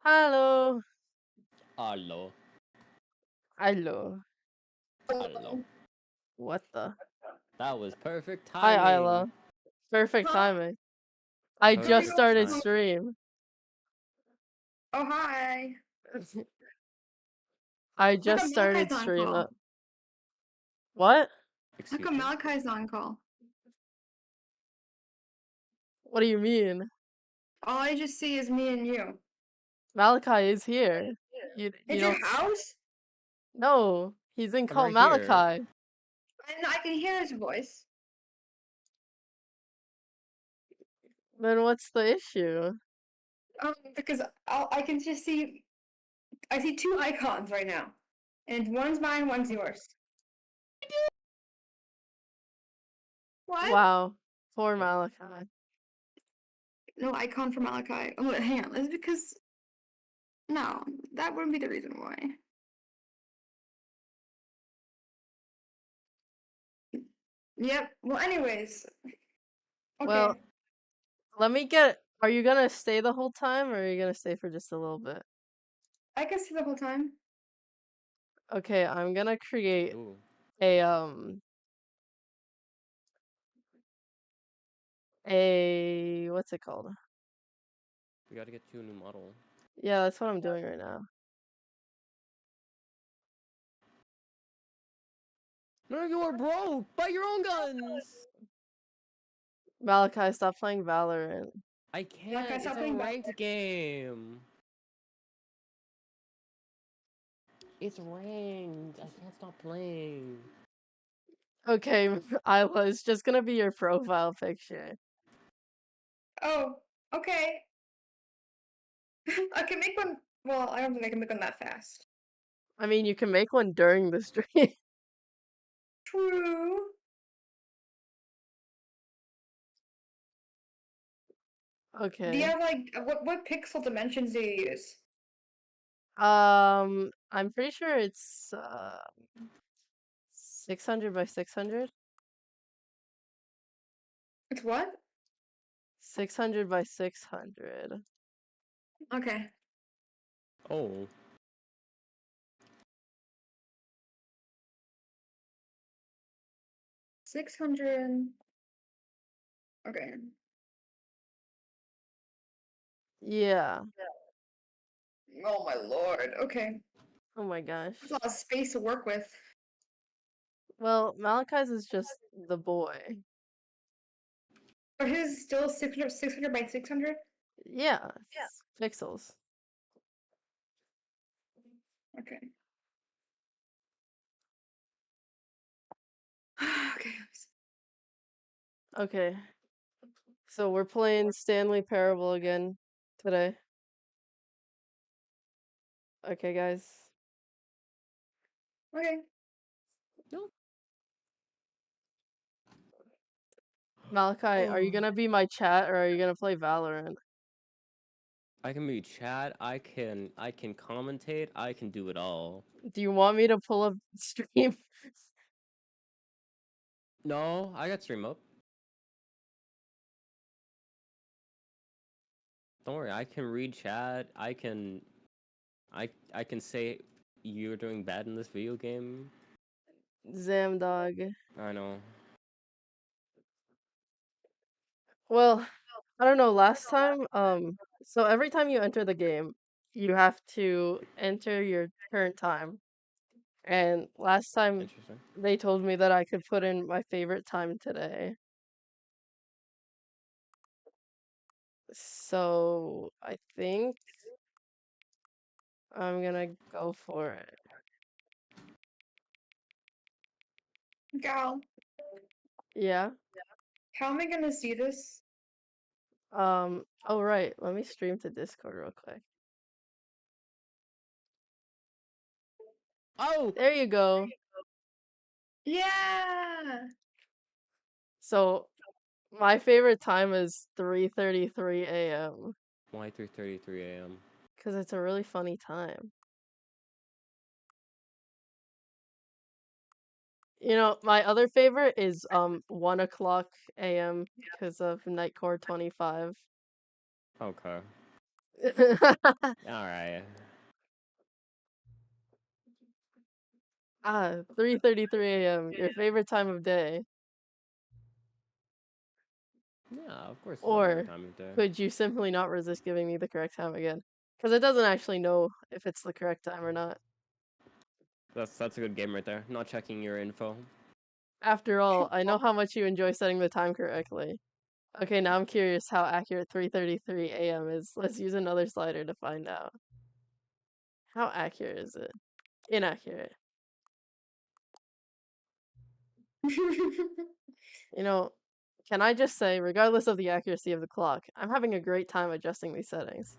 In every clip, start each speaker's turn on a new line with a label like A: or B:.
A: Hello.
B: Hello.
A: Hello.
B: Hello.
A: What the?
B: That was perfect
A: Hi,
B: timing.
A: Isla. Perfect
C: Huh?
A: timing. I just
B: Perfect
A: started
B: timing.
A: stream.
C: Oh, hi.
A: I
C: Look
A: just
C: at
A: started
C: Malachi's on
A: stream.
C: call.
A: What?
C: Look
B: Excuse
C: at
B: me.
C: Malachi's on call.
A: What do you mean?
C: All I just see is me and you.
A: Malachi is here. You
C: At
A: don't.
C: your house?
A: No, he's in
B: I'm
A: call
B: right here.
A: Malachi.
C: And I can hear his voice.
A: Then what's the issue?
C: Because I can just see. I see two icons right now, and one's mine, one's yours. What?
A: Wow, poor Malachi.
C: No icon for Malachi. Oh, hang on. Is it because? No, that wouldn't be the reason why. Yep. Well, anyways. Okay.
A: Well, let me get. Are you gonna stay the whole time, or are you gonna stay for just a little bit?
C: I can see the whole time.
A: Okay, I'm gonna create
B: Ooh.
A: a what's it called?
B: We gotta get you a new model.
A: Yeah, that's what I'm doing right now.
B: No, you are broke! Buy your own guns!
A: Malachi, stop playing Valorant.
B: I can't.
C: stop
B: It's a
C: playing
B: ranked game. It's ranked. I can't stop playing.
A: Okay, Isla, it's just gonna be your profile picture.
C: Oh, okay. I can make one. Well, I don't think I can make one that fast.
A: I mean, you can make one during the stream.
C: True. Do you
A: Okay.
C: have like what pixel dimensions do you use?
A: I'm pretty sure it's 600 by 600.
C: It's what?
A: 600 by 600.
C: Okay.
B: Oh.
C: 600. Okay.
A: Yeah.
C: Oh my lord. Okay.
A: Oh my gosh.
C: That's a lot of space to work with.
A: Well, Malachi's is just the boy.
C: But his is still 600 by 600?
A: Yeah, it's pixels.
C: Okay. Okay.
A: Okay. So we're playing Stanley Parable again today. Okay, guys.
C: Okay.
B: No.
A: Malachi, are you
B: Oh.
A: gonna be my chat or are you gonna play Valorant?
B: I can be chat. I can commentate. I can do it all.
A: Do you want me to pull up stream?
B: No, I got stream up. Don't worry. I can read chat. I can say you're doing bad in this video game.
A: Zamdog.
B: I know.
A: Well, I don't know, last time, so every time you enter the game, you have to enter your current time. And last time
B: Interesting.
A: they told me that I could put in my favorite time today. So I think I'm gonna go for it.
C: Gal,
A: Yeah.
C: how am I gonna see this?
A: Oh right, let me stream to Discord real quick.
B: Oh!
A: There you go.
C: Yeah.
A: So my favorite time is 3:33 a.m.
B: Why 3:33 a.m.?
A: because it's a really funny time. You know, my other favorite is 1 o'clock a.m. because of Nightcore 25.
B: Okay. Alright.
A: 3:33 a.m. Your favorite time of day.
B: Yeah, of course it's my favorite
A: Or
B: time of day.
A: could you simply not resist giving me the correct time again? Because it doesn't actually know if it's the correct time or not.
B: That's a good game right there. Not checking your info.
A: After all, I know how much you enjoy setting the time correctly. Okay, now I'm curious how accurate 3:33 a.m. is. Let's use another slider to find out. How accurate is it? Inaccurate. You know, can I just say, regardless of the accuracy of the clock, I'm having a great time adjusting these settings.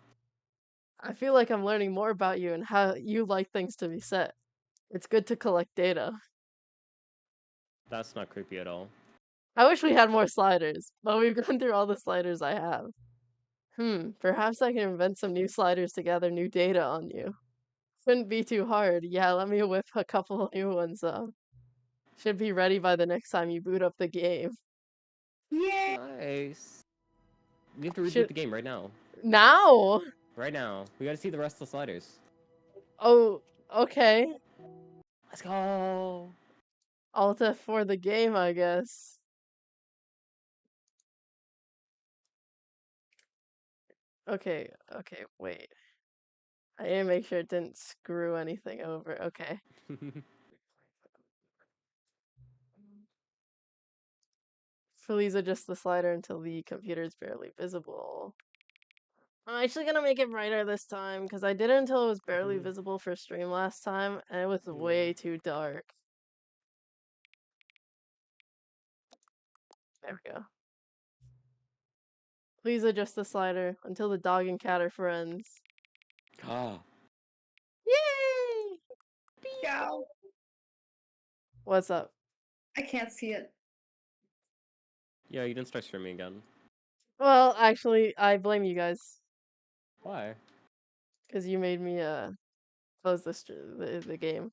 A: I feel like I'm learning more about you and how you like things to be set. It's good to collect data.
B: That's not creepy at all.
A: I wish we had more sliders, but we've gone through all the sliders I have. Perhaps I can invent some new sliders to gather new data on you. Shouldn't be too hard. Yeah, let me whip a couple new ones up. Should be ready by the next time you boot up the game.
C: Yay!
B: Nice. We have to reboot
A: Should
B: the game right now.
A: now?
B: Right now. We gotta see the rest of the sliders.
A: Oh, okay.
B: Let's go.
A: Alt F for the game, I guess. Okay, wait. I need to make sure it didn't screw anything over. Okay. Please adjust the slider until the computer is barely visible. I'm actually gonna make it brighter this time, because I did it until it was barely visible for stream last time, and it was way too dark. There we go. Please adjust the slider until the dog and cat are friends.
B: Ah.
A: Yay!
C: Meow.
A: What's up?
C: I can't see it.
B: Yeah, you didn't start streaming again.
A: Well, actually, I blame you guys,
B: Why?
A: because you made me close the game.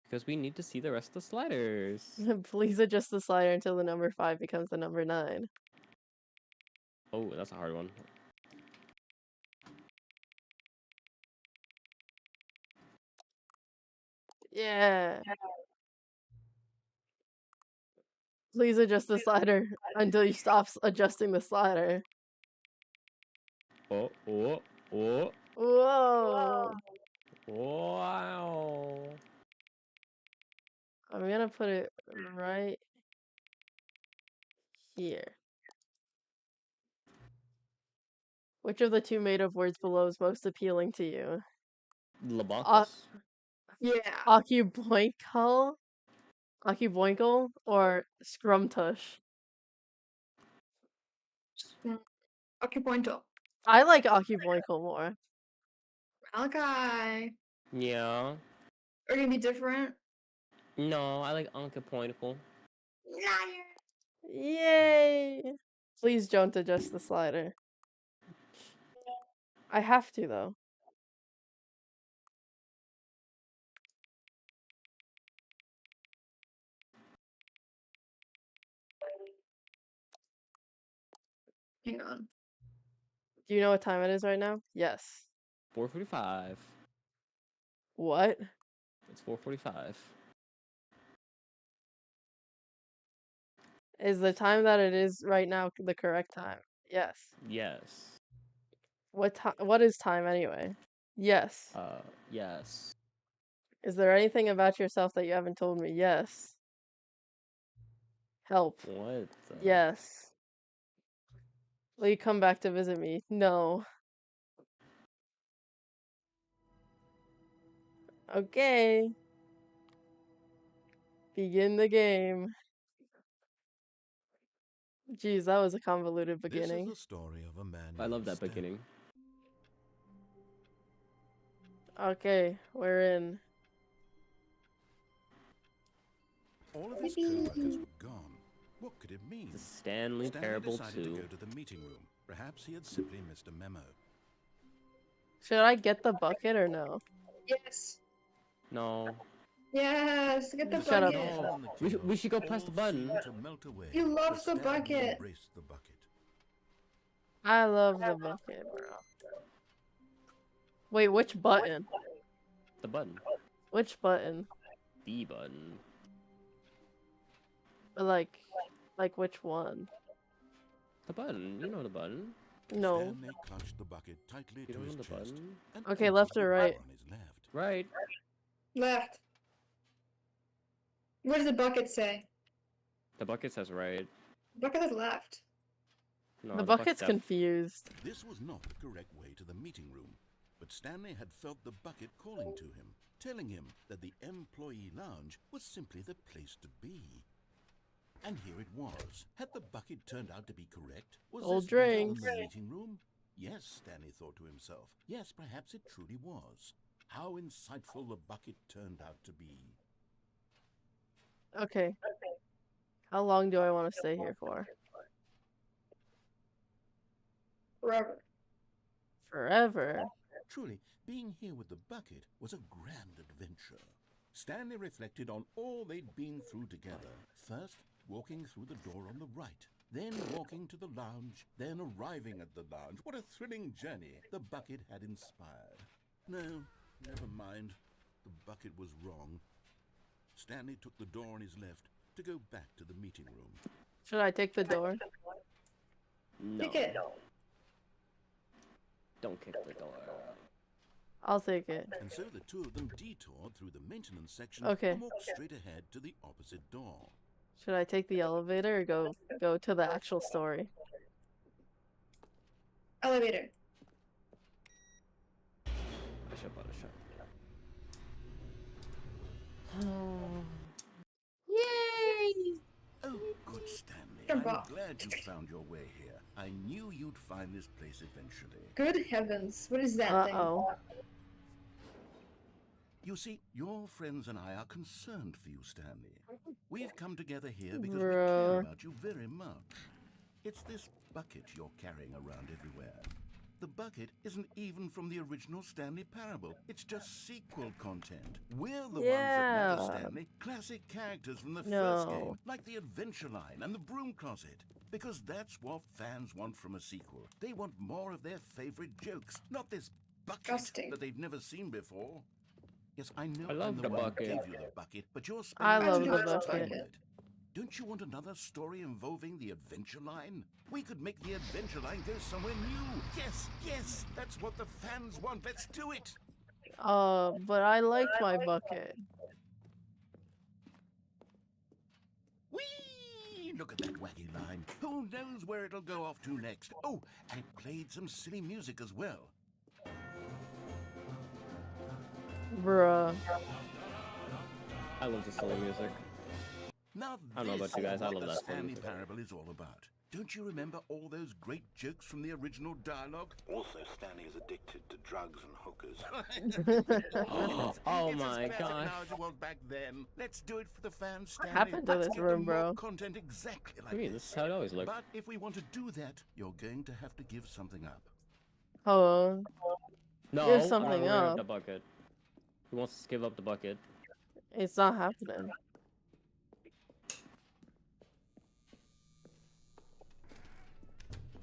B: Because we need to see the rest of the sliders.
A: Please adjust the slider until the number 5 becomes the number 9.
B: Oh, that's a hard one.
A: Yeah. Please adjust the slider until you stop adjusting the slider.
B: Oh.
A: Whoa.
B: Wow.
A: I'm gonna put it right here. Which of the two made-up words below is most appealing to you?
B: Labankus.
C: Yeah.
A: Occuboinkle? Occuboinkle or Scrumtush?
C: Occupointo.
A: I like Occuboinkle more.
C: Malachi.
B: Yeah.
C: Are gonna be different?
B: No, I like Anka Pointicle.
C: Liar.
A: Yay! Please don't adjust the slider. I have to, though.
C: Hang on.
A: Do you know what time it is right now? Yes.
B: 4:45.
A: What?
B: It's 4:45.
A: Is the time that it is right now the correct time? Yes.
B: Yes.
A: What is time anyway? Yes.
B: Yes.
A: Is there anything about yourself that you haven't told me? Yes. Help.
B: What?
A: Yes. Will you come back to visit me? No. Okay. Begin the game. Geez, that was a convoluted
D: This is
A: beginning.
D: the story of a man.
B: I love
D: named
B: that
D: Stanley.
B: beginning.
A: Okay, we're in.
D: All of his co-workers were gone. What could it mean?
B: The Stanley Parable
D: decided
B: 2.
D: to go to the meeting room. Perhaps he had simply missed a memo.
A: Should I get the bucket or no?
C: Yes.
B: No.
C: Yes. Get the
A: Shut up.
C: bucket.
B: No. We should go press the
D: All
B: button.
D: seemed to melt away,
C: You love
D: for
C: the
D: Stanley
C: bucket.
D: embraced the bucket.
A: I love the bucket, bro. Wait, which button?
B: The button.
A: Which button?
B: The button.
A: Like which one?
B: The button. You know the button.
A: No.
D: Stanley clutched the bucket tightly
B: You
D: to
B: don't
D: his
B: know the
D: chest.
B: button.
D: And
A: Okay,
D: pointed
A: left
D: the
A: or
D: door
A: right?
D: on his left.
B: Right.
C: Left. What does the bucket say?
B: The bucket says right.
C: The bucket is left.
B: No,
A: The
B: bucket
A: bucket's
B: def-
A: confused.
D: This was not the correct way to the meeting room, but Stanley had felt the bucket calling to him, telling him that the employee lounge was simply the place to be. And here it was. Had the bucket turned out to be correct? Was
A: Old
D: this better than
A: drinks.
D: the meeting room? Yes, Stanley thought to himself. Yes, perhaps it truly was. How insightful the bucket turned out to be.
A: Okay. How long do I want to stay here for?
C: Forever.
A: Forever.
D: Truly, being here with the bucket was a grand adventure. Stanley reflected on all they'd been through together. First, walking through the door on the right, then walking to the lounge, then arriving at the lounge. What a thrilling journey the bucket had inspired. No, never mind. The bucket was wrong. Stanley took the door on his left to go back to the meeting room.
A: Should I take the door?
B: No.
C: Take it.
B: Don't kick the door.
A: I'll take it.
D: And so the two of them detoured through the maintenance section
A: Okay.
D: and walked straight ahead to the opposite door.
A: Should I take the elevator or go to the actual story?
C: Elevator.
B: I should buy a shot.
A: Yay!
D: Oh, good, Stanley.
C: Jump
D: I'm
C: off.
D: glad you found your way here. I knew you'd find this place eventually.
C: Good heavens. What is that thing?
A: Uh-oh.
D: You see, your friends and I are concerned for you, Stanley. We've come together here because we
A: Bruh.
D: care about you very much. It's this bucket you're carrying around everywhere. The bucket isn't even from the original Stanley Parable. It's just sequel content. We're the ones that matter,
A: Yeah.
D: Stanley. Classic characters from the first
A: No.
D: game, like the Adventure Line and the Broom Closet. Because that's what fans want from a sequel. They want more of their favorite jokes, not this bucket
C: Disgusting.
D: that they've never seen before. Yes, I know
B: I love
D: I'm the
B: the
D: one
B: bucket.
D: who gave you the bucket, but you're
A: I
D: spending
C: love
D: too
C: the
D: much time
C: bucket.
D: with it. Don't you want another story involving the Adventure Line? We could make the Adventure Line go somewhere new. Yes, yes, that's what the fans want. Let's do it.
A: But I liked my bucket.
D: Whee! Look at that wacky line. Who knows where it'll go off to next? Oh, and it played some silly music as well.
A: Bruh.
B: I love the silly music.
D: Now
B: I don't know about
D: this
B: you guys,
D: is
B: I
D: what
B: love
D: the
B: that
D: Stanley
B: music.
D: Parable is all about. Don't you remember all those great jokes from the original dialogue? Also, Stanley is addicted to drugs and hookers.
B: Oh
D: It's
B: my
D: as classic
B: gosh.
D: now as it was back then. Let's do it for the fans, Stanley.
A: happened to
D: Let's
A: this
D: give them
A: room,
D: more
A: bro?
D: Content exactly
B: What
D: like
B: do you mean? This is how it always looked.
D: But if we want to do that, you're going to have to give something up.
A: Oh,
B: No,
A: There's something
B: we're
A: up.
B: The bucket. Who wants to give up the bucket?
A: it's not happening.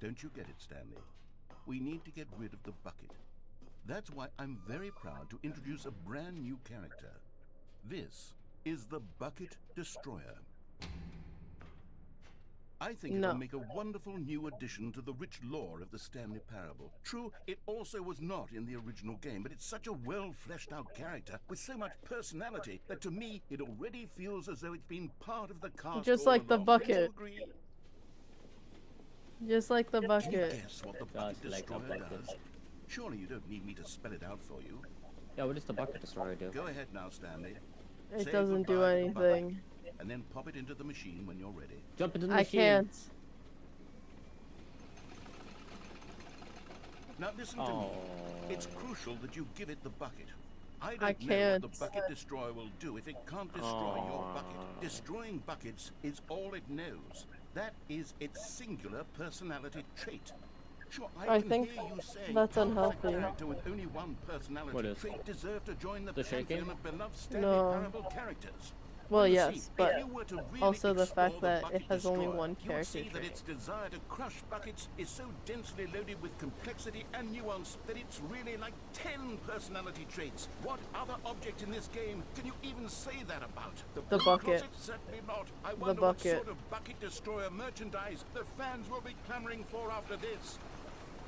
D: Don't you get it, Stanley? We need to get rid of the bucket. That's why I'm very proud to introduce a brand new character. This is the Bucket Destroyer. I think
A: No.
D: it'll make a wonderful new addition to the rich lore of the Stanley Parable. True, it also was not in the original game, but it's such a well-fleshed-out character with so much personality that to me, it already feels as though it's been part of the cast
A: Just
D: all
A: like the
D: along. Don't you
A: bucket.
D: agree?
A: Just like the
D: Can you
A: bucket.
D: guess what the Bucket
B: Just like the
D: Destroyer
B: bucket.
D: does? Surely you don't need me to spell it out for you.
B: Yeah, what does the bucket destroyer do?
D: Go ahead now, Stanley.
A: It
D: Say
A: doesn't do
D: goodbye to the bucket,
A: anything.
D: and then pop it into the machine when you're ready.
B: Jump into the
A: I
B: machine.
A: can't.
D: Now listen to
B: Oh.
D: me. It's crucial that you give it the bucket. I don't
A: I
D: know what
A: can't.
D: the Bucket Destroyer will do if it can't destroy your bucket. Destroying buckets is all it knows. That is its singular personality trait. Sure, I
A: I
D: can
A: think
D: hear you say
A: that's
D: how does a
A: unhealthy.
D: character with only one personality
B: What is?
D: trait deserve to join the
B: The shaking?
D: pantheon of beloved Stanley
A: No.
D: Parable characters.
A: Well,
D: You
A: yes,
D: see,
A: but
D: if you were to really
A: also the
D: explore
A: fact
D: the
A: that it
D: bucket
A: has only
D: destroyer,
A: one
D: you would
A: character
D: see that
A: trait.
D: its desire to crush buckets is so densely loaded with complexity and nuance that it's really like 10 personality traits. What other object in this game can you even say that about?
A: The
D: broom
A: bucket.
D: closet? Certainly not. I
A: The
D: wonder what
A: bucket.
D: sort of bucket destroyer merchandise the fans will be clamoring for after this.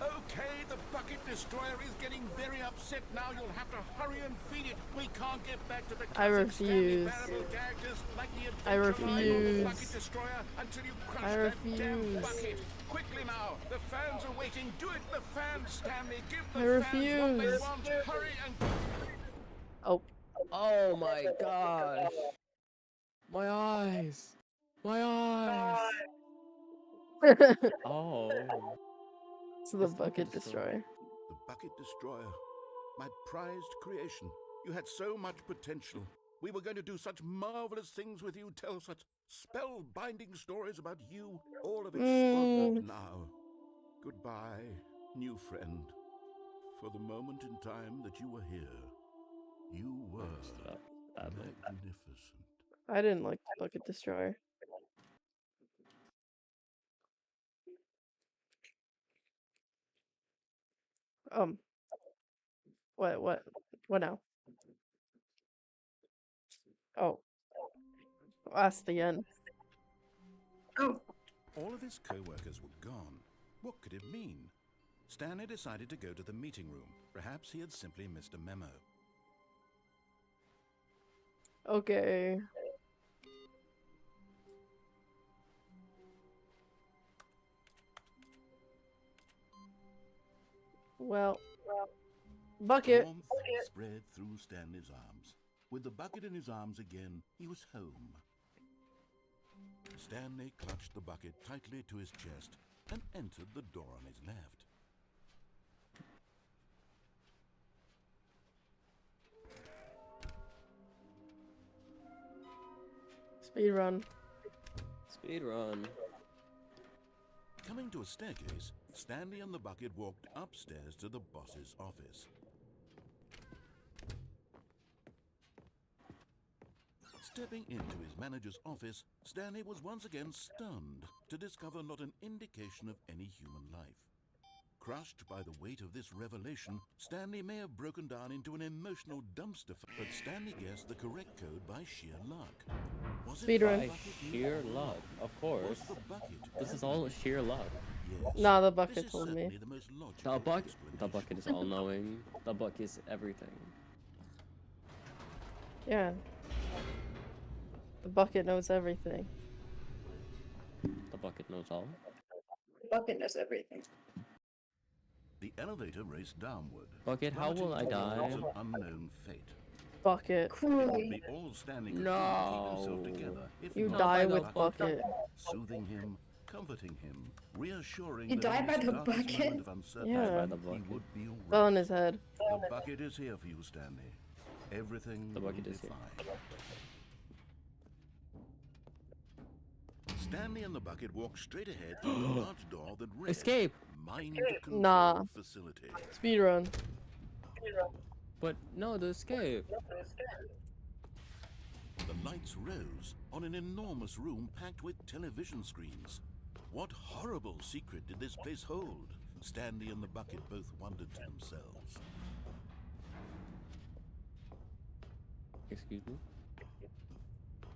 D: Okay, the bucket destroyer is getting very upset now. You'll have to hurry and feed it. We can't get back to the
A: I
D: classic Stanley
A: refuse.
D: Parable characters like the
A: I
D: Adventure Line or the
A: refuse.
D: Bucket Destroyer until you crush
A: I
D: that damn
A: refuse.
D: bucket. Quickly now, the fans are waiting. Do it, the fans, Stanley. Give
A: I
D: the fans what they
A: refuse.
D: want. Hurry and...
A: Oh.
B: Oh my gosh. My eyes. My eyes. Oh.
A: To the
B: It's the
A: bucket destroyer.
D: The Bucket Destroyer. My prized creation. You had so much potential. We were going to do such marvelous things with you, tell such spellbinding stories about you. All of it squandered now. Goodbye, new friend. For the moment in time that you were here, you were magnificent.
A: I didn't like the bucket destroyer. What now? Oh, that's the end.
C: Oh,
D: All of his co-workers were gone. What could it mean? Stanley decided to go to the meeting room. Perhaps he had simply missed a memo.
A: Okay. Well, bucket.
D: Warmth spread through Stanley's arms. With the bucket in his arms again, he was home. Stanley clutched the bucket tightly to his chest and entered the door on his left.
A: Speed run.
B: Speed run.
D: Coming to a staircase, Stanley and the bucket walked upstairs to the boss's office. Stepping into his manager's office, Stanley was once again stunned to discover not an indication of any human life. Crushed by the weight of this revelation, Stanley may have broken down into an emotional dumpster fire, but Stanley guessed the correct code by sheer luck. Was it
A: Speedrun.
B: By sheer luck, of
D: Was
B: course.
D: the bucket?
B: This is all sheer luck.
D: Yes.
A: Nah, the
D: This
A: bucket
D: is
A: told me.
D: certainly the most logical
B: The
D: explanation.
B: bucket is all knowing. The bucket is everything.
A: Yeah. The bucket knows everything.
B: The bucket knows all.
C: the bucket knows everything.
D: The elevator raced downward.
B: Bucket, how will I
D: plummeting towards
B: die?
D: an unknown fate.
A: Bucket.
C: Cruelly.
D: The all Stanley could do to keep himself
B: No.
D: together. If
A: You
D: not
A: die
D: by
A: with
D: the
A: bucket.
D: Soothing him, comforting him, reassuring
C: You
D: that
C: die
D: in
C: by
D: his
C: the
D: darkest
C: bucket?
D: moment of uncertainty,
A: Yeah.
B: Die by the
D: he
B: bucket.
D: would be all
A: Fell
D: right.
A: on his head.
D: The bucket is here for you, Stanley. Everything
B: The
D: will
B: bucket
D: be
B: is here.
D: fine. Stanley and the bucket walked straight ahead through a large door that read
B: Escape!
D: Mind Control
A: Nah.
D: Facility.
A: Speed run.
B: But no, the escape.
D: The lights rose on an enormous room packed with television screens. What horrible secret did this place hold? Stanley and the bucket both wondered to themselves.
B: Excuse me?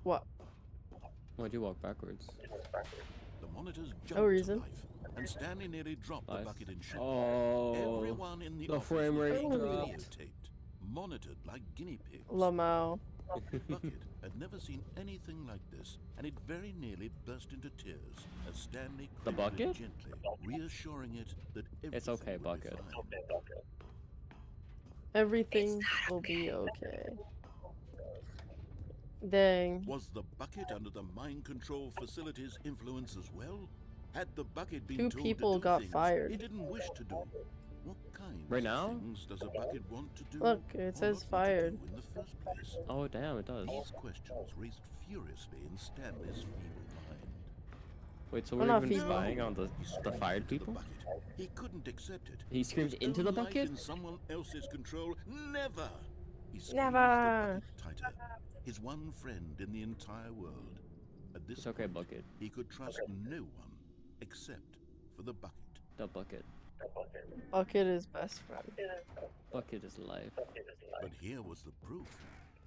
A: What?
B: Why'd you walk backwards?
D: The monitors jumped
A: No reason.
D: to life, and Stanley nearly dropped the
B: Nice.
D: bucket in shock.
B: Oh,
D: Everyone in the
B: the
D: office
B: frame
D: was
B: rate
D: being
B: dropped.
D: videotaped, monitored like guinea pigs.
A: Lamau.
D: Bucket had never seen anything like this, and it very nearly burst into tears as Stanley
B: The
D: cradled it
B: bucket?
D: gently, reassuring it that everything
B: It's okay,
D: would be
B: bucket.
D: fine.
A: Everything will be okay. Dang.
D: Was the bucket under the mind control facility's influence as well? Had the bucket been
A: Two
D: told
A: people
D: to do
A: got
D: things
A: fired.
D: he didn't wish to do? What kinds
B: Right
D: of
B: now?
D: things does a bucket want to do?
A: Look, it
D: or
A: says
D: not want to
A: fired.
D: do in the first place?
B: Oh damn, it does.
D: These questions raced furiously in Stanley's feeble mind.
B: Wait, so
A: We're
B: we're
A: not
B: even
A: feeble.
B: spying on the
D: He screamed
B: fired
D: into the
B: people?
D: bucket. He couldn't accept it.
B: He screamed
D: His
B: into
D: own
B: the
D: life
B: bucket?
D: in someone else's control? Never! He squeezed
A: Never.
D: the bucket tighter. His one friend in the entire world. At this
B: It's okay,
D: point,
B: bucket.
D: he could trust no one except for the bucket.
B: The bucket.
A: Bucket is best friend.
B: Bucket is life.
D: But here was the proof.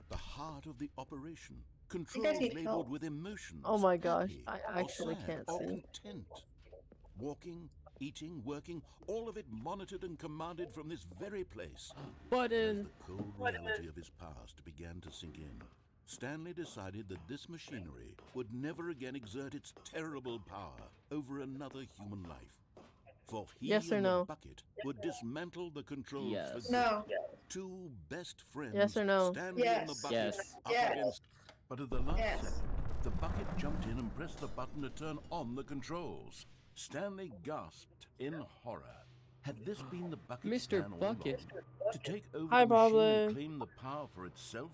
D: The heart of the operation.
C: guys
D: Controls
C: need
D: labeled
C: help.
D: with emotions.
A: Oh my gosh,
D: happy
A: I
D: or
A: actually
D: sad
A: can't
D: or
A: see.
D: content. Walking, eating, working, all of it monitored and commanded from this very place. As
B: Button.
D: the cold reality of his past began to sink in, Stanley decided that this machinery would never again exert its terrible power over another human life. For he
A: Yes or
D: and
A: no?
D: the bucket would dismantle the controls
B: Yes.
D: for good.
C: No.
D: Two best friends,
A: Yes or no?
D: Stanley and the
C: Yes.
D: bucket,
B: Yes.
D: up
C: Yes.
D: against. But at the last
C: Yes.
D: second, the bucket jumped in and pressed the button to turn on the controls. Stanley gasped in horror. Had this been the bucket's
B: Mr.
D: plan all
B: Bucket.
D: along? To take over
A: Hi,
D: the machine
A: Pablo.
D: and claim the power for itself?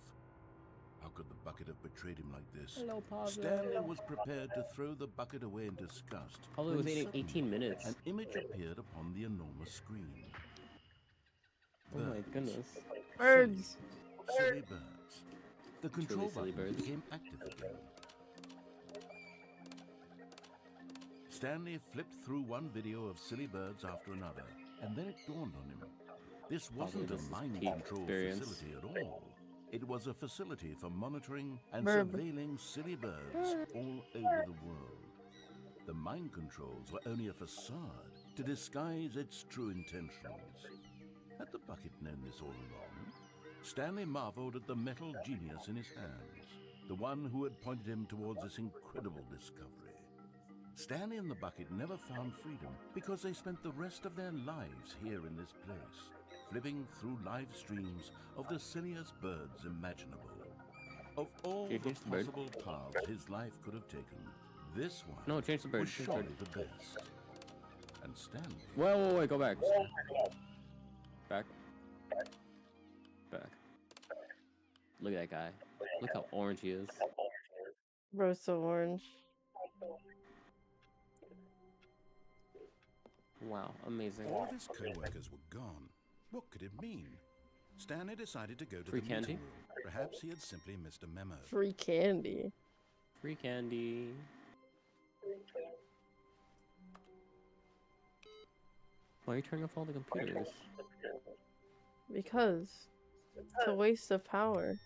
D: How could the bucket have betrayed him like this?
B: Hello, Pablo.
D: Stanley was prepared to throw the bucket away in disgust.
B: Pablo
D: when
B: was eating
D: suddenly
B: 18 minutes.
D: An image appeared upon the enormous screen.
B: Oh my
D: Birds.
B: goodness.
A: Birds.
D: Silly birds. The control
B: silly
D: button
B: birds.
D: became active again. Stanley flipped through one video of silly birds after another, and then it dawned on him. This wasn't
B: this
D: a
B: is
D: mind
B: peak
D: control
B: experience.
D: facility at all. It was a facility for monitoring and
A: Bird.
D: surveilling silly birds all over the world. The mind controls were only a facade to disguise its true intentions. Had the bucket known this all along? Stanley marveled at the metal genius in his hands, the one who had pointed him towards this incredible discovery. Stanley and the bucket never found freedom because they spent the rest of their lives here in this place, flipping through live streams of the silliest birds imaginable. Of all
B: Can you
D: the
B: change the bird?
D: possible paths his life could have taken, this one
B: No, change the bird.
D: was
B: Change the
D: surely
B: bird.
D: the best. And Stanley
B: Wait, go back. Back. Back. Look at that guy. Look how orange he is.
A: Bro, so orange.
B: Wow, amazing.
D: all of his co-workers were gone. What could it mean? Stanley decided to go to
B: Free
D: the
B: candy?
D: meeting room. Perhaps he had simply missed a memo.
A: Free candy.
B: Free candy. Why are you turning off all the computers?
A: Because it's a waste of power.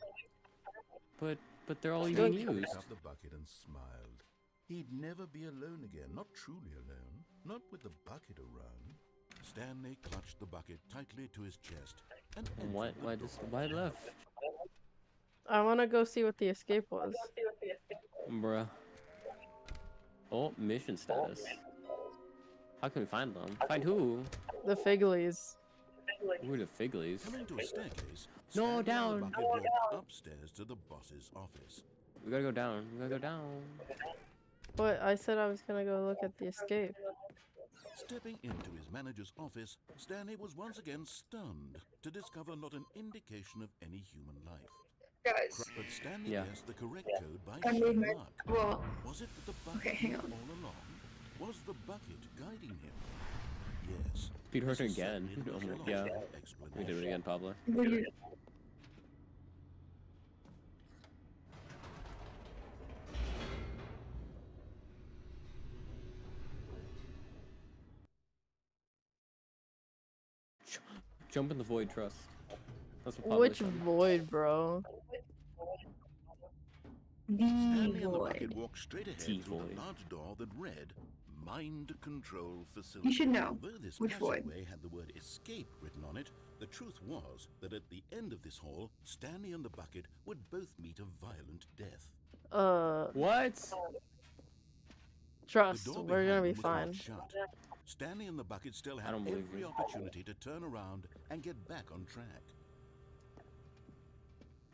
B: But they're all
A: Good.
B: being
D: He
B: used.
D: picked up the bucket and smiled. He'd never be alone again, not truly alone, not with the bucket around. Stanley clutched the bucket tightly to his chest and entered
B: Why
D: the
B: just
D: door.
B: why left?
A: I want to go see what the escape was.
B: Bruh. Oh, mission status. How can we find them? Find who?
A: The Figlies.
B: Who are the Figlies?
D: Coming to a staircase,
B: No,
D: Stanley and
B: down.
D: the bucket walked upstairs to the boss's office.
B: We gotta go down. We gotta go down.
A: But I said I was gonna go look at the escape.
D: Stepping into his manager's office, Stanley was once again stunned to discover not an indication of any human life.
C: Guys.
D: But Stanley
B: Yeah.
D: guessed the correct code by
C: I
D: sheer
C: need my.
D: luck.
C: Well,
D: Was it the bucket
C: Okay, hang
D: knew
C: on.
D: all along? Was the bucket guiding him? Yes.
B: Speed
D: this
B: horse
D: is
B: again.
D: certainly the
B: Oh
D: most
B: my-
D: logical
B: yeah. We did it
D: explanation.
B: again, Pablo.
C: what do you.
B: Jump in the void, trust. That's what Pablo
A: Which
B: said.
A: void, bro?
D: Stanley and the
C: Void.
D: bucket walked straight ahead through
B: T-void.
D: the large door that read Mind Control Facility.
C: You should know.
D: Although this
C: Which void?
D: passageway had the word escape written on it, the truth was that at the end of this hall, Stanley and the bucket would both meet a violent death.
B: What?
D: The
A: Trust.
D: door
A: We're
D: behind
A: gonna be
D: them was
A: fine.
D: locked shut. Stanley and the bucket still
B: I
D: had
B: don't believe
D: every
B: you.
D: opportunity to turn around and get back on track.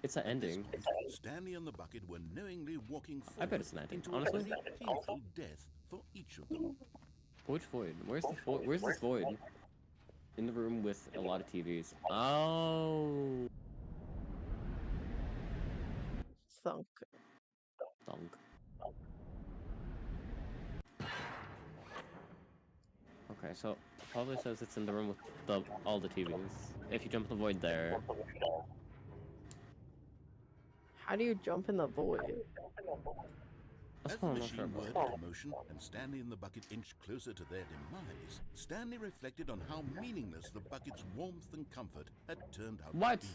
B: It's an
D: At this
B: ending.
D: point, Stanley and the bucket were knowingly walking forward
B: I bet it's an ending,
D: into
B: honestly.
D: a very painful death for each of them.
B: Which void? Where's the void? Where's this void? In the room with a lot of TVs. Oh.
A: Thunk.
B: Thunk. Okay, so probably says it's in the room with all the TVs. If you jump the void there,
A: How do you jump in the void?
B: That's
D: As the
B: what I'm not sure
D: machine
B: about.
D: whirred into motion and Stanley and the bucket inched closer to their demise, Stanley reflected on how meaningless the bucket's warmth and comfort had turned out
B: What?
D: to be.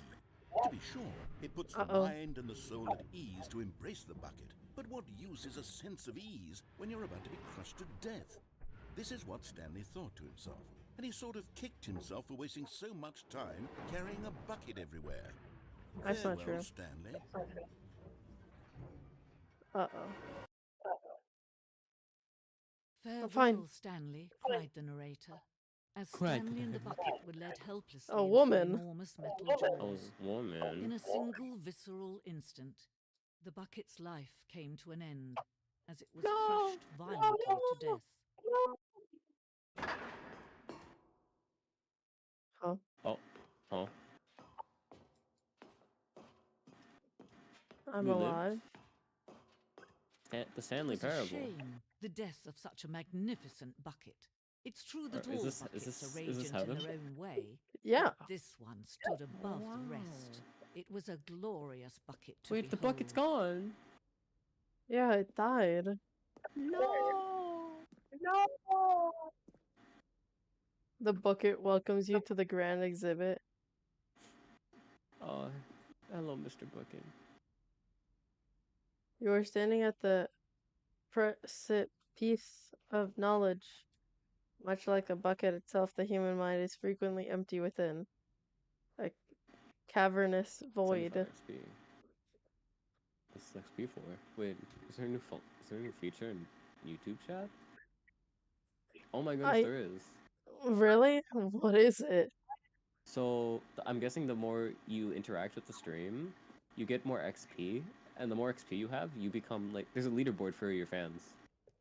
D: To be sure, it puts the
A: Uh-oh.
D: mind and the soul at ease to embrace the bucket. But what use is a sense of ease when you're about to be crushed to death? This is what Stanley thought to himself, and he sort of kicked himself for wasting so much time carrying a bucket everywhere.
A: That's not
D: Farewell,
A: true.
D: Stanley.
A: Uh-oh.
E: Farewell,
A: fine.
E: Stanley, cried the narrator, as
B: Cried the
E: Stanley and the
B: narrator.
E: bucket were led helplessly
A: A
E: into
A: woman.
E: the enormous metal
B: I was
E: jaws.
B: a woman.
E: In a single visceral instant, the bucket's life came to an end, as it was crushed violently to death.
A: Huh?
B: Oh, huh?
A: I'm
B: We lived?
A: alive.
B: The Stanley
E: It was a
B: Parable.
E: shame, the death of such a magnificent bucket. It's true that
B: Is
E: all
B: this-
E: buckets
B: is
E: are
B: this- is this
E: radiant in
B: heaven?
E: their own way.
A: Yeah.
E: But this one stood above the rest. It was a glorious bucket to
B: Wait, the
E: behold.
B: bucket's gone.
A: Yeah, it died.
B: No.
A: The bucket welcomes you to the grand exhibit.
B: Oh, hello, Mr. Bucket.
A: You are standing at the precipice of knowledge. Much like a bucket itself, the human mind is frequently empty within. A cavernous void.
B: 75 XP. What's XP for? Wait, is there a new is there a new feature in YouTube chat? Oh my goodness, there is.
A: Really? What is it?
B: So I'm guessing the more you interact with the stream, you get more XP, and the more XP you have, you become like there's a leaderboard for your fans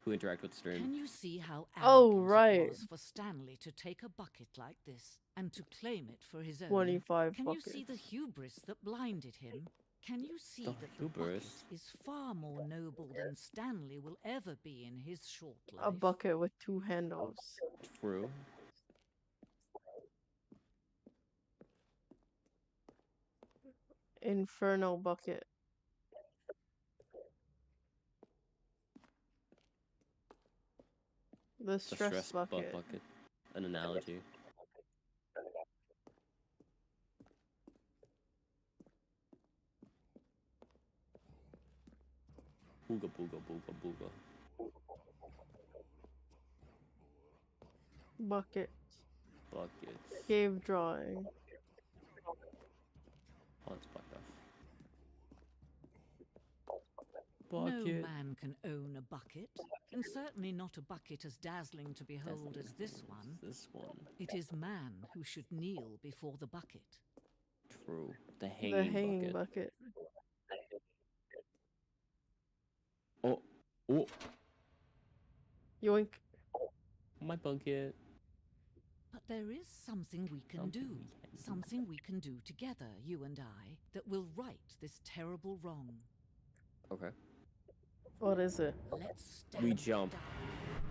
B: who interact with the stream.
E: Can you see how
A: Oh,
E: arrogant
A: right.
E: it was for Stanley to take a bucket like this and to claim it for his own?
A: 25
E: Can
A: buckets.
E: you see the hubris that blinded him? Can you see
B: The
E: that the
B: hubris?
E: bucket is far more noble than Stanley will ever be in his short life?
A: A bucket with 2 handles.
B: True.
A: Inferno bucket. The
B: The
A: stress bucket.
B: bucket. An analogy. Booga booga booga booga.
A: Bucket.
B: Buckets.
A: Cave drawing.
B: Haunts bucket.
E: No
B: Bucket.
E: man can own a bucket, and certainly not a bucket as dazzling to behold as this one.
B: This one.
E: It is man who should kneel before the bucket.
B: True. The
A: The
B: hanging,
A: hanging
B: bucket.
A: bucket.
B: Oh. Oh.
A: Yoink.
B: My bucket.
E: But there is something we can
B: Something
E: do.
B: we can do.
E: Something we can do together, you and I, that will right this terrible wrong.
B: Okay.
A: What is it?
E: Let's
B: We
E: stand
B: jump.
E: down.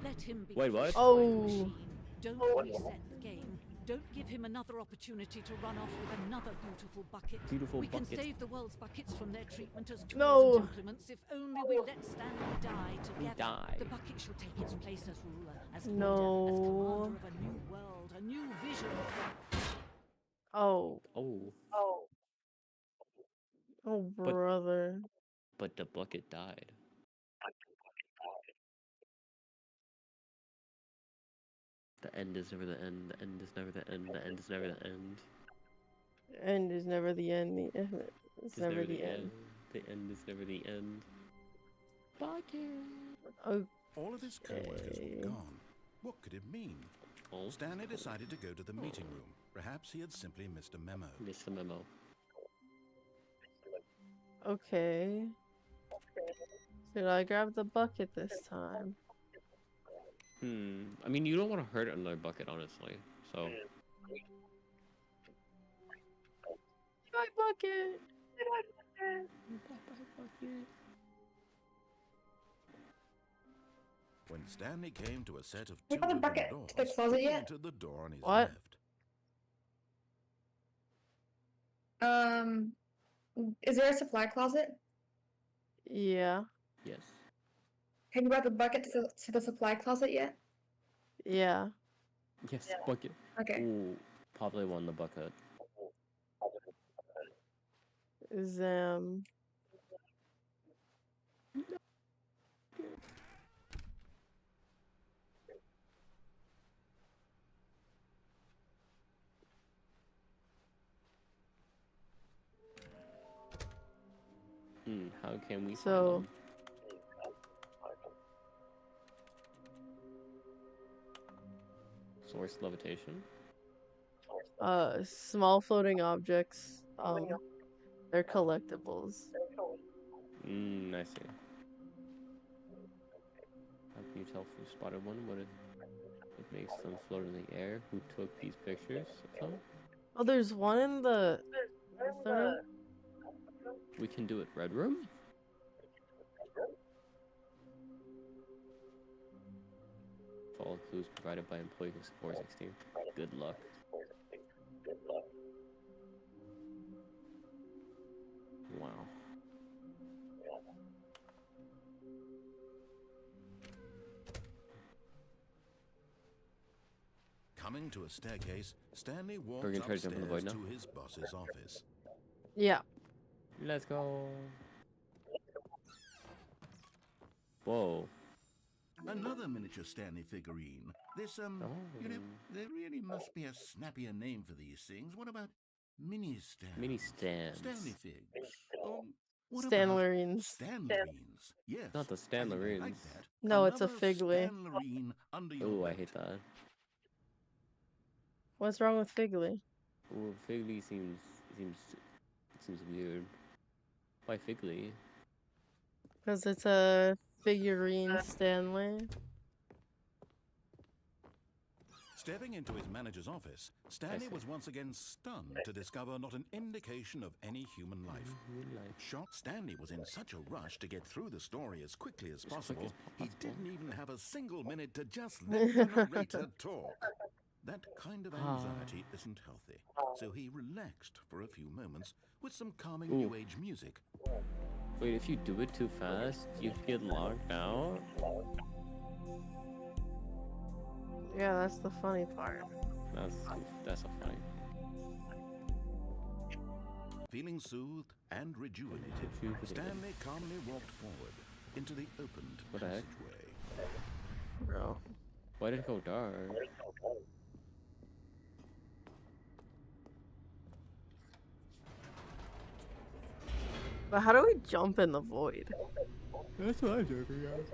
E: Let him be
B: Wait, what?
E: crushed by the
A: Oh.
E: machine. Don't reset the game. Don't give him another opportunity to run off with another beautiful bucket.
B: Beautiful
E: We can
B: bucket.
E: save the world's buckets from their treatment as tools
A: No.
E: and implements if only we let Stanley die together.
B: die.
E: The bucket shall take its place as ruler, as
A: No.
E: leader, as commander of a new world, a new vision.
A: Oh.
B: Oh.
A: Oh, brother.
B: But the bucket died. The end is never the end. The end is never the end. The end is never the end.
A: The end is never the end. The end is never the end.
B: The end is never the end. Bucket.
A: Oh,
D: All of his co-workers
A: Okay.
D: were gone. What could it mean?
B: Oh,
D: Stanley decided to go to the meeting room. Perhaps he had simply missed a memo.
B: missed the memo.
A: okay. Should I grab the bucket this time?
B: I mean, you don't want to hurt another bucket, honestly. So,
A: My bucket!
D: When Stanley came to a set of
C: We
D: two
C: got the
D: open
C: bucket
D: doors,
C: to the closet
D: he
C: yet?
D: entered the door on his
A: What?
D: left.
C: Is there a supply closet?
A: Yeah.
B: Yes.
C: Have you brought the bucket to the supply closet yet?
A: Yeah.
B: Yes, bucket.
C: Okay.
B: Ooh, probably won the bucket.
A: Zam.
B: How can we
A: So-
B: find them? Source levitation.
A: Small floating objects. They're collectibles.
B: I see. How can you tell if you spotted one? What it makes them float in the air? Who took these pictures of them?
A: Oh, there's one in the bathroom.
B: We can do it. Red room? Follow clues provided by employee 416. Good luck. Wow.
D: Coming to a staircase, Stanley walked
B: We're gonna try to jump in the void
D: upstairs
B: now?
D: to his boss's office.
A: Yeah.
B: Let's go. Whoa.
D: Another miniature Stanley figurine. This, you know,
B: Oh.
D: there really must be a snappier name for these things. What about mini stands?
B: Mini stands.
D: Stanley figs. What
A: Stanlerines.
D: about Stanlerines? Yes.
B: Not the
D: I think I like
B: Stanlerines.
D: that.
A: No, it's a
D: Another
A: Figly.
D: Stanlerine under your
B: Ooh, I
D: belt.
B: hate that.
A: What's wrong with Figly?
B: Ooh, Figly seems weird. Why Figly?
A: Because it's a figurine Stanley.
D: Stepping into his manager's office, Stanley
B: see.
D: was once again stunned to discover not an indication of any human life. Shocked, Stanley was in such a rush to get through the story as quickly as possible, he didn't even have a single minute to just let the narrator talk. That kind of anxiety isn't healthy, so he relaxed for a few moments with some calming
B: Ooh.
D: new age music.
B: Wait, if you do it too fast, you get locked out?
A: Yeah, that's the funny part.
B: That's so funny.
D: Feeling soothed and rejuvenated, Stanley calmly walked forward into the opened
B: What the heck?
D: passageway.
A: Bro.
B: Why did it go dark?
A: But how do we jump in the void?
B: That's what I'm doing, guys.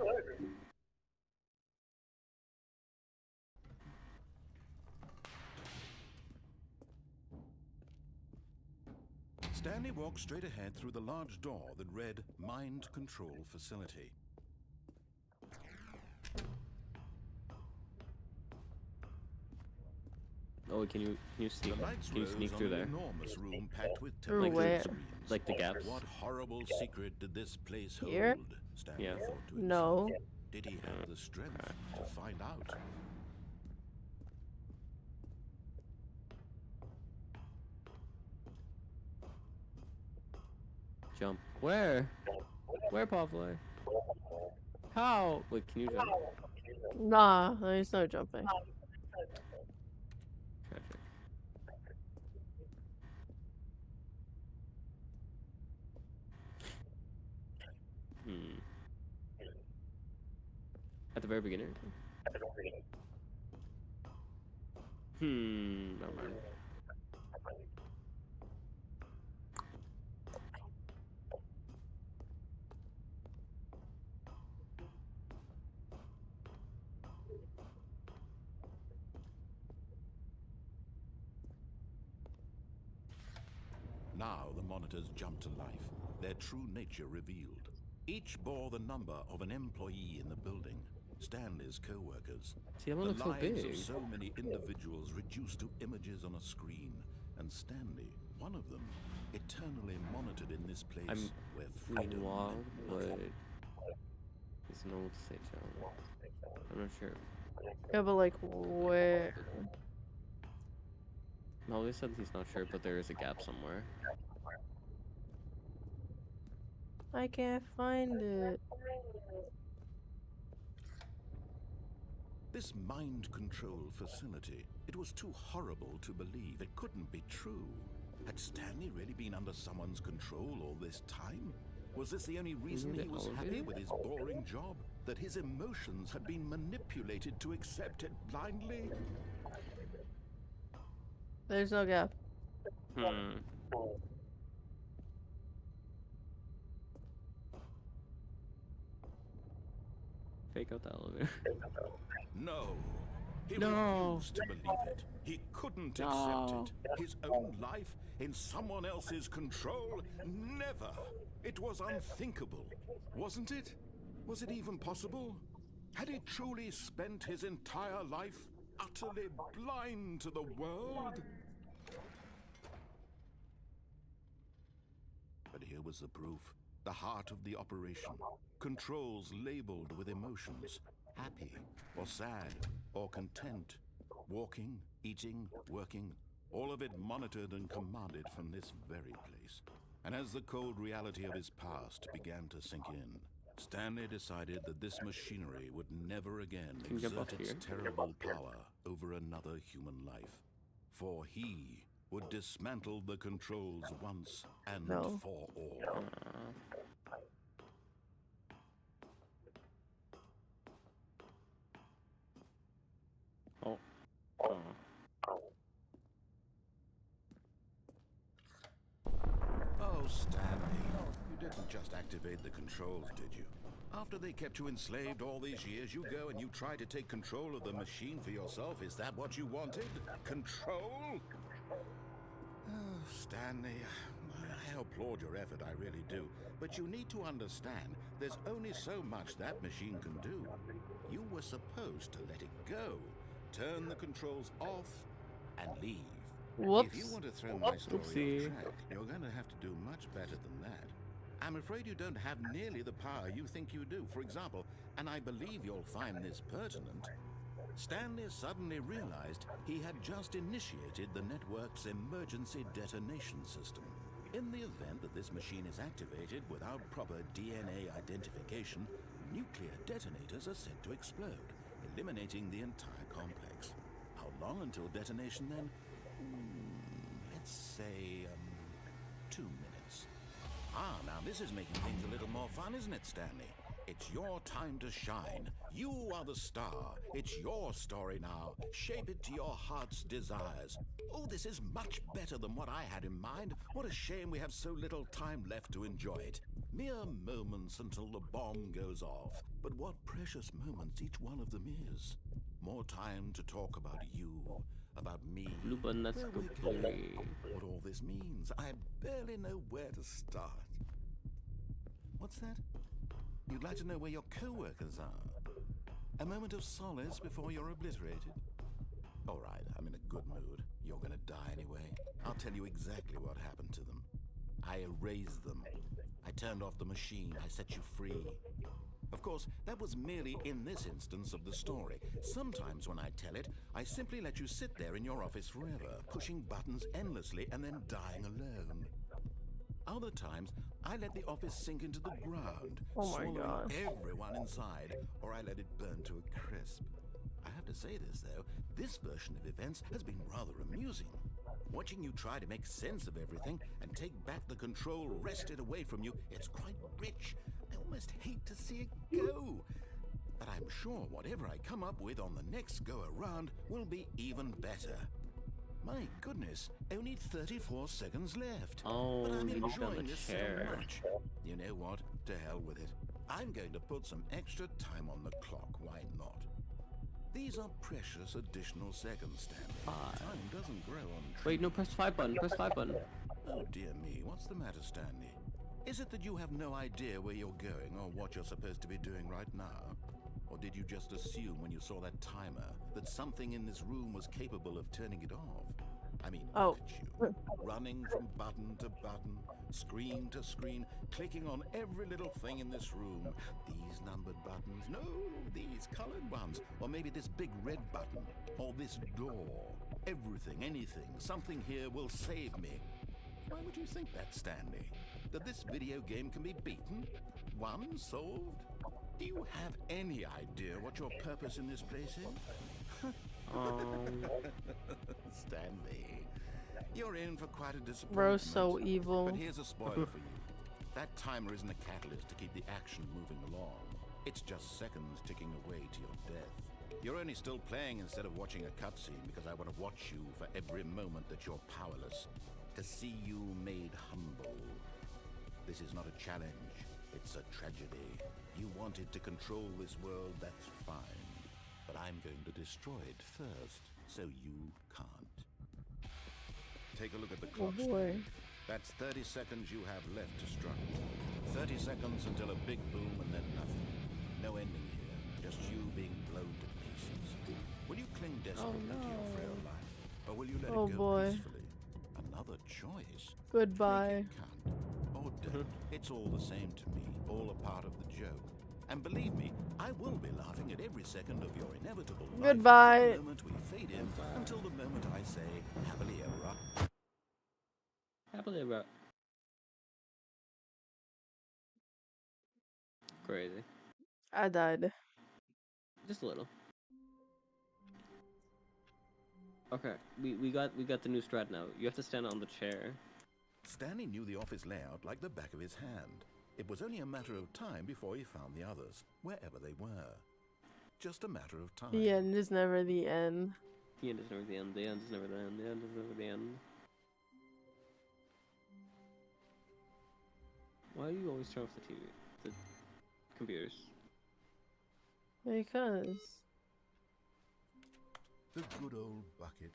D: Stanley walked straight ahead through the large door that read Mind Control Facility.
B: Oh, can you sneak?
D: The lights
B: Can you
D: rose
B: sneak
D: on
B: through
D: an
B: there?
D: enormous room packed with
A: Through
D: television
A: where?
D: screens.
B: Like the gaps?
D: What horrible secret did this place
A: Here?
D: hold? Stanley
B: Yeah.
D: thought to himself.
A: No.
D: Did he have the strength to find out?
B: Jump. Where? Where, Pavle? How? Wait, can you jump?
A: Nah, there's no jumping.
B: Tragic. At the very beginning? Never mind.
D: Now the monitors jumped to life, their true nature revealed. Each bore the number of an employee in the building, Stanley's co-workers.
B: See, that one
D: The
B: looks so
D: lives
B: big.
D: of so many individuals reduced to images on a screen, and Stanley, one of them, eternally monitored in this place where freedom
B: Meanwhile,
D: meant
B: but
D: nothing.
B: it's normal to say so. I'm not sure.
A: Yeah, but like where?
B: Molly said he's not sure, but there is a gap somewhere.
A: I can't find it.
D: This mind control facility, it was too horrible to believe. It couldn't be true. Had Stanley really been under someone's control all this time? Was this the only reason he was happy with his boring job? That his emotions had been manipulated to accept it blindly?
A: There's no gap.
B: Hmm. Fake out the elevator.
D: No. He
B: No.
D: refused to believe it. He couldn't
B: No.
D: accept it. His own life in someone else's control? Never. It was unthinkable. Wasn't it? Was it even possible? Had he truly spent his entire life utterly blind to the world? But here was the proof. The heart of the operation. Controls labeled with emotions. Happy, or sad, or content. Walking, eating, working. All of it monitored and commanded from this very place. And as the cold reality of his past began to sink in, Stanley decided that this machinery would never again
B: Can you get
D: exert
B: buff
D: its
B: here?
D: terrible power over another human life. For he would dismantle the controls once and
A: No.
D: for all.
B: Oh. Oh.
D: Oh, Stanley, you didn't just activate the controls, did you? After they kept you enslaved all these years, you go and you try to take control of the machine for yourself. Is that what you wanted? Control? Oh, Stanley, I applaud your effort, I really do. But you need to understand, there's only so much that machine can do. You were supposed to let it go, turn the controls off, and leave.
A: Whoops.
D: If you want to throw my story
B: Oopsie.
D: off track, you're going to have to do much better than that. I'm afraid you don't have nearly the power you think you do. For example, and I believe you'll find this pertinent, Stanley suddenly realized he had just initiated the network's emergency detonation system. In the event that this machine is activated without proper DNA identification, nuclear detonators are said to explode, eliminating the entire complex. How long until detonation then? Let's say, 2 minutes. Ah, now this is making things a little more fun, isn't it, Stanley? It's your time to shine. You are the star. It's your story now. Shape it to your heart's desires. Oh, this is much better than what I had in mind. What a shame we have so little time left to enjoy it. Mere moments until the bomb goes off. But what precious moments each one of them is. More time to talk about you, about me.
B: Blue button, let's
D: where
B: go
D: we're
B: play.
D: going, what all this means. I barely know where to start. What's that? You'd like to know where your co-workers are? A moment of solace before you're obliterated? All right, I'm in a good mood. You're gonna die anyway. I'll tell you exactly what happened to them. I erased them. I turned off the machine. I set you free. Of course, that was merely in this instance of the story. Sometimes when I tell it, I simply let you sit there in your office forever, pushing buttons endlessly and then dying alone. Other times, I let the office sink into the ground,
A: Oh my
D: swallowing
A: gosh.
D: everyone inside, or I let it burn to a crisp. I have to say this, though, this version of events has been rather amusing. Watching you try to make sense of everything and take back the control wrested away from you, it's quite rich. I almost hate to see it go. But I'm sure whatever I come up with on the next go-around will be even better. My goodness, only 34 seconds left.
B: Oh,
D: but I'm
B: you need to be on
D: enjoying
B: the
D: this
B: chair.
D: so much. You know what? To hell with it. I'm going to put some extra time on the clock. Why not? These are precious additional seconds, Stanley.
B: 5.
D: Time doesn't grow on trees.
B: Wait, no, press 5 button. Press 5 button.
D: Oh dear me, what's the matter, Stanley? Is it that you have no idea where you're going or what you're supposed to be doing right now? Or did you just assume when you saw that timer that something in this room was capable of turning it off? I mean,
A: Oh.
D: look at you, running from button to button, screen to screen, clicking on every little thing in this room. These numbered buttons, no, these colored ones, or maybe this big red button, or this door. Everything, anything, something here will save me. Why would you think that, Stanley? That this video game can be beaten? Won? Solved? Do you have any idea what your purpose in this place is? Stanley, you're in for quite a disappointment.
A: Bro's so evil.
D: But here's a spoiler for you. That timer isn't a catalyst to keep the action moving along. It's just seconds ticking away to your death. You're only still playing instead of watching a cutscene because I want to watch you for every moment that you're powerless. To see you made humble. This is not a challenge. It's a tragedy. You wanted to control this world, that's fine. But I'm going to destroy it first, so you can't. Take a look at the
A: Oh
D: clock.
A: boy.
D: That's 30 seconds you have left to struggle. 30 seconds until a big boom and then nothing. No ending here, just you being blown to pieces. Will you cling desperately to your frail life, or will you let
A: Oh,
D: it go
A: boy.
D: peacefully? Another choice.
A: Goodbye.
D: Make it count, or don't. It's all the same to me, all a part of the joke. And believe me, I will be laughing at every second of your inevitable life
A: Goodbye.
D: from the moment we fade in until the moment I say happily ever after.
B: Happily ever. Crazy.
A: I died.
B: Just a little. Okay, we got the new strat now. You have to stand on the chair.
D: Stanley knew the office layout like the back of his hand. It was only a matter of time before he found the others, wherever they were. Just a matter of time.
A: The end is never the end.
B: The end is never the end. The end is never the end. The end is never the end. Why do you always turn off the TV? The computers.
A: Because.
D: The good old bucket.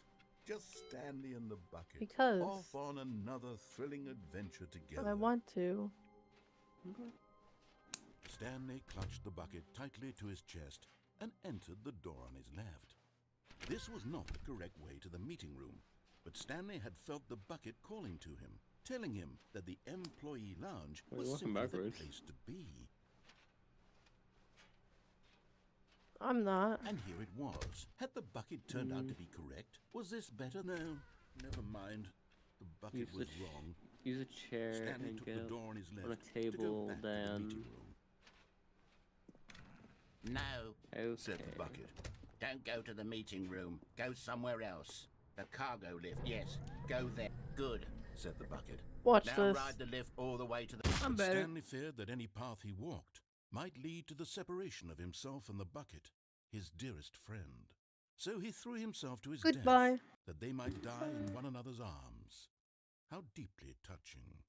D: Just Stanley and the bucket.
A: Because.
D: Off on another thrilling adventure together.
A: I want to.
B: Okay.
D: Stanley clutched the bucket tightly to his chest and entered the door on his left. This was not the correct way to the meeting room, but Stanley had felt the bucket calling to him, telling him that the employee lounge
B: Why are
D: was
B: you walking
D: simply the
B: backwards?
D: place to be.
A: I'm not.
D: And here it was. Had the bucket turned out to be correct? Was this better? No, never mind. The bucket
B: Use the
D: was
B: ch-
D: wrong.
B: Use a chair
D: Stanley
B: and
D: took
B: get
D: the
B: up
D: door on his left
B: on a
D: to go
B: table,
D: back to the
B: then.
D: meeting room. No,
B: Okay.
D: said the bucket. Don't go to the meeting room. Go somewhere else. The cargo lift, yes. Go there. Good, said the bucket.
A: Watch
D: Now
A: this.
D: ride the lift all the way to the...
B: I'm
D: But
B: better.
D: Stanley feared that any path he walked might lead to the separation of himself and the bucket, his dearest friend. So he threw himself to his
A: Goodbye.
D: death, that they might die in one another's arms. How deeply touching.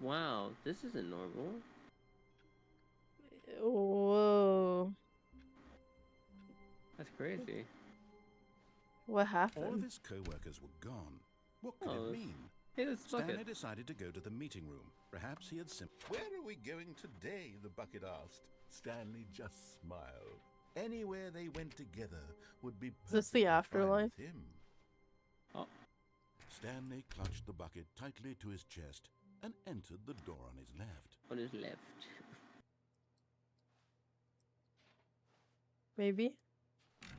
B: Wow, this isn't normal.
A: Whoa.
B: That's crazy.
A: What
D: All of
A: happened?
D: his co-workers were gone. What could
B: Oh,
D: it mean?
B: Hey, this
D: Stanley
B: bucket.
D: decided to go to the meeting room. Perhaps he had Where are we going today? The bucket asked. Stanley just smiled. Anywhere they went together would be
A: Is this the
D: perfectly fine
A: afterlife?
D: with him.
B: Oh,
D: Stanley clutched the bucket tightly to his chest and entered the door on his left.
B: on his left.
A: Maybe?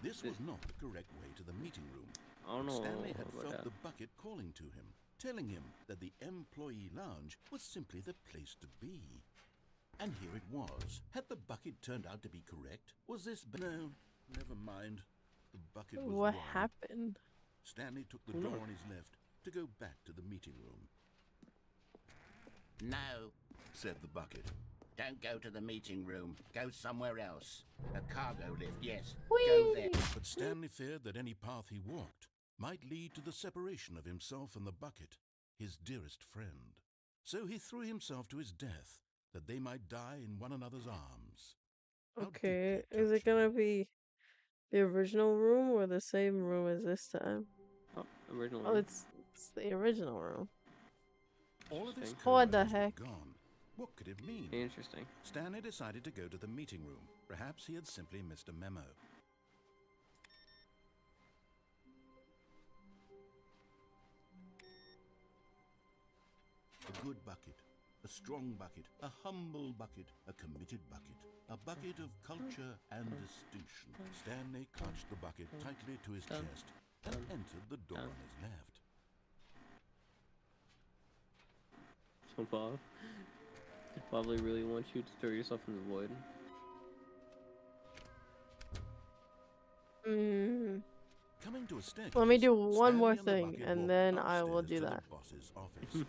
D: This was not the correct way to the meeting room.
B: I don't know
D: Stanley had
B: about
D: felt
B: that.
D: the bucket calling to him, telling him that the employee lounge was simply the place to be. And here it was. Had the bucket turned out to be correct? Was this... No, never mind. The bucket was
A: What
D: wrong.
A: happened?
D: Stanley took the door on his left to go back to the meeting room. No, said the bucket. Don't go to the meeting room. Go somewhere else. A cargo lift, yes. Go there. But Stanley feared that any path he walked might lead to the separation of himself and the bucket, his dearest friend. So he threw himself to his death, that they might die in one another's arms. How
A: Okay,
D: deeply
A: is it
D: touching.
A: gonna be the original room or the same room as this time?
B: Oh, original.
A: Oh, it's the original room.
D: All of his
B: Interesting.
A: What the
D: co-workers were
A: heck?
D: gone. What could it mean?
B: Interesting.
D: Stanley decided to go to the meeting room. Perhaps he had simply missed a memo. A good bucket. A strong bucket, a humble bucket, a committed bucket. A bucket of culture and distinction. Stanley clutched the bucket tightly to his chest and entered the door on his left.
B: So Bob, they probably really want you to throw yourself in the void.
D: Coming to a staircase,
A: Let me do one
D: Stanley
A: more
D: and the
A: thing,
D: bucket
A: and
D: walked
A: then I will
D: upstairs
A: do
D: to
A: that.
D: the boss's office.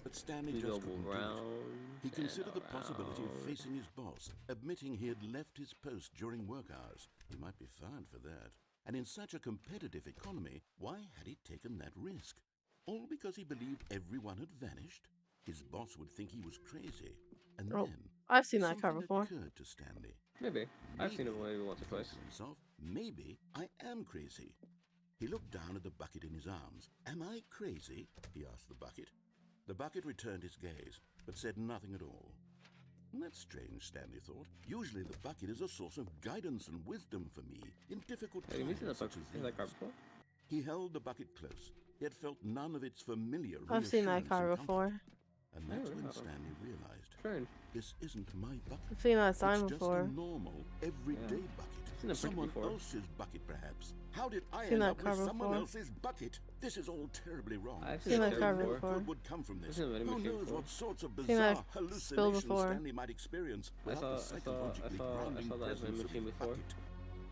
D: But Stanley
B: You
D: just
B: go
D: couldn't do it.
B: around.
D: He considered the
B: and
D: possibility of
B: around.
D: facing his boss, admitting he had left his post during work hours. He might be fined for that. And in such a competitive economy, why had he taken that risk? All because he believed everyone had vanished? His boss would think he was crazy. And
A: Oh,
D: then
A: I've seen that car
D: something
A: before.
D: occurred to Stanley.
B: Maybe. I've seen it
D: Maybe,
B: maybe once or
D: he thought
B: twice.
D: to himself, maybe I am crazy. He looked down at the bucket in his arms. Am I crazy? He asked the bucket. The bucket returned his gaze, but said nothing at all. That's strange, Stanley thought. Usually the bucket is a source of guidance and wisdom for me in difficult
B: Have you
D: times
B: seen that
D: such
B: bucket?
D: as
B: Seen that car
D: these.
B: before?
D: He held the bucket close, yet felt none of its familiar
A: I've seen that
D: reassurance
A: car
D: and
A: before.
D: comfort. And that's when
B: remember.
D: Stanley realized,
B: Strange.
D: this isn't my bucket.
A: I've seen that sign
D: It's just
A: before.
D: a normal, everyday bucket.
B: Seen that picture
D: Someone
B: before.
D: else's bucket, perhaps. How did I
A: Seen
D: end
A: that
D: up
A: car
D: with someone
A: before.
D: else's bucket? This is all terribly wrong.
B: I've
A: Seen
B: seen
A: that
B: that
A: car
B: car
D: No
A: before.
D: good would come from this.
B: I've seen that
D: Who
B: machine
D: knows
B: before.
D: what sorts of
A: Seen
D: bizarre
A: that spill
D: hallucinations
A: before.
D: Stanley might experience without the psychologically grounding
B: I saw that
D: presence of
B: machine
D: his
B: before.
D: bucket.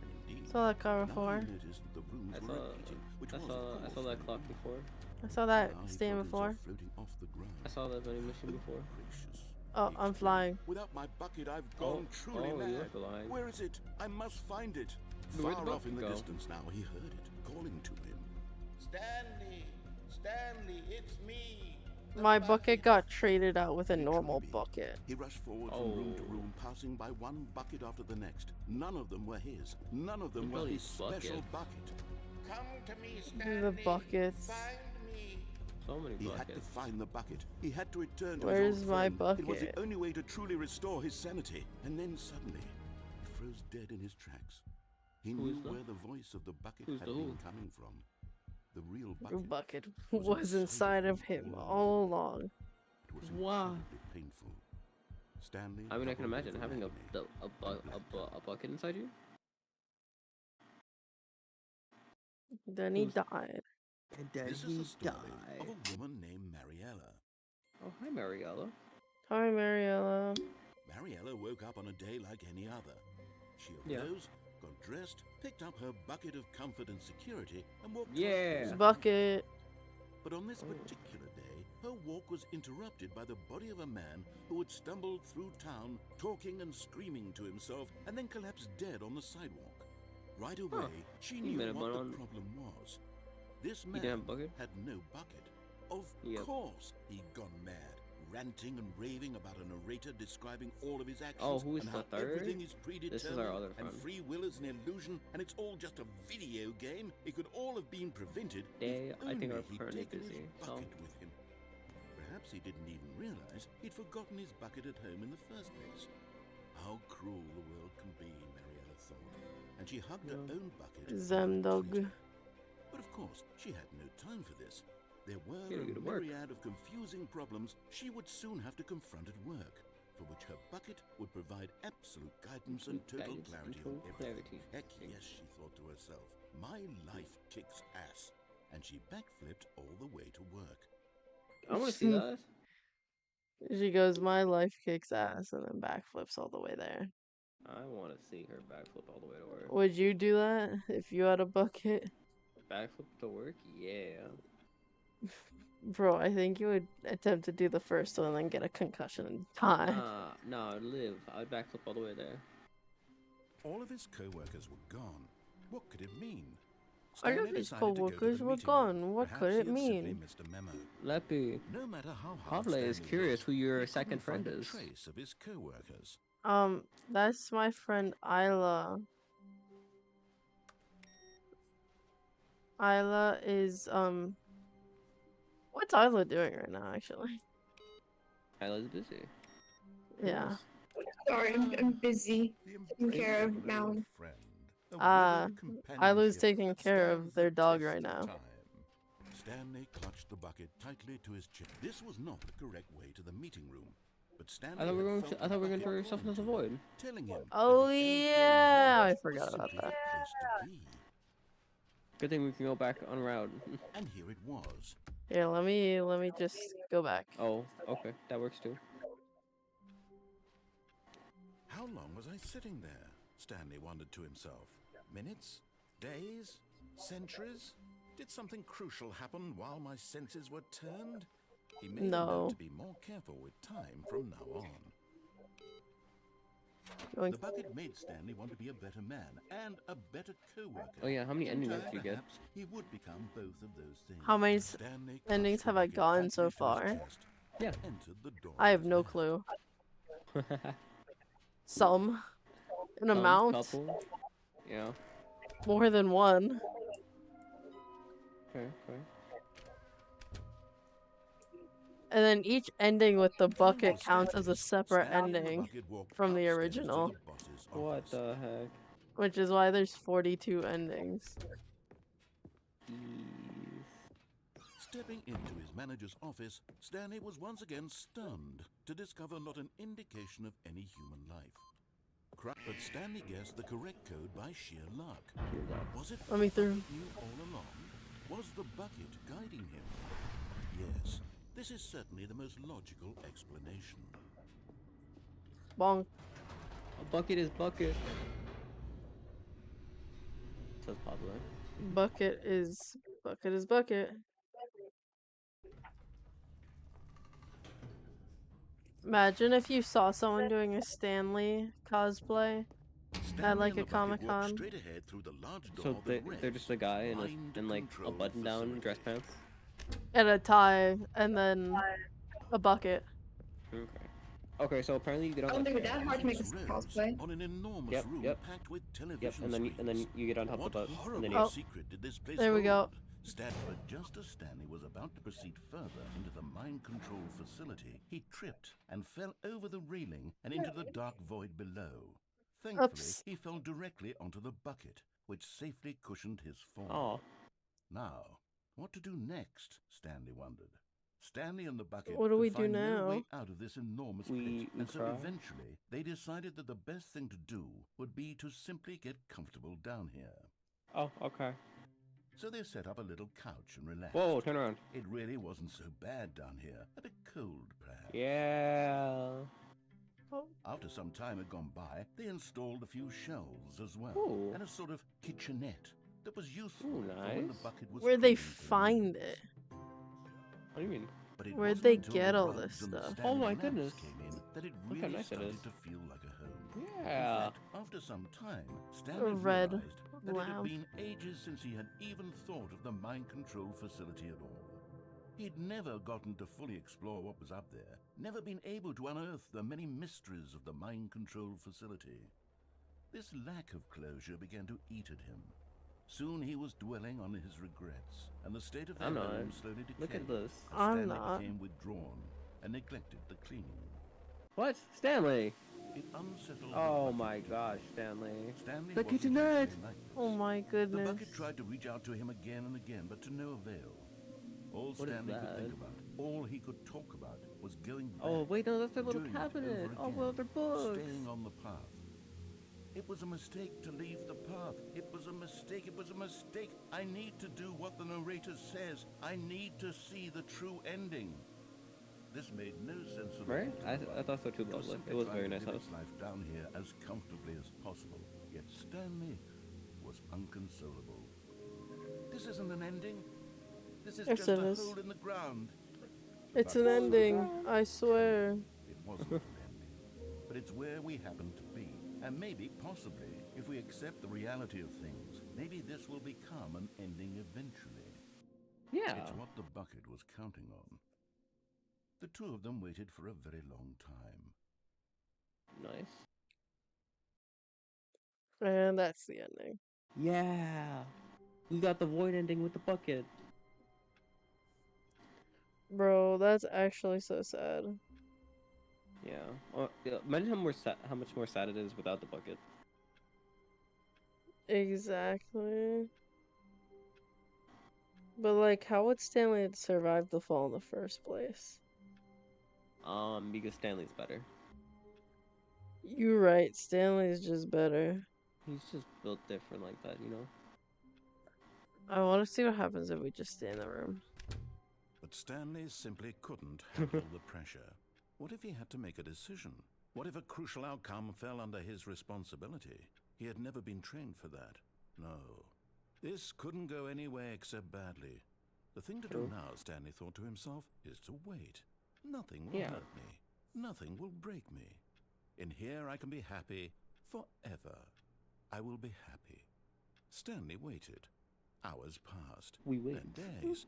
D: And indeed,
A: Saw that car
D: now
A: before.
D: he noticed that the rooms
B: I
D: were
B: saw,
D: repeating, which
B: I
D: was,
B: saw,
D: of
B: I
D: course,
B: saw that
D: very
B: clock
D: weird.
B: before.
A: I saw that
D: Now he
A: stand
D: felt
A: before.
D: himself floating off the ground.
B: I saw that vending machine
D: Oh,
B: before.
D: gracious.
A: Oh,
D: He
A: I'm
D: exclaimed.
A: flying.
D: Without my bucket, I've gone truly
B: oh,
D: mad.
B: you're flying.
D: Where is it? I must find it.
B: Where'd the
D: Far off in the
B: bucket go?
D: distance now, he heard it calling to him. Stanley! Stanley, it's me! The
A: My bucket got traded out with a
D: Could it
A: normal
D: truly be?
A: bucket.
D: He rushed forward from room to
B: Oh.
D: room, passing by one bucket after the next. None of them were his. None of them
B: Look at
D: were
B: all
D: his
B: these
D: special
B: buckets.
D: bucket. Come to me,
A: The
D: Stanley.
A: buckets.
D: Find me.
B: So many
D: He had to
B: buckets.
D: find the bucket. He had to return to
A: Where's
D: his old
A: my
D: friend. It was
A: bucket?
D: the only way to truly restore his sanity. And then suddenly, he froze dead in his tracks. He
B: Who
D: knew
B: is the-
D: where the voice of the bucket
B: who's
D: had
B: the
D: been
B: who?
D: coming from. The real
A: The
D: bucket.
A: bucket
D: was
A: was inside of him all along.
D: It was
B: Wow.
D: incredibly painful. Stanley.
B: I mean, I can
D: doubled
B: imagine
D: over
B: having
D: agony.
B: a bucket inside you.
A: Then he
B: Who's-
A: died.
B: And then
D: This is the story of a woman named Mariella.
B: Oh, hi, Mariella.
A: Hi, Mariella.
D: Mariella woke up on a day like any other. She
B: Yeah.
D: arose, got dressed, picked up her bucket of comfort and security, and walked.
B: Yeah.
D: towards the
A: Bucket.
D: But on this particular day, her walk was interrupted by the body of a man who had stumbled through town, talking and screaming to himself, and then collapsed dead on the sidewalk. Right away, she
B: He
D: knew
B: made a
D: what
B: bun
D: the
B: on-
D: problem was. This
B: He didn't have a
D: man
B: bucket?
D: had no bucket. Of
B: Yep.
D: course, he'd gone mad, ranting and raving about a narrator describing all of his actions.
B: Oh, who is
D: and
B: the
D: how
B: third?
D: everything is predetermined,
B: This is our other
D: and
B: friend.
D: free will is an illusion, and it's all just a video game. It could all have been prevented
B: They-
D: if
B: I think
D: only
B: our
D: he'd
B: friend is
D: taken his
B: busy, so-
D: bucket with him. Perhaps he didn't even realize he'd forgotten his bucket at home in the first place. How cruel the world can be, Mariella thought, and she hugged her
B: Yeah.
D: own bucket.
A: Zemdog.
D: completely. But of course, she had no time for this. There were
B: She had to
D: a
B: go to work.
D: myriad of confusing problems she would soon have to confront at work, for which her bucket would provide absolute guidance and total
B: Guidance and
D: clarity
B: total
D: on everything.
B: clarity.
D: Heck yes, she thought to herself. My life kicks ass. And she backflipped all the way to work.
B: I want to see that.
A: She goes, my life kicks ass, and then backflips all the way there.
B: I want to see her backflip all the way to work.
A: Would you do that if you had a bucket?
B: Backflip to work? Yeah.
A: Bro, I think you would attempt to do the first one and then get a concussion and die.
B: Nah, I'd live. I'd backflip all the way there.
D: All of his co-workers were gone. What could it mean?
A: All of
D: Stanley
A: his
D: decided to go to the
A: co-workers were
D: meeting room.
A: gone. What
D: Perhaps
A: could
D: he
A: it
D: had simply
A: mean?
D: missed a memo.
B: Leppy.
D: No matter how hard
B: Pablo is
D: Stanley
B: curious
D: looked,
B: who your
D: he
B: second
D: couldn't
B: friend
D: find a
B: is.
D: trace of his co-workers.
A: That's my friend Isla. Isla is, what's Isla doing right now, actually?
B: Isla's busy.
A: Yeah.
C: Sorry, I'm busy.
D: The
C: Taking care of
D: impregnable
C: Mal.
D: old friend, a
A: Ah,
D: withered
A: Isla's
D: companionship
A: taking
D: that
A: care
D: stands
A: of their
D: the
A: dog
D: test
A: right
D: of
A: now.
D: time. Stanley clutched the bucket tightly to his chest. This was not the correct way to the meeting room, but Stanley
B: I thought we were
D: had
B: going
D: felt
B: to, I thought we were going to throw
D: bucket
B: yourself into the
D: calling to
B: void.
D: him, telling him
A: Oh
D: that the
A: yeah, I
D: L-turning
A: forgot
D: was
A: about
D: simply
A: that.
D: the place to be.
B: Good thing we can go back on route.
D: And here it was.
A: Here, let me just go back.
B: Oh, okay, that works too.
D: How long was I sitting there? Stanley wondered to himself. Minutes? Days? Centuries? Did something crucial happen while my senses were turned? He made a
A: No.
D: note to be more careful with time from now on.
A: Going
D: The bucket made Stanley want to be a better man and a better co-worker.
B: Oh yeah, how many
D: In
B: ending
D: time,
B: notes do you get?
D: perhaps, he would become both of those things.
A: How many
D: Stanley
A: endings
D: clutched the
A: have I
D: bucket
A: gotten so
D: tightly to his
A: far?
D: chest,
B: Yeah.
D: entered the door
A: I
D: of
A: have
D: his
A: no
D: left.
A: clue. Some. An
B: Some,
A: amount.
B: couple. Yeah.
A: More than one.
B: Okay, okay.
A: And then each ending with the
D: Time
A: bucket
D: was
A: counts as a
D: Stanley's.
A: separate
D: Stanley and the
A: ending
D: bucket walked
A: from the
D: upstairs to
A: original.
D: the boss's
B: What
D: office.
B: the heck?
A: Which is why there's 42 endings.
B: Jeez.
D: Stepping into his manager's office, Stanley was once again stunned to discover not an indication of any human life. But Stanley guessed the correct code by sheer luck. Was it
A: Let me
D: the
A: through.
D: bucket knew all along? Was the bucket guiding him? Yes, this is certainly the most logical explanation.
A: Bonk.
B: A bucket is bucket. Says popular.
A: Bucket is bucket. Imagine if you saw someone doing a Stanley cosplay at like
D: and
A: a
D: the bucket walked
A: Comic-Con.
D: straight ahead through the large door
B: So
D: that read,
B: they're just a guy in
D: "Mind
B: in like a
D: Control
B: button-down dress
D: Facility."
B: pants.
A: And a tie, and then a bucket.
B: Okay. Okay, so apparently you get
C: I
B: on
C: don't
B: that
C: think it's that
B: fan.
C: hard to make
D: Lights
C: this
D: rose
C: cosplay.
D: on an enormous
B: Yep,
D: room
B: yep.
D: packed with television
B: Yep, and then
D: screens.
B: you get on top
D: What
B: of the bus, and
D: horrible
B: then
A: Oh.
D: secret did this place
A: There we go.
D: hold? But just as Stanley was about to proceed further into the mind control facility, he tripped and fell over the railing and into the dark void below. Thankfully,
A: Oops.
D: he fell directly onto the bucket, which safely cushioned his fall.
B: Oh,
D: Now, what to do next? Stanley wondered. Stanley and the bucket
A: What do
D: could
A: we do
D: find no way
A: now?
D: out of this enormous
B: We
D: pit, and so
B: cry?
D: eventually they decided that the best thing to do would be to simply get comfortable down here.
B: oh, okay.
D: So they set up a little couch and relaxed.
B: Whoa, turn around.
D: It really wasn't so bad down here. A bit cold, perhaps.
B: Yeah.
D: After some time had gone by, they installed a few shelves as well,
B: Ooh.
D: and a sort of kitchenette that was useful
B: Ooh,
D: for when the
B: nice.
D: bucket was
A: Where'd they
D: cleaning for
A: find
D: meals.
A: it?
B: What do you mean?
D: But it
A: Where'd
D: wasn't
A: they
D: until
A: get
D: the
A: all
D: rugs
A: this
D: and the
A: stuff?
D: standing
B: Oh my
D: lamps
B: goodness.
D: came in that it
B: Look how
D: really
B: nice it
D: started
B: is.
D: to feel like a home.
B: Yeah.
D: In fact, after some time, Stanley
A: red
D: realized that it had
A: lamp.
D: been ages since he had even thought of the mind control facility at all. He'd never gotten to fully explore what was up there, never been able to unearth the many mysteries of the mind control facility. This lack of closure began to eat at him. Soon he was dwelling on his regrets, and the state of their
B: I'm not.
D: home slowly decayed.
B: Look at this.
D: as
A: I'm
D: Stanley
A: not.
D: became withdrawn and neglected the cleaning.
B: What? Stanley!
D: It unsettled the
B: Oh
D: bucket.
B: my gosh, Stanley.
D: Stanley
B: The
D: wasn't
B: kitchenette!
D: usually like this.
A: Oh my
D: The
A: goodness.
D: bucket tried to reach out to him again and again, but to no avail. All
B: What is
D: Stanley could think
B: that?
D: about, all he could talk about, was going back.
B: Oh, wait, no, that's their little
D: doing it
B: cabinet.
D: over
B: Oh,
D: again,
B: well, they're books.
D: staying on the path. It was a mistake to leave the path. It was a mistake. It was a mistake. I need to do what the narrator says. I need to see the true ending. This made no sense at all.
B: Right?
D: to the
B: I thought so too,
D: It was
B: lovely.
D: simply
B: It was a
D: trying
B: very
D: to
B: nice
D: live
B: house.
D: its life down here as comfortably as possible. Yet Stanley was unconsolable. This isn't an ending. This is
A: Yes,
D: just
A: it
D: a
A: is.
D: hole in the ground.
A: It's an ending, I swear.
D: It wasn't an ending, but it's where we happen to be. And maybe, possibly, if we accept the reality of things, maybe this will become an ending eventually.
B: Yeah.
D: It's what the bucket was counting on. The two of them waited for a very long time.
B: Nice.
A: And that's the ending.
B: Yeah. We got the void ending with the bucket.
A: Bro, that's actually so sad.
B: Yeah. Imagine how much more sad it is without the bucket.
A: Exactly. But like, how would Stanley survive the fall in the first place?
B: Because Stanley's better.
A: You're right, Stanley's just better.
B: He's just built different like that, you know?
A: I want to see what happens if we just stay in the room.
D: But Stanley simply couldn't handle the pressure. What if he had to make a decision? What if a crucial outcome fell under his responsibility? He had never been trained for that. No. This couldn't go anywhere except badly. The thing to do now, Stanley thought to himself, is to wait. Nothing will hurt me. Nothing will break me. In here I can be happy forever. I will be happy. Stanley waited. Hours passed.
B: We wait.
D: Then days.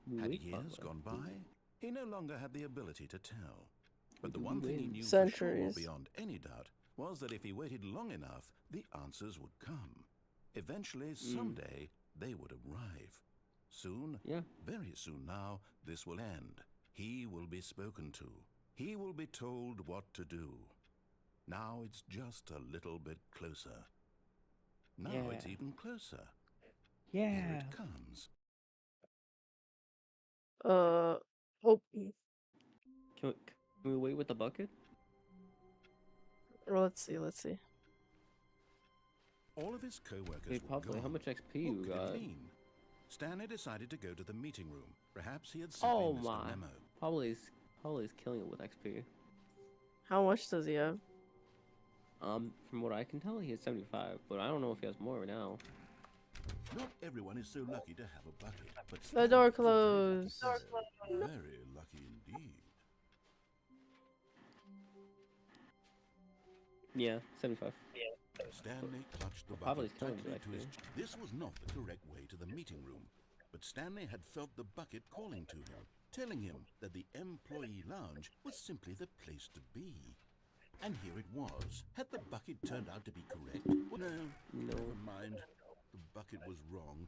B: We
D: Had
B: wait,
D: years
B: Papa.
D: gone by? He no longer had the ability to tell. But the one
B: We
D: thing he
B: wait.
D: knew for sure,
A: Centuries.
D: beyond any doubt, was that if he waited long enough, the answers would come. Eventually, someday, they would arrive. Soon,
B: Yeah.
D: very soon now, this will end. He will be spoken to. He will be told what to do. Now it's just a little bit closer. Now it's
B: Yeah.
D: even closer.
B: Yeah.
D: Here it comes.
A: Oh,
B: Can we wait with the bucket?
A: let's see.
D: All of his co-workers
B: Hey,
D: were
B: Pablo,
D: gone.
B: how much XP
D: What
B: you
D: could
B: got?
D: it mean? Stanley decided to go to the meeting room. Perhaps he had
B: Oh
D: simply missed a
B: my.
D: memo.
B: Pablo's killing it with XP.
A: How much does he have?
B: From what I can tell, he has 75, but I don't know if he has more now.
D: Not everyone is so lucky to have a bucket, but
A: The door
D: Stanley was a
A: closed.
D: very lucky indeed.
B: Yeah, 75.
D: Stanley clutched the
B: Pablo's
D: bucket
B: killing
D: tightly
B: it,
D: to his
B: actually.
D: This was not the correct way to the meeting room, but Stanley had felt the bucket calling to him, telling him that the employee lounge was simply the place to be. And here it was. Had the bucket turned out to be correct? Well, no, never mind. The bucket was wrong.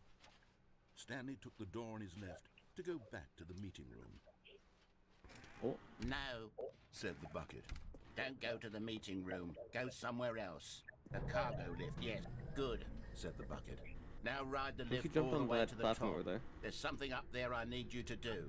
D: Stanley took the door on his left to go back to the meeting room.
B: Oh,
F: No,
D: Said the bucket.
F: don't go to the meeting room. Go somewhere else. The cargo lift, yes. Good.
D: Said the bucket.
F: Now ride the
B: if you
F: lift
B: jumped
F: all the
B: on
F: way
B: that
F: to the
B: platform
F: top.
B: over there.
F: There's something up there I need you to do.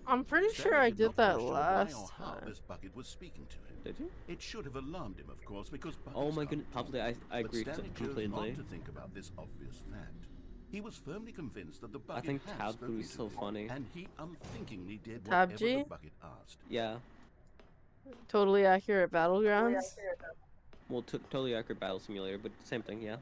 A: I'm pretty sure
D: Stanley
A: I
D: did
A: did
D: not
A: that
D: question why
A: last
D: or how
A: time.
D: this bucket was speaking to him.
B: Did you?
D: It should have alarmed him, of course, because buckets
B: Oh my
D: can't
B: goodness,
D: talk.
B: Pablo, I
D: But
B: agree
D: Stanley chose
B: completely.
D: not to think about this obvious fact. He was firmly convinced that the bucket
B: think
D: had
B: Tab
D: spoken
B: was
D: to
B: so
D: him,
B: funny.
D: and he unthinkingly did
A: Tab
D: whatever
A: G?
D: the bucket asked.
B: Yeah.
A: Totally accurate battlegrounds.
B: Well, totally accurate battle simulator, but same thing, yeah.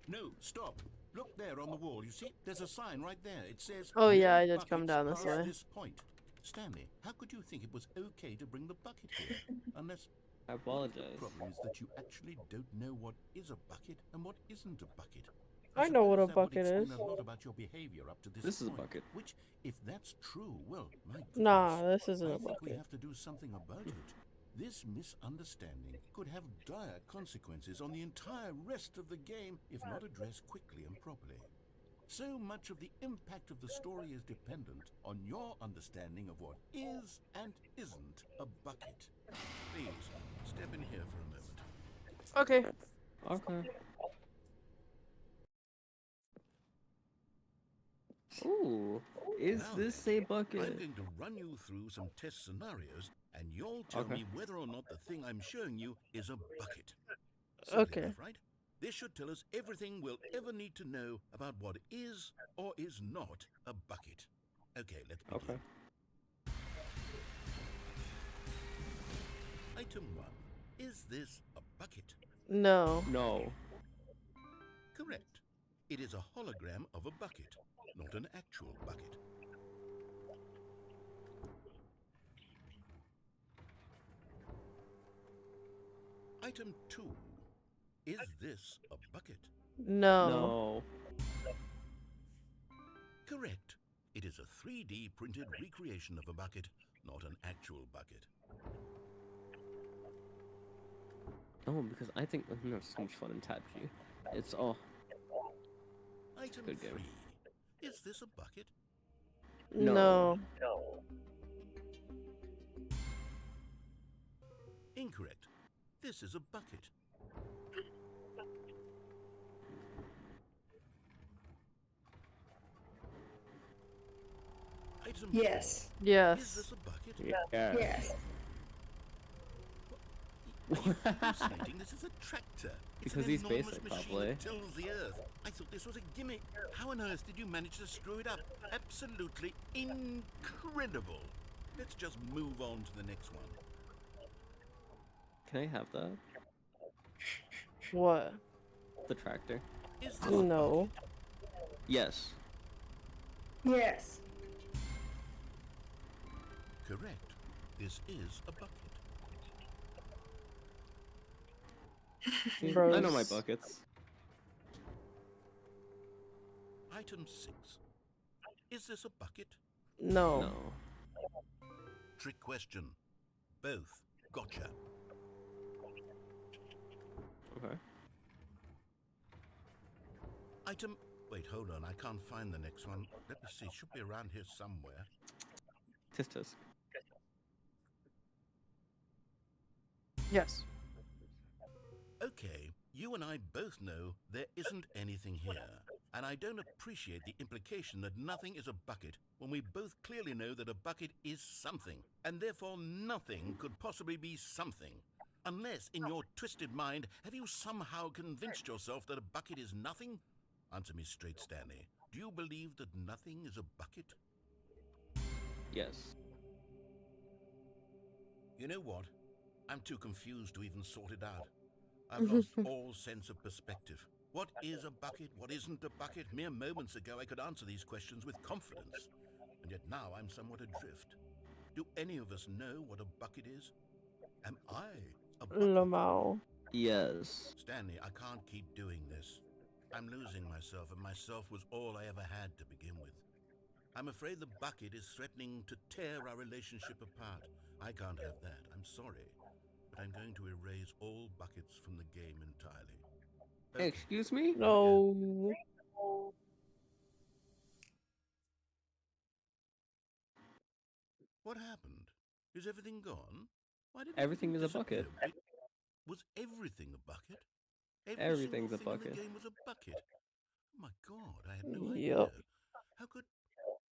D: No, stop. Look there on the wall. You see, there's a sign right there. It says,
A: Oh yeah,
D: "No
A: I did come
D: buckets
A: down this
D: past
A: way.
D: this point." Stanley, how could you think it was okay to bring the bucket here? Unless
B: I
D: the
B: apologize.
D: problem is that you actually don't know what is a bucket and what isn't a bucket.
A: I know what a
D: suppose that would
A: bucket
D: explain
A: is.
D: a lot about your behavior up to
B: This is a
D: point,
B: bucket.
D: Which, if that's true, well, my goodness.
A: Nah, this isn't
D: I
A: a
D: think we
A: bucket.
D: have to do something about it. This misunderstanding could have dire consequences on the entire rest of the game if not addressed quickly and properly. So much of the impact of the story is dependent on your understanding of what is and isn't a bucket. Please, step in here for a moment.
A: Okay.
B: Okay. Ooh, is
D: Now
B: this
D: then,
B: a
D: I'm
B: bucket?
D: going to run you through some test scenarios, and you'll tell
B: Okay.
D: me whether or not the thing I'm showing you is a bucket. Simple
A: Okay.
D: enough, right? This should tell us everything we'll ever need to know about what is or is not a bucket. Okay, let's begin.
B: Okay.
D: Item 1. Is this a bucket?
A: No.
B: No.
D: Correct. It is a hologram of a bucket, not an actual bucket. Item 2. Is this a bucket?
A: No.
B: No.
D: Correct. It is a 3D printed recreation of a bucket, not an actual bucket.
B: Oh, because I think there's so much fun in Tab G. It's
D: Item
B: Good game.
D: 3. Is this a bucket?
A: No.
D: Incorrect. This is a bucket. Item
C: Yes.
D: 4. Is
A: Yes.
D: this a bucket?
B: Yeah.
C: Yes.
D: Are you hallucinating? This is a tractor. It's
B: Because
D: an
B: he's
D: enormous
B: basic,
D: machine
B: probably.
D: that tills the earth. I thought this was a gimmick. How on earth did you manage to screw it up? Absolutely incredible. Let's just move on to the next one.
B: Can I have that?
A: What?
B: The tractor?
D: Is this
A: No.
D: a bucket?
B: Yes.
C: Yes.
D: Correct. This is a bucket.
B: See, I
A: Bros.
B: know my buckets.
D: Item 6. Is this a bucket?
A: No.
B: No.
D: Trick question. Both. Gotcha.
B: Okay.
D: Item... Wait, hold on. I can't find the next one. Let me see. It should be around here somewhere.
B: Tisk tisk.
A: Yes.
D: Okay, you and I both know there isn't anything here. And I don't appreciate the implication that nothing is a bucket when we both clearly know that a bucket is something. And therefore nothing could possibly be something. Unless, in your twisted mind, have you somehow convinced yourself that a bucket is nothing? Answer me straight, Stanley. Do you believe that nothing is a bucket?
B: Yes.
D: You know what? I'm too confused to even sort it out. I've lost all sense of perspective. What is a bucket? What isn't a bucket? Mere moments ago I could answer these questions with confidence. And yet now I'm somewhat adrift. Do any of us know what a bucket is? Am I a bucket?
A: Lamau.
B: Yes.
D: Stanley, I can't keep doing this. I'm losing myself, and myself was all I ever had to begin with. I'm afraid the bucket is threatening to tear our relationship apart. I can't have that. I'm sorry. But I'm going to erase all buckets from the game entirely. Okay.
B: Excuse me?
A: No.
D: What happened? Is everything gone? Why did
B: Everything is a
D: disappear?
B: bucket.
D: Wait, was everything a bucket? Every
B: Everything's a
D: single thing in
B: bucket.
D: the game was a bucket. Oh my God, I had no
A: Yep.
D: idea. How could...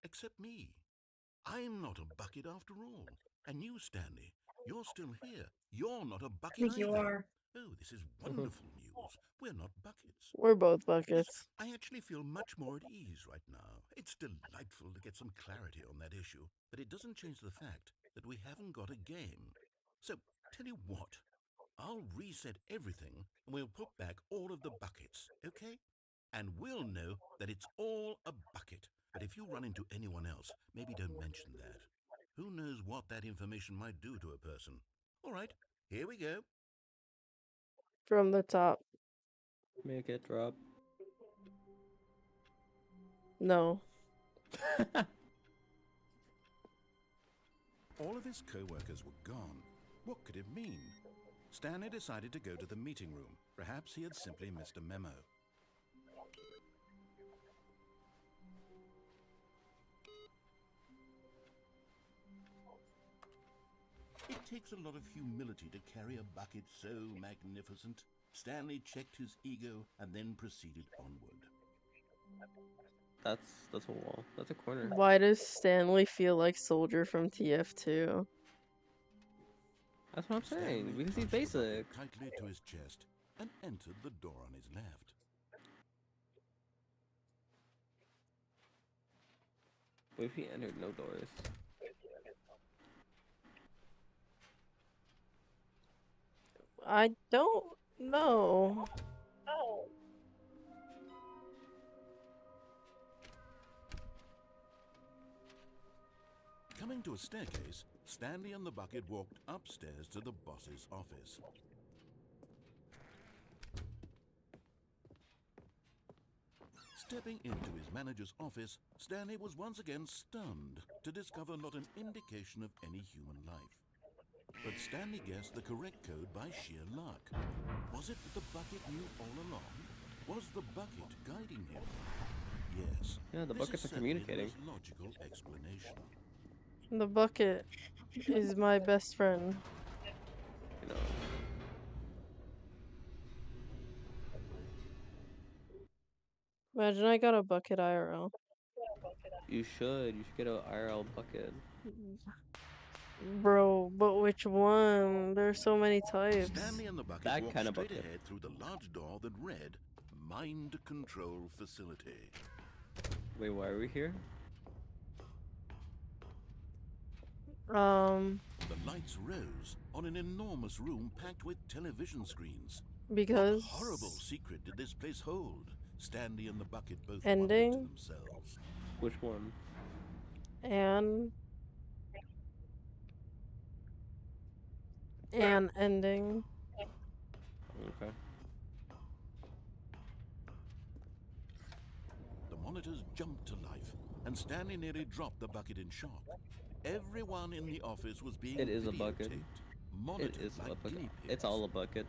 D: Except me. I'm not a bucket after all. And you, Stanley, you're still here. You're not a
C: I
D: bucket
C: think you
D: either.
C: are.
D: Oh, this is wonderful news. We're not buckets.
A: We're both
D: Yes,
A: buckets.
D: I actually feel much more at ease right now. It's delightful to get some clarity on that issue, but it doesn't change the fact that we haven't got a game. So, tell you what, I'll reset everything and we'll put back all of the buckets, okay? And we'll know that it's all a bucket. But if you run into anyone else, maybe don't mention that. Who knows what that information might do to a person? All right, here we go.
A: From the top.
B: Make it drop.
A: No.
D: All of his co-workers were gone. What could it mean? Stanley decided to go to the meeting room. Perhaps he had simply missed a memo. It takes a lot of humility to carry a bucket so magnificent. Stanley checked his ego and then proceeded onward.
B: That's a wall. That's a corner.
A: Why does Stanley feel like Soldier from TF2?
B: That's what I'm saying.
D: Stanley
B: Because he's
D: clutched the
B: basic.
D: bucket tightly to his chest and entered the door on his left.
B: What if he entered no doors?
A: I don't know.
D: Coming to a staircase, Stanley and the bucket walked upstairs to the boss's office. Stepping into his manager's office, Stanley was once again stunned to discover not an indication of any human life. But Stanley guessed the correct code by sheer luck. Was it that the bucket knew all along? Was the bucket guiding him? Yes.
B: Yeah, the
D: this
B: buckets
D: is
B: are
D: certainly the
B: communicating.
D: most logical explanation.
A: The bucket is my best friend.
B: You know.
A: Imagine I got a bucket IRL.
B: You should. You should get a IRL bucket.
A: Bro, but which one? There's so many types.
D: Stanley and the bucket
B: That
D: walked
B: kind of
D: straight
B: bucket.
D: ahead through the large door that read Mind Control Facility.
B: Wait, why are we here?
D: The lights rose on an enormous room packed with television screens.
A: Because
D: What horrible secret did this place hold? Stanley and the bucket both
A: Ending?
D: wondered to themselves.
B: Which one?
A: and ending.
B: Okay.
D: The monitors jumped to life, and Stanley nearly dropped the bucket in shock. Everyone in the office was being
B: It is a bucket.
D: videotaped,
B: It
D: monitored
B: is
D: like
B: a bucket.
D: guinea pigs.
B: It's all a bucket.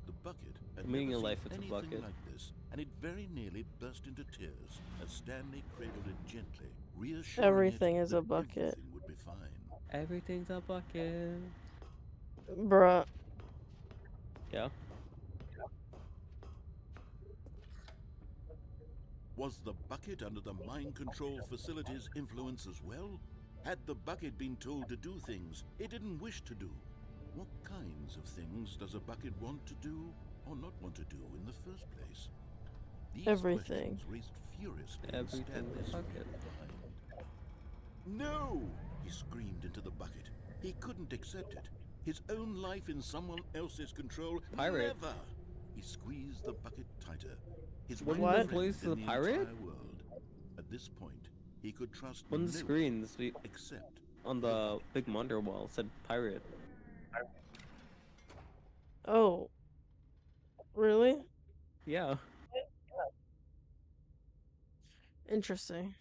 D: The bucket had
B: The meaning
D: never
B: of
D: seen
B: life, it's a
D: anything
B: bucket.
D: like this, and it very nearly burst into tears as Stanley cradled it gently, reassuring
A: Everything
D: it
A: is
D: that
A: a bucket.
D: everything would be fine.
B: Everything's a bucket.
A: Bruh.
B: Yeah.
D: Was the bucket under the mind control facility's influence as well? Had the bucket been told to do things it didn't wish to do? What kinds of things does a bucket want to do or not want to do in the first place? These
A: Everything.
D: questions raced furiously in
B: Everything
D: Stanley's
B: is a bucket.
D: mind. No! He screamed into the bucket. He couldn't accept it. His own life in someone else's control.
B: Pirate.
D: Never! He squeezed the bucket tighter. His
B: Wouldn't
D: one
A: the
D: friend
B: voice
D: in
B: of the pirate?
D: entire world. At this point, he could trust
B: On
D: no
B: the screens, we,
D: one except
B: on the big monitor wall said pirate.
A: Oh. Really?
B: Yeah.
A: Interesting.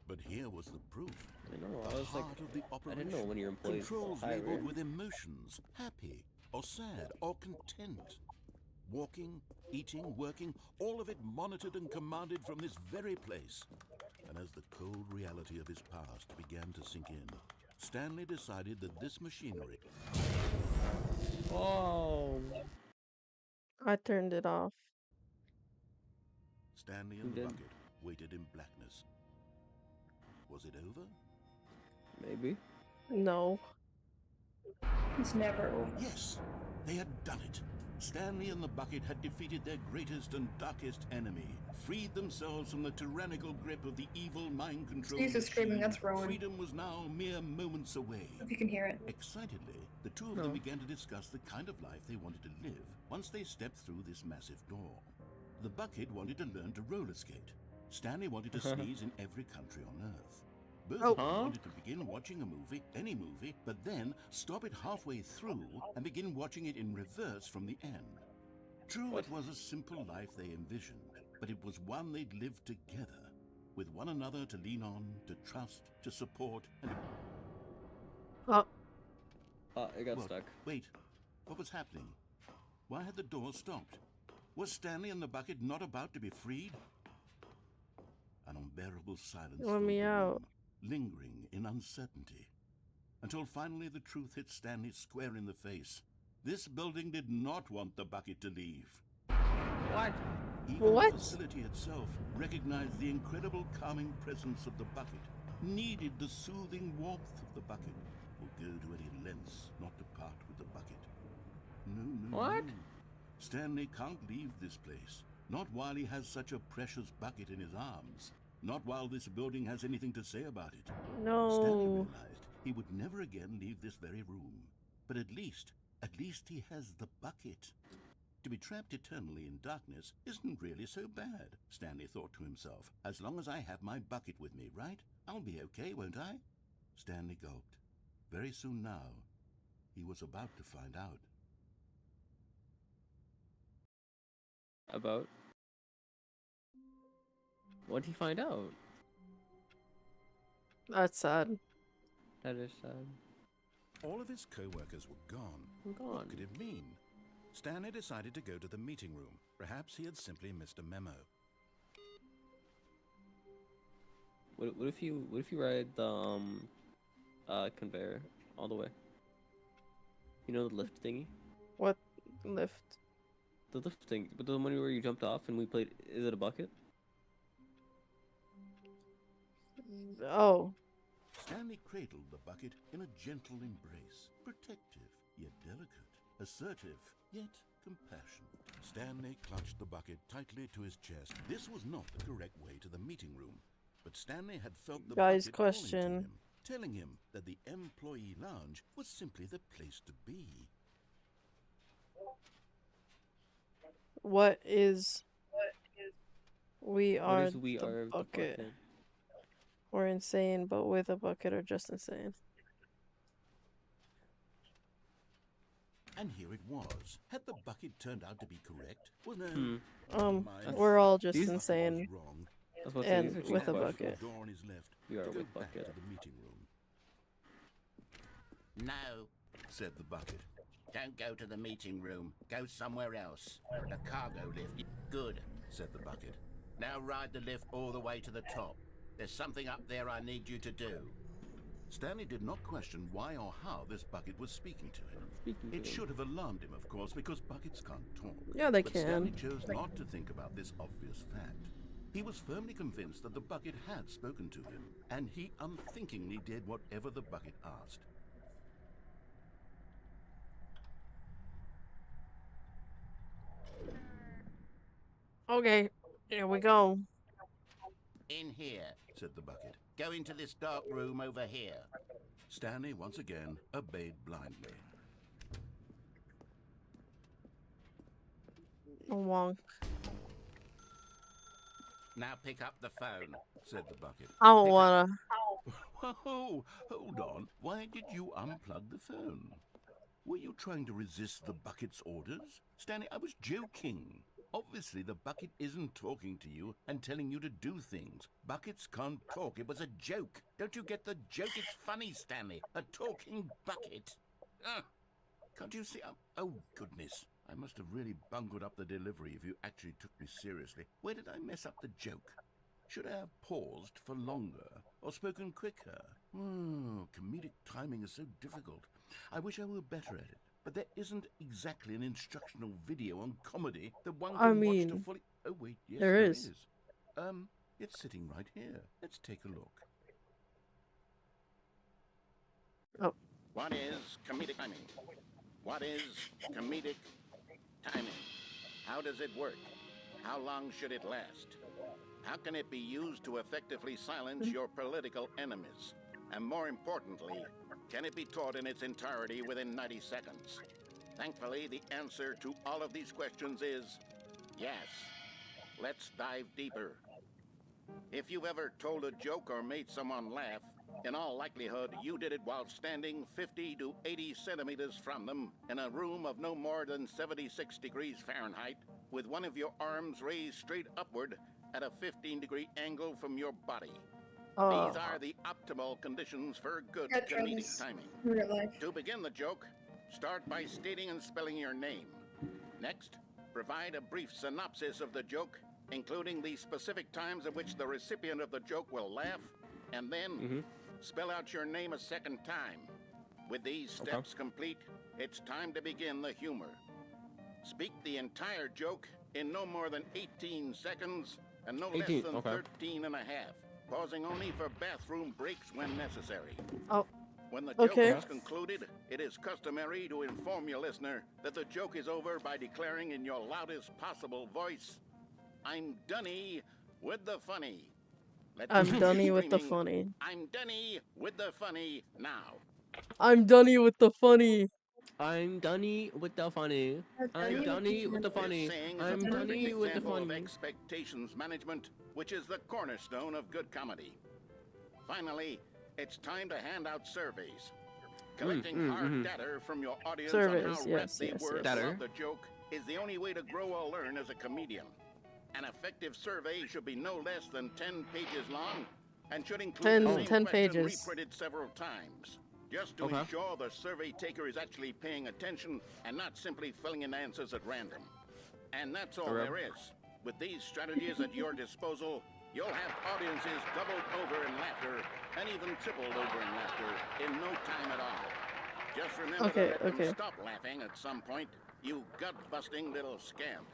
D: But here was the proof.
B: I know.
D: The
B: I was like,
D: heart of the
B: I
D: operation.
B: didn't know when your employees
D: Controls
B: said pirate.
D: labeled with emotions, happy or sad or content. Walking, eating, working, all of it monitored and commanded from this very place. And as the cold reality of his past began to sink in, Stanley decided that this machinery
B: Oh.
A: I turned it off.
D: Stanley
B: You
D: and the
B: did.
D: bucket waited in blackness. Was it over?
B: Maybe.
A: No.
C: It's never over.
D: Yes, they had done it. Stanley and the bucket had defeated their greatest and darkest enemy, freed themselves from the tyrannical grip of the evil mind control
C: Jesus screaming,
D: machine.
C: that's Rowan.
D: Freedom was now mere moments away.
C: If you can hear it.
D: Excitedly, the two of
B: No.
D: them began to discuss the kind of life they wanted to live once they stepped through this massive door. The bucket wanted to learn to roller skate. Stanley wanted to sneeze in every country on Earth. Both
A: Oh.
D: of them
B: Huh?
D: wanted to begin watching a movie, any movie, but then stop it halfway through and begin watching it in reverse from the end. True,
B: What?
D: it was a simple life they envisioned, but it was one they'd lived together, with one another to lean on, to trust, to support, and
A: Oh.
B: It got
D: What?
B: stuck.
D: Wait, what was happening? Why had the door stopped? Was Stanley and the bucket not about to be freed? An unbearable silence
A: Let
D: filled
A: me
D: the
A: out.
D: room, lingering in uncertainty. Until finally the truth hit Stanley square in the face. This building did not want the bucket to leave.
B: What?
D: Even
A: What?
D: the facility itself recognized the incredible calming presence of the bucket, needed the soothing warmth of the bucket, will go to any lengths not to part with the bucket. No.
B: What?
D: Stanley can't leave this place. Not while he has such a precious bucket in his arms. Not while this building has anything to say about it. Stanley
A: No.
D: realized he would never again leave this very room. But at least he has the bucket. To be trapped eternally in darkness isn't really so bad, Stanley thought to himself. As long as I have my bucket with me, right? I'll be okay, won't I? Stanley gulped. Very soon now, he was about to find out.
B: About? What'd he find out?
A: That's sad.
B: That is sad.
D: All of his co-workers were gone.
B: I'm
D: What
B: gone.
D: could it mean? Stanley decided to go to the meeting room. Perhaps he had simply missed a memo.
B: What if you ride the conveyor all the way? You know the lift thingy?
A: What lift?
B: The lift thing, but the one where you jumped off and we played. Is it a bucket?
A: Oh.
D: Stanley cradled the bucket in a gentle embrace, protective yet delicate, assertive yet compassionate. Stanley clutched the bucket tightly to his chest. This was not the correct way to the meeting room, but Stanley had felt the
A: Guys,
D: bucket calling to
A: question.
D: him, telling him that the employee lounge was simply the place to be.
A: What is we
B: What
A: are
B: is we
A: the
B: are the
A: bucket?
B: bucket?
A: Or insane, but with a bucket, or just insane?
D: And here it was. Had the bucket turned out to be correct? Well, no.
B: Hmm.
D: Never mind.
A: We're all just
B: These-
A: insane.
D: Wrong.
B: I was about to say,
A: And
B: these are
A: with
B: cheap
A: a
B: questions.
A: bucket.
D: Door on his left
B: We are
D: to go
B: with
D: back
B: bucket.
D: to the meeting room,
F: No,
D: said the bucket.
F: don't go to the meeting room. Go somewhere else. The cargo lift. Good,
D: Said the bucket.
F: now ride the lift all the way to the top. There's something up there I need you to do.
D: Stanley did not question why or how this bucket was speaking to him.
B: Speaking
D: It
B: to
D: should have alarmed him, of course, because buckets can't talk.
A: Yeah, they
D: But Stanley
A: can.
D: chose not to think about this obvious fact. He was firmly convinced that the bucket had spoken to him, and he unthinkingly did whatever the bucket asked.
A: Okay, here we go.
F: In here.
D: Said the bucket.
F: Go into this dark room over here.
D: Stanley once again obeyed blindly.
A: Wonk.
F: Now pick up the phone.
D: Said the bucket.
A: I don't
F: Pick up-
A: wanna.
D: Whoa, hold on. Why did you unplug the phone? Were you trying to resist the bucket's orders? Stanley, I was joking. Obviously, the bucket isn't talking to you and telling you to do things. Buckets can't talk. It was a joke.
F: Don't you get the joke? It's funny, Stanley. A talking bucket.
D: Can't you see? Oh, goodness. I must have really bungled up the delivery if you actually took me seriously. Where did I mess up the joke? Should I have paused for longer or spoken quicker? Oh, comedic timing is so difficult. I wish I were better at it. But there isn't exactly an instructional video on comedy that one
A: I
D: can watch to
A: mean,
D: fully... Oh, wait, yes,
A: there
D: there
A: is.
D: It's sitting right here. Let's take a look.
F: What is comedic timing? What is comedic timing? How does it work? How long should it last? How can it be used to effectively silence your political enemies? And more importantly, can it be taught in its entirety within 90 seconds? Thankfully, the answer to all of these questions is yes. Let's dive deeper. If you've ever told a joke or made someone laugh, in all likelihood, you did it while standing 50 to 80 centimeters from them in a room of no more than 76 degrees Fahrenheit, with one of your arms raised straight upward at a 15-degree angle from your body. These are the optimal conditions for good
C: Got
F: comedic
C: troubles.
F: timing.
C: Real life.
F: To begin the joke, start by stating and spelling your name. Next, provide a brief synopsis of the joke, including the specific times at which the recipient of the joke will laugh, and then spell out your name a second time. With these steps complete, it's time to begin the humor. Speak the entire joke in no more than 18 seconds and no less
B: 18,
F: than
B: okay.
F: 13 and a half, pausing only for bathroom breaks when necessary.
A: Oh,
F: When the joke
A: okay.
F: is concluded, it is customary to inform your listener that the joke is over by declaring in your loudest possible voice, "I'm Dunny with the funny." Let's
A: I'm
F: see you
A: Dunny with the
F: screaming,
A: funny.
F: "I'm Dunny with the funny" now.
A: I'm Dunny with the funny.
B: I'm Dunny with the funny. I'm
C: Dunny
B: Dunny with the
F: This
B: funny.
F: saying is
B: I'm
F: a perfect
B: Dunny with the
F: example of
B: funny.
F: expectations management, which is the cornerstone of good comedy. Finally, it's time to hand out surveys. Collecting hard data from your audience on
A: Surveys,
F: how
A: yes,
F: wrapped they
A: yes,
F: were
A: yes.
B: Data.
F: throughout the joke is the only way to grow or learn as a comedian. An effective survey should be no less than 10 pages long and should include
A: 10
F: the same
A: 10
F: question
A: pages.
F: reprinted several times, just to
B: Okay.
F: ensure the survey taker is actually paying attention and not simply filling in answers at random. And that's all
B: Okay.
F: there is. With these strategies at your disposal, you'll have audiences doubled over in laughter and even tripled over in laughter in no time at all. Just remember
A: Okay,
F: to let
A: okay.
F: them stop laughing at some point, you gut-busting little scamp.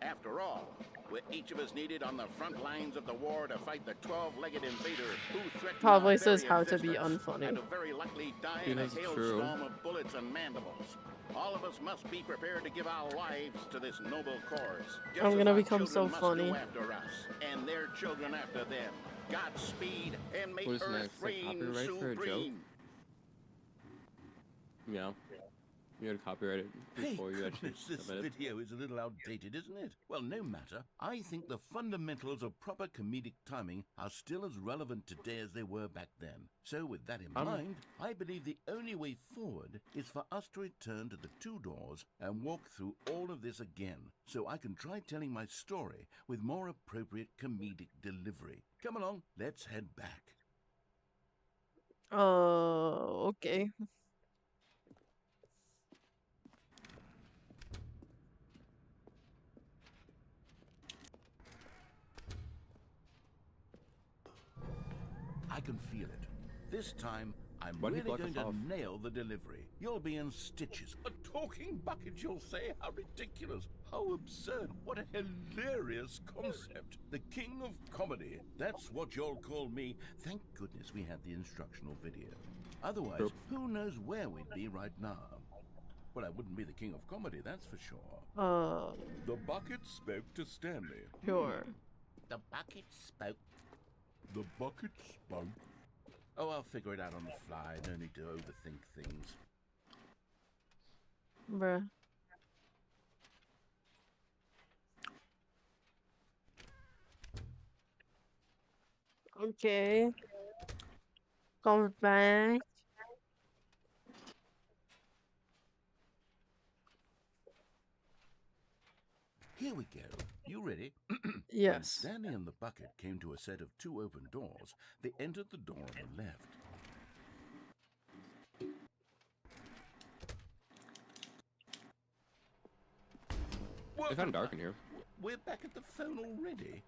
F: After all, with each of us needed on the front lines of the war to fight the 12-legged invader who threatened
A: Probably
F: our
A: says
F: very
A: how to be
F: existence,
A: unfunny.
F: and who very likely die in a
B: Because it's true.
F: hailstorm of bullets and mandibles. All of us must be prepared to give our lives to this noble cause. Just
A: I'm
F: as
A: gonna
F: our
A: become
F: children
A: so
F: must
A: funny.
F: go after us, and their children after them. Godspeed, and may
B: What is
F: Earth
B: next? Like
F: reign
B: copyright for a joke?
F: supreme.
B: Yeah. You gotta copyright it
D: Hey,
B: before you actually
D: goodness, this
B: submit it.
D: video is a little outdated, isn't it? Well, no matter. I think the fundamentals of proper comedic timing are still as relevant today as they were back then. So with that in mind, I believe the only way forward is for us to return to the two doors and walk through all of this again, so I can try telling my story with more appropriate comedic delivery. Come along, let's head back.
A: Okay.
D: I can feel it. This time, I'm
B: Why did he
D: really
B: block
D: going
B: us
D: to
B: off?
D: nail the delivery. You'll be in stitches. A talking bucket, you'll say? How ridiculous. How absurd. What a hilarious concept. The king of comedy. That's what you'll call me. Thank goodness we had the instructional video. Otherwise,
B: Yep.
D: who knows where we'd be right now. Well, I wouldn't be the king of comedy, that's for sure. The bucket spoke to Stanley.
A: Sure.
D: The bucket spoke. The bucket spoke. Oh, I'll figure it out on the fly. No need to overthink things.
A: Bruh. Okay. Come back.
D: Here we go. You ready? When
A: Yes.
D: Stanley and the bucket came to a set of two open doors, they entered the door on the left.
B: It's kind of dark in here.
D: We're back at the phone already?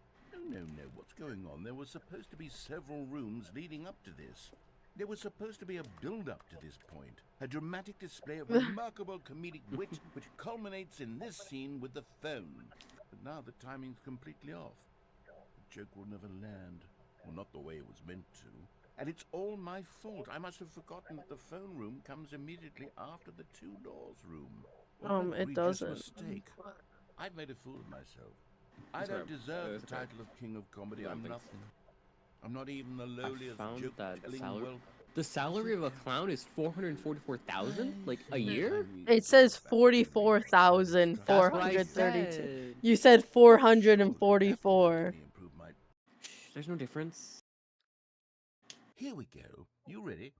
D: No, what's going on? There were supposed to be several rooms leading up to this. There was supposed to be a build-up to this point, a dramatic display of remarkable comedic wit which culminates in this scene with the phone. But now the timing's completely off. The joke will never land. Well, not the way it was meant to. And it's all my fault. I must have forgotten that the phone room comes immediately after the two doors room. What an
A: It
D: egregious
A: doesn't.
D: mistake. I've made a fool of myself. I
B: That's
D: don't
B: right.
D: deserve
B: That's
D: the
B: right.
D: title of King of Comedy.
B: I
D: I'm
B: don't think
D: nothing. I'm not even the
B: I
D: lowliest
B: found
D: joke
B: that
D: telling
B: salary.
D: well.
B: The salary of a clown is 444,000, like a year.
A: It says
B: That's what I
A: 44,432.
B: said.
A: You said 444.
B: There's no difference.
D: Here we go. You ready?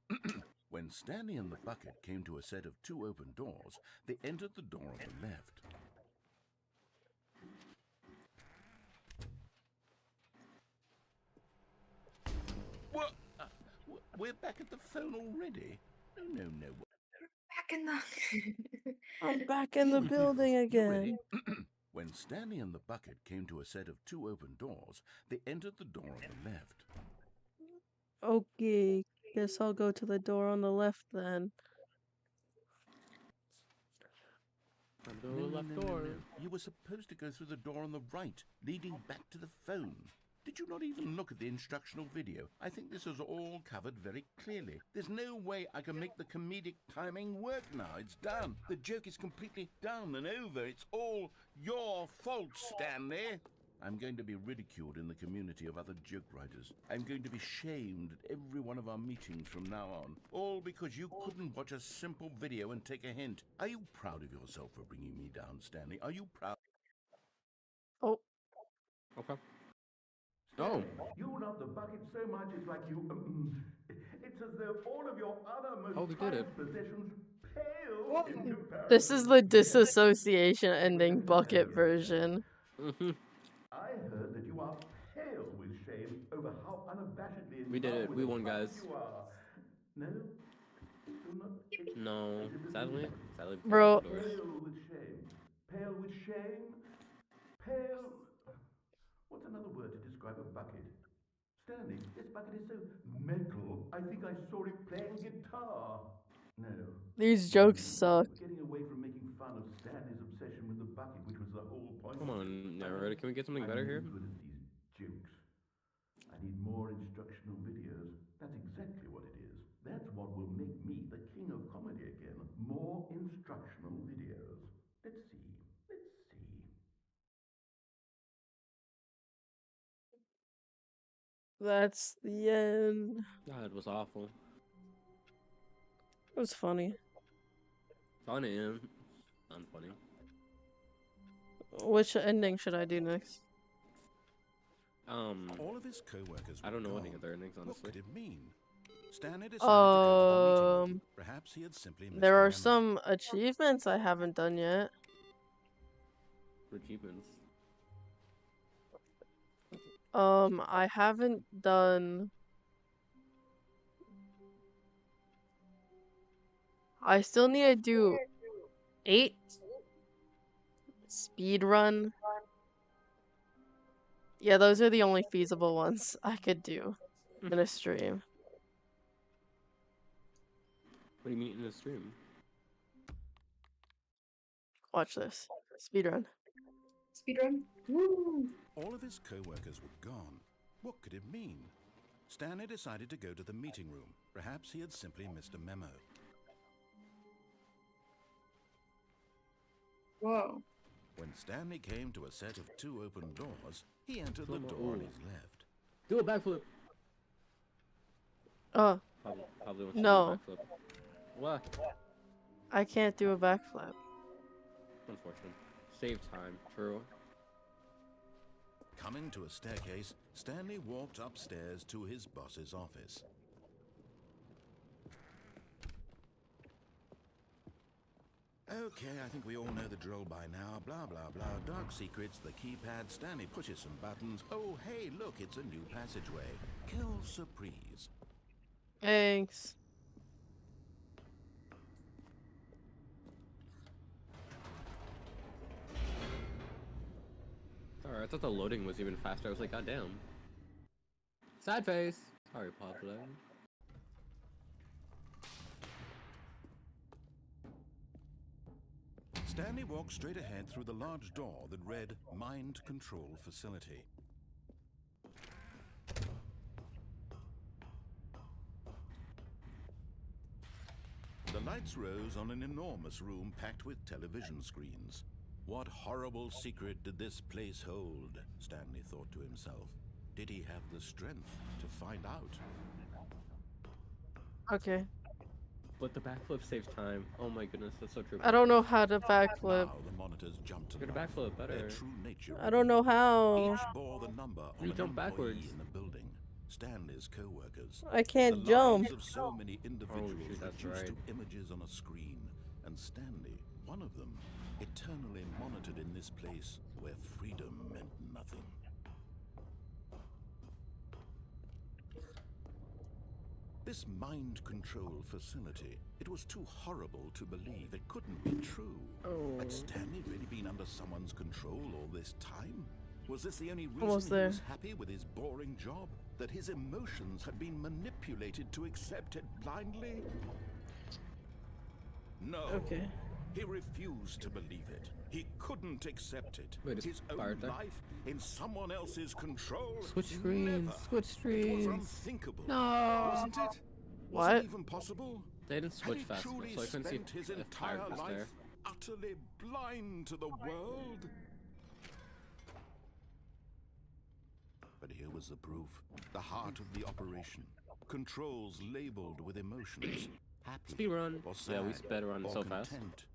D: When Stanley and the bucket came to a set of two open doors, they entered the door on the left. What? We're back at the phone already? No.
C: Back in the.
A: I'm back in
D: Here
A: the
D: we go.
A: building
D: You
A: again.
D: ready? When Stanley and the bucket came to a set of two open doors, they entered the door on the left.
A: Okay. Guess I'll go to the door on the left then.
B: The left door.
D: You were supposed to go through the door on the right, leading back to the phone. Did you not even look at the instructional video? I think this is all covered very clearly. There's no way I can make the comedic timing work now. It's done. The joke is completely done and over. It's all your fault, Stanley. I'm going to be ridiculed in the community of other joke writers. I'm going to be shamed at every one of our meetings from now on. All because you couldn't watch a simple video and take a hint. Are you proud of yourself for bringing me down, Stanley? Are you proud?
A: Oh.
B: Okay. Oh.
D: You love the bucket so much, it's like you... it's as though all of your other most
B: Oh, we did it.
D: prized possessions pale
C: What?
D: in comparison.
A: This is the disassociation ending bucket version.
D: I heard that you are pale with shame over how unabashedly in
B: We did
D: love
B: it.
D: with
B: We
D: the
B: won,
D: bucket
B: guys.
D: you are. No? Still not
B: No. Sadly. Sadly.
A: Bro.
D: pale with shame. Pale with shame? Pale... What's another word to describe a bucket? Stanley, this bucket is so metal. I think I saw it playing guitar. No.
A: These jokes suck.
D: We're getting away from making fun of Stanley's obsession with the bucket, which was the whole point.
B: Come on, narrator, can we get something better here?
D: I'm no good at these jokes. I need more instructional videos. That's exactly what it is. That's what will make me the king of comedy again. More instructional videos. Let's see. Let's see.
A: That's the end.
B: God, it was awful.
A: It was funny.
B: Funny, unfunny.
A: Which ending should I do next?
D: All of his co-workers were
B: I don't know any
D: gone.
B: other endings,
D: What
B: honestly.
D: could it mean? Stanley decided to go to the meeting room. Perhaps he had simply missed
A: There
D: a
A: are
D: memo.
A: some achievements I haven't done yet.
B: For achievements.
A: I haven't done. I still need to do 8 speed run. Yeah, those are the only feasible ones I could do in a stream.
B: What do you mean in the stream?
A: Watch this. Speed run.
C: Speedrun? Woo!
D: All of his co-workers were gone. What could it mean? Stanley decided to go to the meeting room. Perhaps he had simply missed a memo.
C: Whoa.
D: When Stanley came to a set of 2 open doors, he entered the door on his left.
B: Do a backflip!
A: Oh,
B: Probably wants to
A: No.
B: do a backflip. What?
A: I can't do a backflip.
B: Unfortunate. Save time, true.
D: Coming to a staircase, Stanley walked upstairs to his boss's office. Okay, I think we all know the drill by now. Blah, blah, blah. Dark secrets, the keypad. Stanley pushes some buttons. Oh, hey, look, it's a new passageway. Kill surprise.
A: Thanks.
B: Alright, I thought the loading was even faster. I was like, god damn. Sad face! Sorry, Pablo.
D: Stanley walked straight ahead through the large door that read Mind Control Facility. The lights rose on an enormous room packed with television screens. What horrible secret did this place hold? Stanley thought to himself. Did he have the strength to find out?
A: Okay.
B: But the backflip saves time. Oh my goodness, that's so true.
A: I don't know how to backflip.
D: Now the monitors jumped to
B: You're the
D: life.
B: backflip better.
D: Their true nature
A: I don't know how.
D: Each bore the number on
B: You
D: an
B: jump
D: employee
B: backwards.
D: in the building. Stanley's co-workers.
A: I can't
D: The
A: jump.
D: lives of so many individuals
B: shoot, that's
D: reduced
B: right.
D: to images on a screen, and Stanley, one of them, eternally monitored in this place where freedom meant nothing. This mind control facility, it was too horrible to believe. It couldn't be true.
A: Oh.
D: Had Stanley really been under someone's control all this time? Was this the only reason
A: Almost
D: he
A: there.
D: was happy with his boring job? That his emotions had been manipulated to accept it blindly? No.
A: Okay.
D: He refused to believe it. He couldn't accept it.
B: Wait, is
D: his own
B: Bart there?
D: life in someone else's control?
B: Switch screens,
D: Never.
B: switch
D: It was
B: screens.
D: unthinkable.
B: No!
D: Wasn't it? Was
A: What?
D: it even possible?
B: They didn't
D: Had
B: switch
D: he
B: fast enough,
D: truly
B: so I couldn't see
D: spent his
B: if
D: entire
B: Pirate was
D: life
B: there.
D: utterly blind to the world? But here was the proof. The heart of the operation. Controls labeled with emotions. Happy
B: Speedrun.
D: or sad,
B: Yeah, we sped run
D: or
B: so fast.
D: content.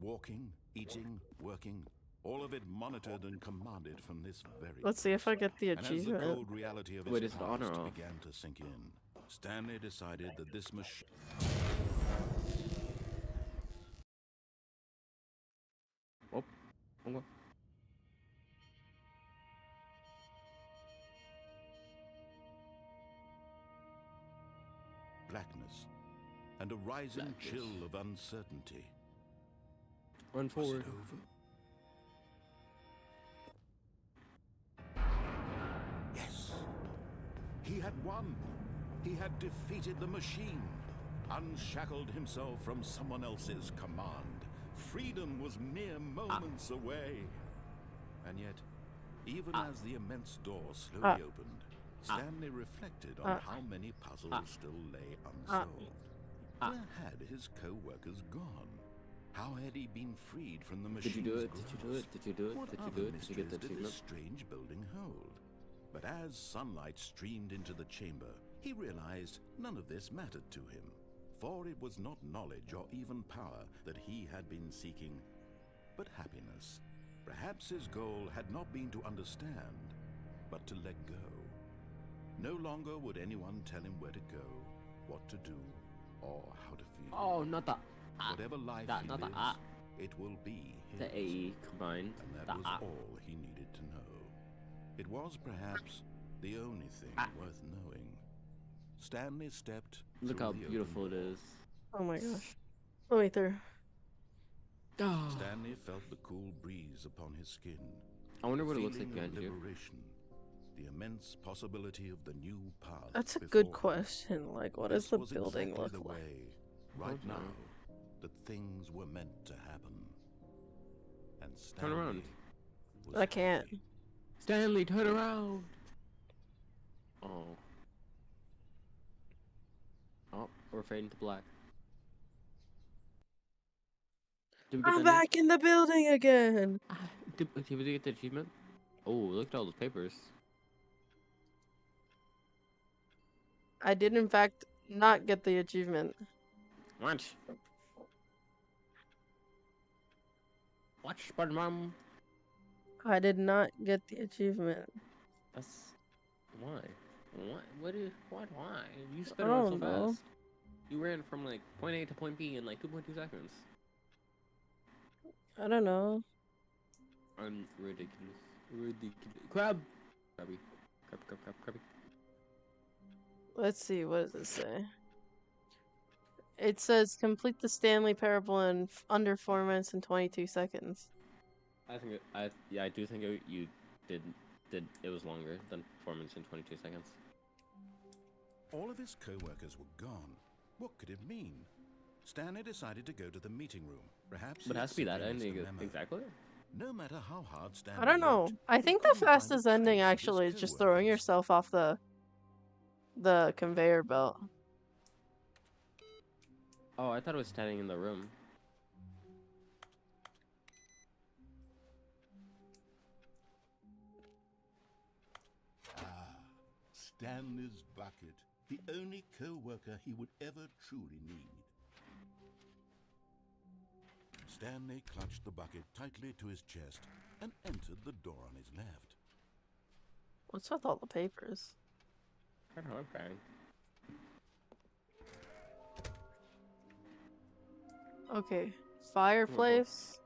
D: Walking, eating, working. All of it monitored and commanded from this very
A: Let's see if I get the
D: and as the
A: achievement.
D: cold reality of
B: Wait,
D: his
B: is it on or
D: past
B: off?
D: began to sink in, Stanley decided that this machine...
B: Oh. Okay.
D: blackness, and a rising
B: Blackness.
D: chill of uncertainty.
B: Run
D: Was
B: forward.
D: it over? Yes. He had won. He had defeated the machine, unshackled himself from someone else's command. Freedom was mere moments away. And yet, even as the immense door slowly
A: Ah.
D: opened, Stanley reflected on how many puzzles still lay unsolved. Where had his co-workers gone? How had he been freed from the machine's
B: Did you do it?
D: grasp?
B: Did you do it? Did you do it?
D: What
B: Did you
D: other
B: do it? Did you get the
D: mysteries did this
B: achievement?
D: strange building hold? But as sunlight streamed into the chamber, he realized none of this mattered to him, for it was not knowledge or even power that he had been seeking, but happiness. Perhaps his goal had not been to understand, but to let go. No longer would anyone tell him where to go, what to do, or how to feel.
B: Oh, not the
D: Whatever life
B: that,
D: he
B: not the
D: lives, it will be his.
B: the AE combined.
D: And that
B: The
D: was all he needed to know. It was perhaps the only thing worth knowing. Stanley stepped
B: Look
D: through
B: how
D: the open
B: beautiful it
D: door.
B: is.
A: Oh my gosh. Let me through.
B: Oh.
D: Stanley felt the cool breeze upon his skin.
B: I wonder what it
D: the
B: looks like
D: feeling of
B: behind you.
D: liberation, the immense possibility of the new path.
A: That's a
D: before
A: good
D: him.
A: question. Like, what does
D: This
A: the
D: was
A: building
D: exactly
A: look
D: the
A: like?
D: way, right
B: Okay.
D: now, that things were meant to happen. And
B: Turn
D: Stanley
B: around.
D: was
A: I can't.
D: happy.
B: Stanley, turn around. Oh. Oh, we're fading to black. Did we get
A: I'm
B: the
A: back in the building again.
B: Did we get the achievement? Oh, look at all those papers.
A: I did, in fact, not get the achievement.
B: Watch. Watch, SpongeBob.
A: I did not get the achievement.
B: That's why. What? What is? What? Why? You
A: I
B: sped around so
A: don't know.
B: fast. You ran from like point A to point B in like 2.2 seconds.
A: I don't know.
B: I'm ridiculous. Ridiculous. Crab. Crabby. Crabby.
A: Let's see. What does it say? It says complete the Stanley Parable in under 4 minutes and 22 seconds.
B: I think I do think you did it was longer than 4 minutes and 22 seconds.
D: All of his co-workers were gone. What could it mean? Stanley decided to go to the meeting room. Perhaps
B: But it has to be that
D: simply missed
B: ending
D: a memo.
B: exactly.
D: No matter how hard Stanley
A: I don't know.
D: looked,
A: I
D: he
A: think the
D: couldn't find a
A: fastest ending
D: trace of his
A: actually is just throwing
D: co-workers.
A: yourself off the conveyor belt.
B: Oh, I thought it was standing in the room.
D: Stanley's bucket, the only co-worker he would ever truly need. Stanley clutched the bucket tightly to his chest and entered the door on his left.
A: What's with all the papers?
B: I don't know, okay.
A: Okay. Fireplace.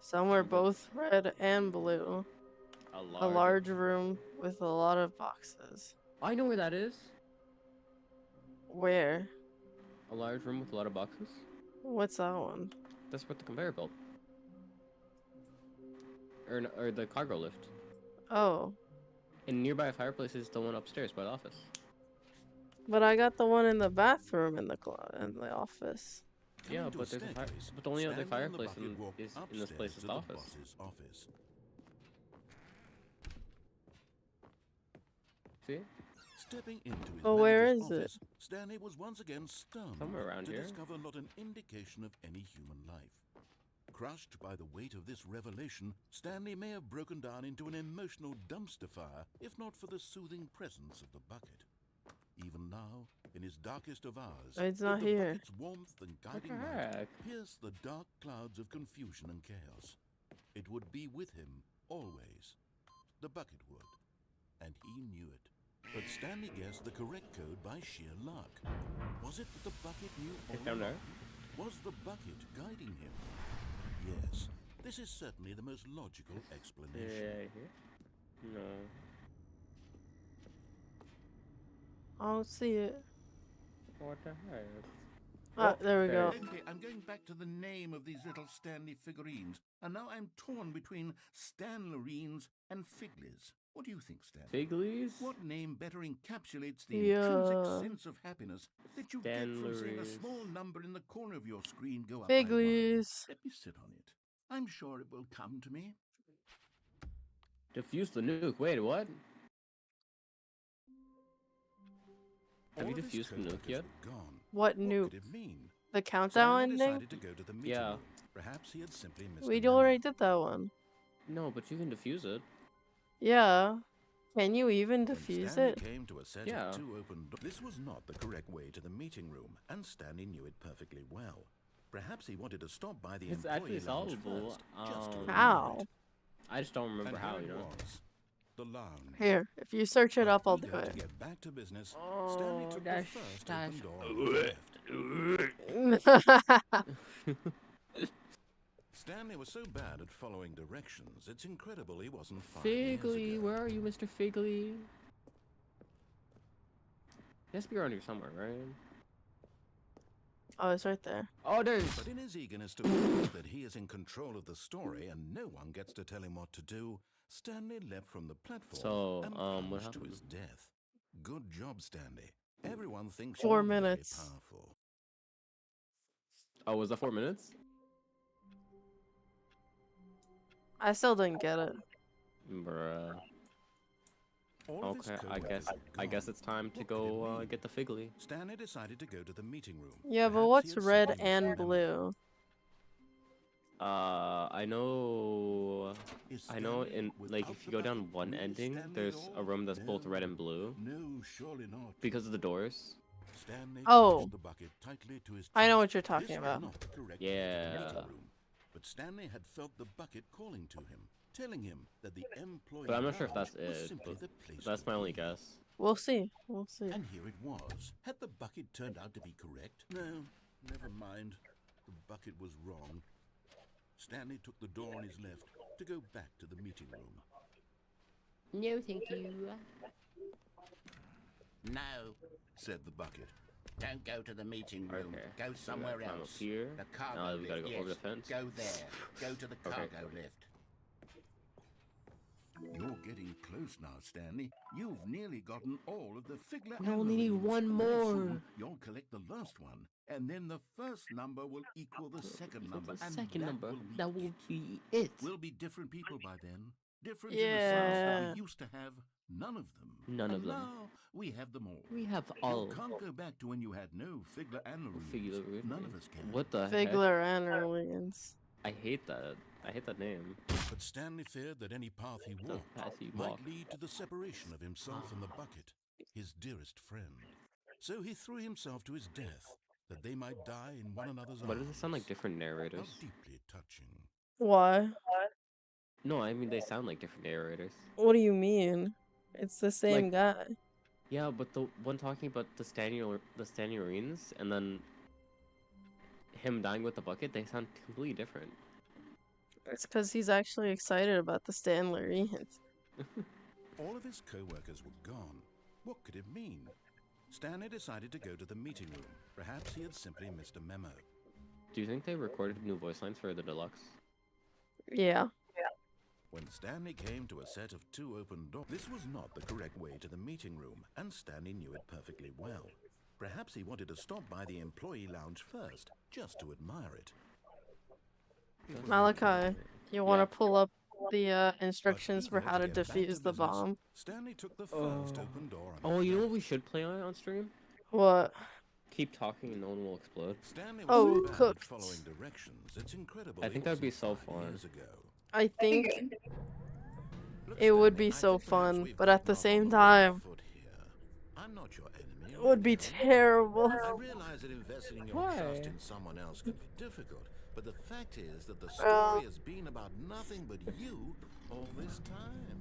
A: Somewhere both red and blue. A large room with a lot of boxes.
B: I know where that is.
A: Where?
B: A large room with a lot of boxes.
A: What's that one?
B: That's what the conveyor belt. Or the cargo lift.
A: Oh.
B: And nearby a fireplace is the one upstairs by the office.
A: But I got the one in the bathroom in the office.
B: Yeah,
D: Coming to
B: but
D: a
B: there's
D: staircase,
B: but the only other
D: Stanley and the
B: fireplace
D: bucket walked
B: is in this
D: upstairs
B: place is
D: to
B: the
D: the
B: office.
D: boss's office.
B: See?
D: Stepping into his
A: Oh, where
D: manager's
A: is it?
D: office, Stanley was once again stunned
B: Somewhere around
D: to
B: here.
D: discover not an indication of any human life. Crushed by the weight of this revelation, Stanley may have broken down into an emotional dumpster fire if not for the soothing presence of the bucket. Even now, in his darkest of hours,
A: Oh, it's not
D: the
A: here.
D: bucket's warmth and
B: What
D: guiding
B: the
D: light
B: heck?
D: pierce the dark clouds of confusion and chaos. It would be with him always. The bucket would, and he knew it. But Stanley guessed the correct code by sheer luck. Was it that the bucket knew all
B: Down there.
D: along? Was the bucket guiding him? Yes, this is certainly the most logical explanation.
B: Yeah, here. No.
A: I don't see it.
B: What the heck?
A: Ah, there we
B: there
A: go.
B: it is.
D: Okay, I'm going back to the name of these little Stanley figurines, and now I'm torn between Stanlerines and Figlies. What do you think, Stanley?
B: Figlies?
D: What name better encapsulates the intrinsic
A: Yeah.
D: sense of happiness that you get from seeing a
B: Stanleries.
D: small number in the corner of your screen go up by one?
A: Figlies.
D: Let me sit on it. I'm sure it will come to me.
B: Defuse the nuke. Wait, what? Have you
D: All of his
B: defused the nuke
D: co-workers
B: yet?
D: were gone.
A: What
D: What
A: nuke?
D: could it mean?
A: The
D: Stanley
A: countdown ending?
D: decided to go to the meeting
B: Yeah.
D: room. Perhaps he had simply missed a
A: We
D: memo.
A: already did that one.
B: No, but you can defuse it.
A: Yeah. Can you even
D: When
A: defuse
D: Stanley
A: it?
D: came to a set
B: Yeah.
D: of 2 open doors. This was not the correct way to the meeting room, and Stanley knew it perfectly well. Perhaps he wanted to stop by the
B: It's
D: employee
B: actually
D: lounge
B: solvable.
D: first, just to
A: How?
D: admire it.
B: I just don't remember
D: And
B: how,
D: here
B: you
D: it
B: know?
D: was, the lounge.
A: Here, if you search it
D: But
A: up, I'll do
D: eager to
A: it.
D: get back to business, Stanley
B: Oh,
D: took
B: that's-
D: the first
B: that's-
D: open door on his left. Stanley was so bad at following directions, it's incredible he wasn't 5 years
B: Figley,
D: ago.
B: where are you, Mr. Figley? He has to be around here somewhere, right?
A: Oh, it's right there.
B: Oh, there's.
D: But in his eagerness to prove that he is in control of the story and no one gets to tell him what to do, Stanley leapt from the platform
B: So,
D: and
B: what
D: plunged to
B: happened?
D: his death. Good job, Stanley. Everyone thinks
A: 4
D: you're very
A: minutes.
D: powerful.
B: Oh, was that 4 minutes?
A: I still didn't get it.
B: Bruh.
D: All of his
B: Okay,
D: co-workers
B: I
D: were
B: guess
D: gone.
B: it's time to
D: What could
B: go
D: it mean?
B: get the Figley.
D: Stanley decided to go to the meeting room.
A: Yeah, but
D: Perhaps
A: what's
D: he had
A: red
D: simply missed
A: and
D: a memo.
A: blue?
B: I know.
D: Is
B: I know.
D: Stanley
B: In like,
D: without
B: if
D: the
B: you go down
D: bucket?
B: one
D: Really,
B: ending,
D: Stanley
B: there's
D: at
B: a
D: all?
B: room that's both red and blue
D: No, surely not.
B: because of the doors.
D: Stanley
A: Oh.
D: clutched the bucket tightly to his
A: I know
D: chest.
A: what you're talking
D: This was
A: about.
D: not the correct way to the
B: Yeah.
D: meeting room. But Stanley had felt the bucket calling to him, telling him that the employee
B: But I'm not sure if
D: lounge
B: that's
D: was
B: it.
D: simply
B: But
D: the place
B: that's
D: to
B: my only
D: be.
B: guess.
A: We'll see. We'll see.
D: And here it was. Had the bucket turned out to be correct? No, never mind. The bucket was wrong. Stanley took the door on his left to go back to the meeting room.
B: No, thank you.
F: No,
D: Said the bucket.
F: don't go to the meeting room.
B: Okay.
F: Go
B: So we
F: somewhere
B: gotta climb
F: else.
B: up here.
F: The cargo
B: Now we gotta
F: lift,
B: go over
F: yes.
B: the fence.
F: Go there. Go to the
B: Okay.
F: cargo lift.
D: You're getting close now, Stanley. You've nearly gotten all of the Figler
B: We only need
D: analytes.
B: one
D: Very
B: more.
D: soon, you'll collect the last one, and then the first number will equal the second number,
B: The
D: and
B: second
D: that
B: number.
D: will be
B: That will
D: it.
B: be it.
D: We'll be different people by then. Different in the sense that
A: Yeah.
D: we used to have none of them.
B: None of
D: And
B: them.
D: now we have them all.
B: We have
D: You
B: all.
D: can't go back to when you had no Figler analytes.
B: Figure.
D: None of us can.
B: What the heck?
A: Figler and aliens.
B: I hate that. I hate that name.
D: But Stanley feared that any path he
B: The
D: walked
B: path he
D: might
B: walked.
D: lead to the separation of himself and the bucket, his dearest friend. So he threw himself to his death, that they might die in one another's
B: Why does it sound like
D: arms.
B: different
D: How
B: narrators?
D: deeply touching.
A: Why?
B: No, I mean they sound like different narrators.
A: What do you mean? It's the same
B: Like-
A: guy.
B: Yeah, but the one talking about the Stanurines and then him dying with the bucket, they sound completely different.
A: It's because he's actually excited about the Stanleyans.
D: All of his co-workers were gone. What could it mean? Stanley decided to go to the meeting room. Perhaps he had simply missed a memo.
B: Do you think they recorded new voice lines for the deluxe?
A: Yeah.
D: When Stanley came to a set of 2 open doors, this was not the correct way to the meeting room, and Stanley knew it perfectly well. Perhaps he wanted to stop by the employee lounge first, just to admire it.
A: Malachi, you want
B: Yeah.
A: to pull up the
D: But
A: instructions for
D: eager
A: how to
D: get back to
A: defuse the
D: business,
A: bomb?
D: Stanley took the first open door on
B: Oh,
D: his
B: you know what
D: left.
B: we should play on stream?
A: What?
B: Keep talking and no one will explode.
D: Stanley was
A: Oh,
D: so bad at
A: cooked.
D: following directions. It's incredible.
B: I
D: he
B: think that'd be
D: wasn't
B: so
D: 5
B: fun.
D: years ago.
A: I think
C: Good.
D: Look,
A: it would
D: Stanley,
A: be
D: I
A: so
D: think perhaps
A: fun,
D: we've
A: but at
D: gotten
A: the
D: off on
A: same
D: the wrong
A: time,
D: foot here. I'm not your enemy.
A: it would be
D: really.
A: terrible.
D: I realize that investing your
B: Why?
D: trust in someone else can be difficult, but the fact is that the
A: Well-
D: story has been about nothing but you all this time.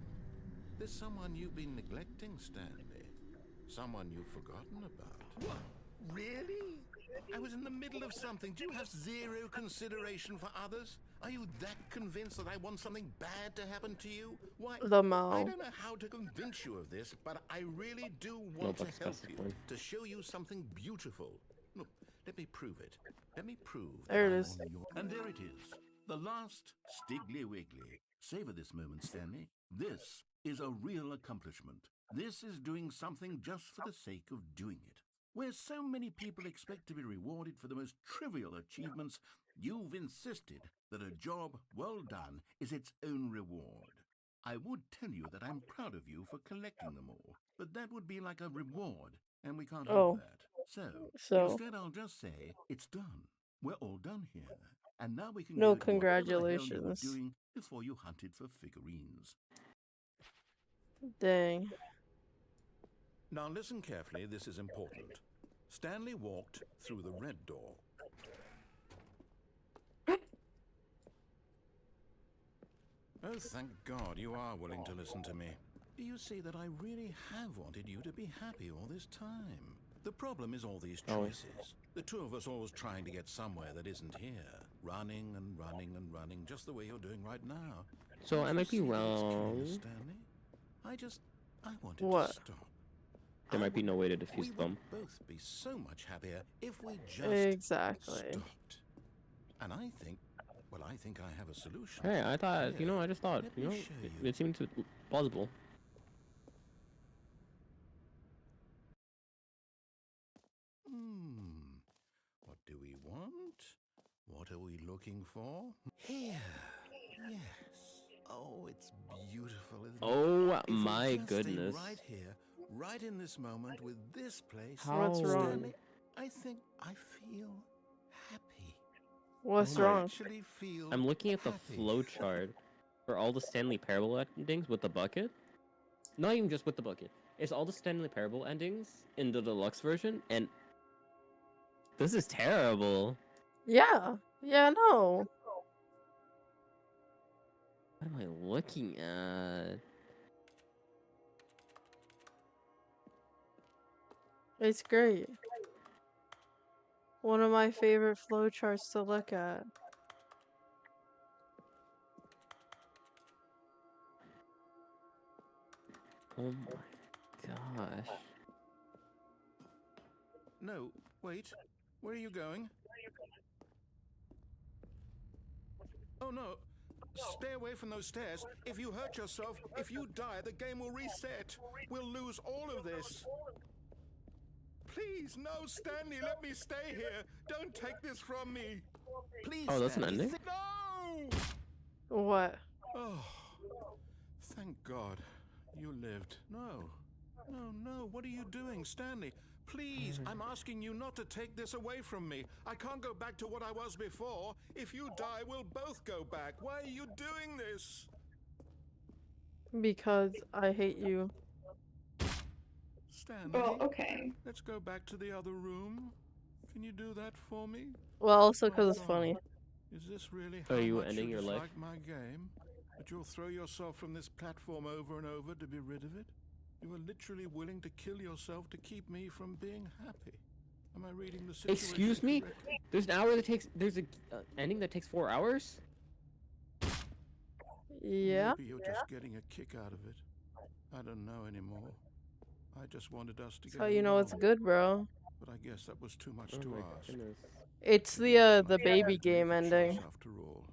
D: There's someone you've been neglecting, Stanley. Someone you've forgotten about. What? Really? I was in the middle of something. Do you have zero consideration for others? Are you that convinced that I want something bad to happen to you? Why?
A: The
D: I
A: Mao.
D: don't know how to convince you of this, but I really do
B: No,
D: want
B: but
D: to help
B: specify.
D: you, to show you something beautiful. Look, let me prove it. Let me prove
A: There
D: that
A: it
D: I'm
A: is.
D: on your... And there it is. The last Stiggly Wiggly. Savor this moment, Stanley. This is a real accomplishment. This is doing something just for the sake of doing it. Where so many people expect to be rewarded for the most trivial achievements, you've insisted that a job well done is its own reward. I would tell you that I'm proud of you for collecting them all, but that would be like a reward, and we can't have
A: Oh,
D: that. So,
A: so
D: instead I'll just say, it's done. We're all done here. And now we can
A: no
D: go do whatever the hell you were
A: congratulations.
D: doing before you hunted for figurines.
A: Dang.
D: Now listen carefully, this is important. Stanley walked through the red door. Oh, thank God you are willing to listen to me. Do you see that I really have wanted you to be happy all this time? The problem is all these choices. The two of us always trying to get somewhere that isn't here. Running and running and running, just the way you're doing right now.
B: So I might be
D: See that it's
B: wrong.
D: curious, Stanley? I wanted
A: What?
D: to stop.
B: There might be no way to defuse
D: We
B: the
D: would
B: bomb.
D: both be so much happier if we just
A: Exactly.
D: stopped. And I think I have a solution.
B: Hey, I thought,
D: Here,
B: I just thought,
D: let me show you.
B: it seemed plausible.
D: What do we want? What are we looking for? Here. Yes. Oh, it's beautiful, isn't it?
B: Oh
D: If we
B: my
D: just stay
B: goodness.
D: right here, right in this moment with this place.
A: What's wrong?
D: Stanley, I think I feel happy.
A: What's
B: Oh my-
D: I
A: wrong?
D: actually feel
B: I'm looking at the
D: happy.
B: flow chart for all the Stanley Parable endings with the bucket. Not even just with the bucket. It's all the Stanley Parable endings in the deluxe version, and this is terrible.
A: Yeah. Yeah, no.
B: What am I looking at?
A: It's great. One of my favorite flowcharts to look at.
B: Oh my gosh.
D: No, wait. Where are you going? Oh no. Stay away from those stairs. If you hurt yourself, if you die, the game will reset. We'll lose all of this. Please, no, Stanley, let me stay here. Don't take this from me. Please,
B: Oh, that's an
D: Stanley,
B: ending?
D: No!
A: What?
D: Oh, thank God you lived. No, no, what are you doing, Stanley? Please, I'm asking you not to take this away from me. I can't go back to what I was before. If you die, we'll both go back. Why are you doing this?
A: Because I hate you.
D: Stanley,
C: Well, okay.
D: let's go back to the other room. Can you do that for me?
A: Well, also
D: My
A: because it's
D: God.
A: funny.
D: Is this really
B: So
D: how
B: are you
D: much
B: ending
D: you
B: your life?
D: dislike my game? That you'll throw yourself from this platform over and over to be rid of it? You are literally willing to kill yourself to keep me from being happy. Am I reading the situation
B: Excuse me?
D: correctly?
B: There's an hour that takes. There's a ending that takes 4 hours.
A: Yeah.
D: Maybe you're just getting a kick out of it. I don't know anymore. I just wanted us to
A: That's
D: get
A: how you know it's
D: along,
A: good, bro.
D: but I guess that was too much
B: Oh
D: to
B: my
D: ask.
B: goodness.
A: It's
D: Maybe it's
A: the
D: not
A: baby
D: you to
A: game
D: make the
A: ending.
D: choice after all.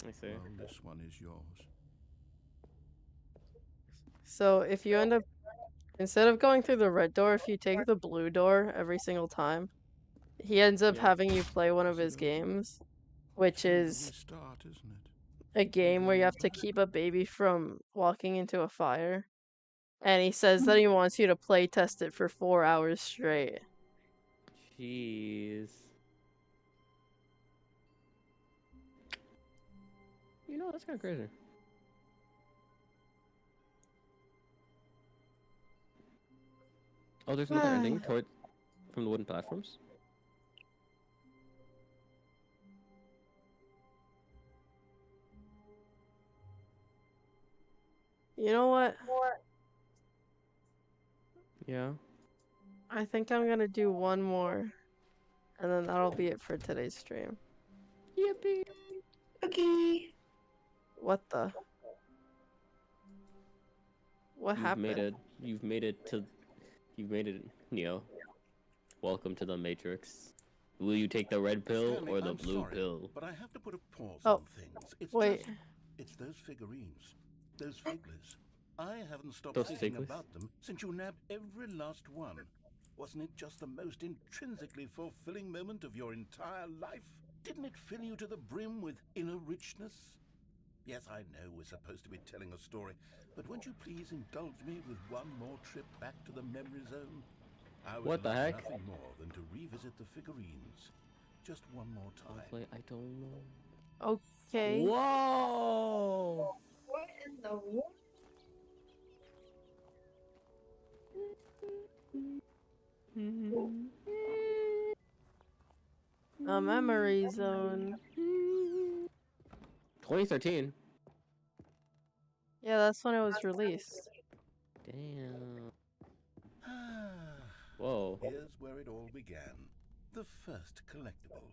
B: I see.
D: Well, this one is yours.
A: So if you end up, instead of going through the red door, if you take the blue door every single time, he ends up
B: Yeah.
A: having you play one of
D: Is it
A: his
D: over?
A: games, which
D: Still the
A: is
D: restart, isn't it?
A: a game where you
D: going
A: have to
D: back?
A: keep a baby from walking into a fire. And he says that he wants you to play test it for 4 hours straight.
B: Jeez. That's kind of crazy. Oh, there's another ending toward from the wooden platforms.
A: You know what?
B: Yeah.
A: I think I'm gonna do one more, and then that'll be it for today's stream.
B: Yippee!
C: Okay.
A: What the? What happened?
B: You've made it, welcome to the Matrix. Will you take the red pill
D: Stanley,
B: or the
D: I'm
B: blue
D: sorry,
B: pill?
D: but I have to put a pause
A: Oh,
D: on things. It's
A: wait.
D: it's those figurines, those figglers. I haven't stopped
B: Those
D: thinking
B: figglers?
D: about them since you nabbed every last one. Wasn't it just the most intrinsically fulfilling moment of your entire life? Didn't it fill you to the brim with inner richness? Yes, I know we're supposed to be telling a story, but won't you please indulge me with one more trip back to the memory zone? I would
B: What the
D: love
B: heck?
D: nothing more than to revisit the figurines. Just one more time.
B: Hopefully, I don't know.
A: Okay.
B: Whoa!
C: What in the world?
A: A memory zone.
B: 2013.
A: Yeah, that's when it was released.
B: Damn.
D: Ah,
B: Whoa.
D: here's where it all began. The first collectible.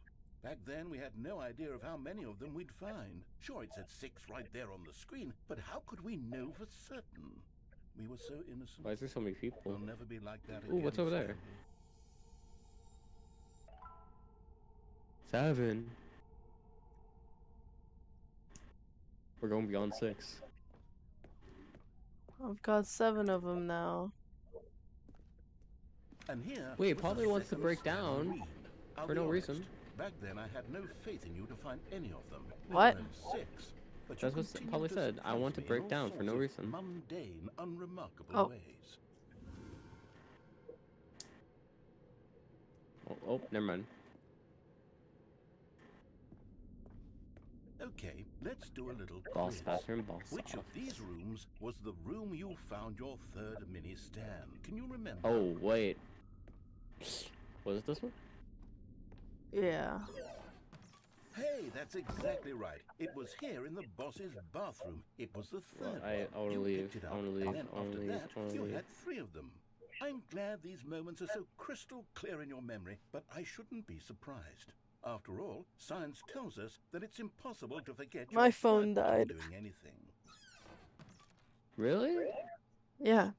D: Back then, we had no idea of how many of them we'd find. Sure, it said 6 right there on the screen, but how could we know for certain? We were so innocent.
B: Why is there so many people?
D: We'll never be like that
B: Ooh,
D: again.
B: what's over there?
D: Stanley.
B: 7. We're going beyond 6.
A: I've got 7 of them now.
D: And here
B: Wait,
D: was
B: probably
D: the
B: wants to
D: second
B: break
D: Stanley
B: down
D: Green. I'll
B: for
D: be
B: no
D: honest,
B: reason.
D: Back then, I had no faith in you to find any of them.
A: What?
D: Let alone 6. But
B: That's
D: you
B: what
D: continued
B: probably
D: to
B: said. I
D: surprise
B: want to
D: me in
B: break
D: all
B: down for no
D: sorts of
B: reason.
D: Mundane, unremarkable
A: Oh.
D: ways.
B: Oh, never mind.
D: Okay, let's do a little
B: Boss
D: quiz.
B: bathroom, boss
D: Which of
B: office.
D: these rooms was the room you found your third mini stand? Can you remember?
B: Oh, wait. Was it this one?
A: Yeah.
D: Hey, that's exactly right. It was here in the boss's bathroom. It was the third
B: I
D: one.
B: wanna
D: You
B: leave,
D: picked it
B: I
D: up,
B: wanna leave,
D: and then
B: I wanna
D: after
B: leave,
D: that,
B: I wanna
D: you
B: leave.
D: had 3 of them. I'm glad these moments are so crystal clear in your memory, but I shouldn't be surprised. After all, science tells us that it's impossible to forget
A: My
D: your
A: phone
D: third time
A: died.
D: doing anything.
B: Really?
A: Yeah.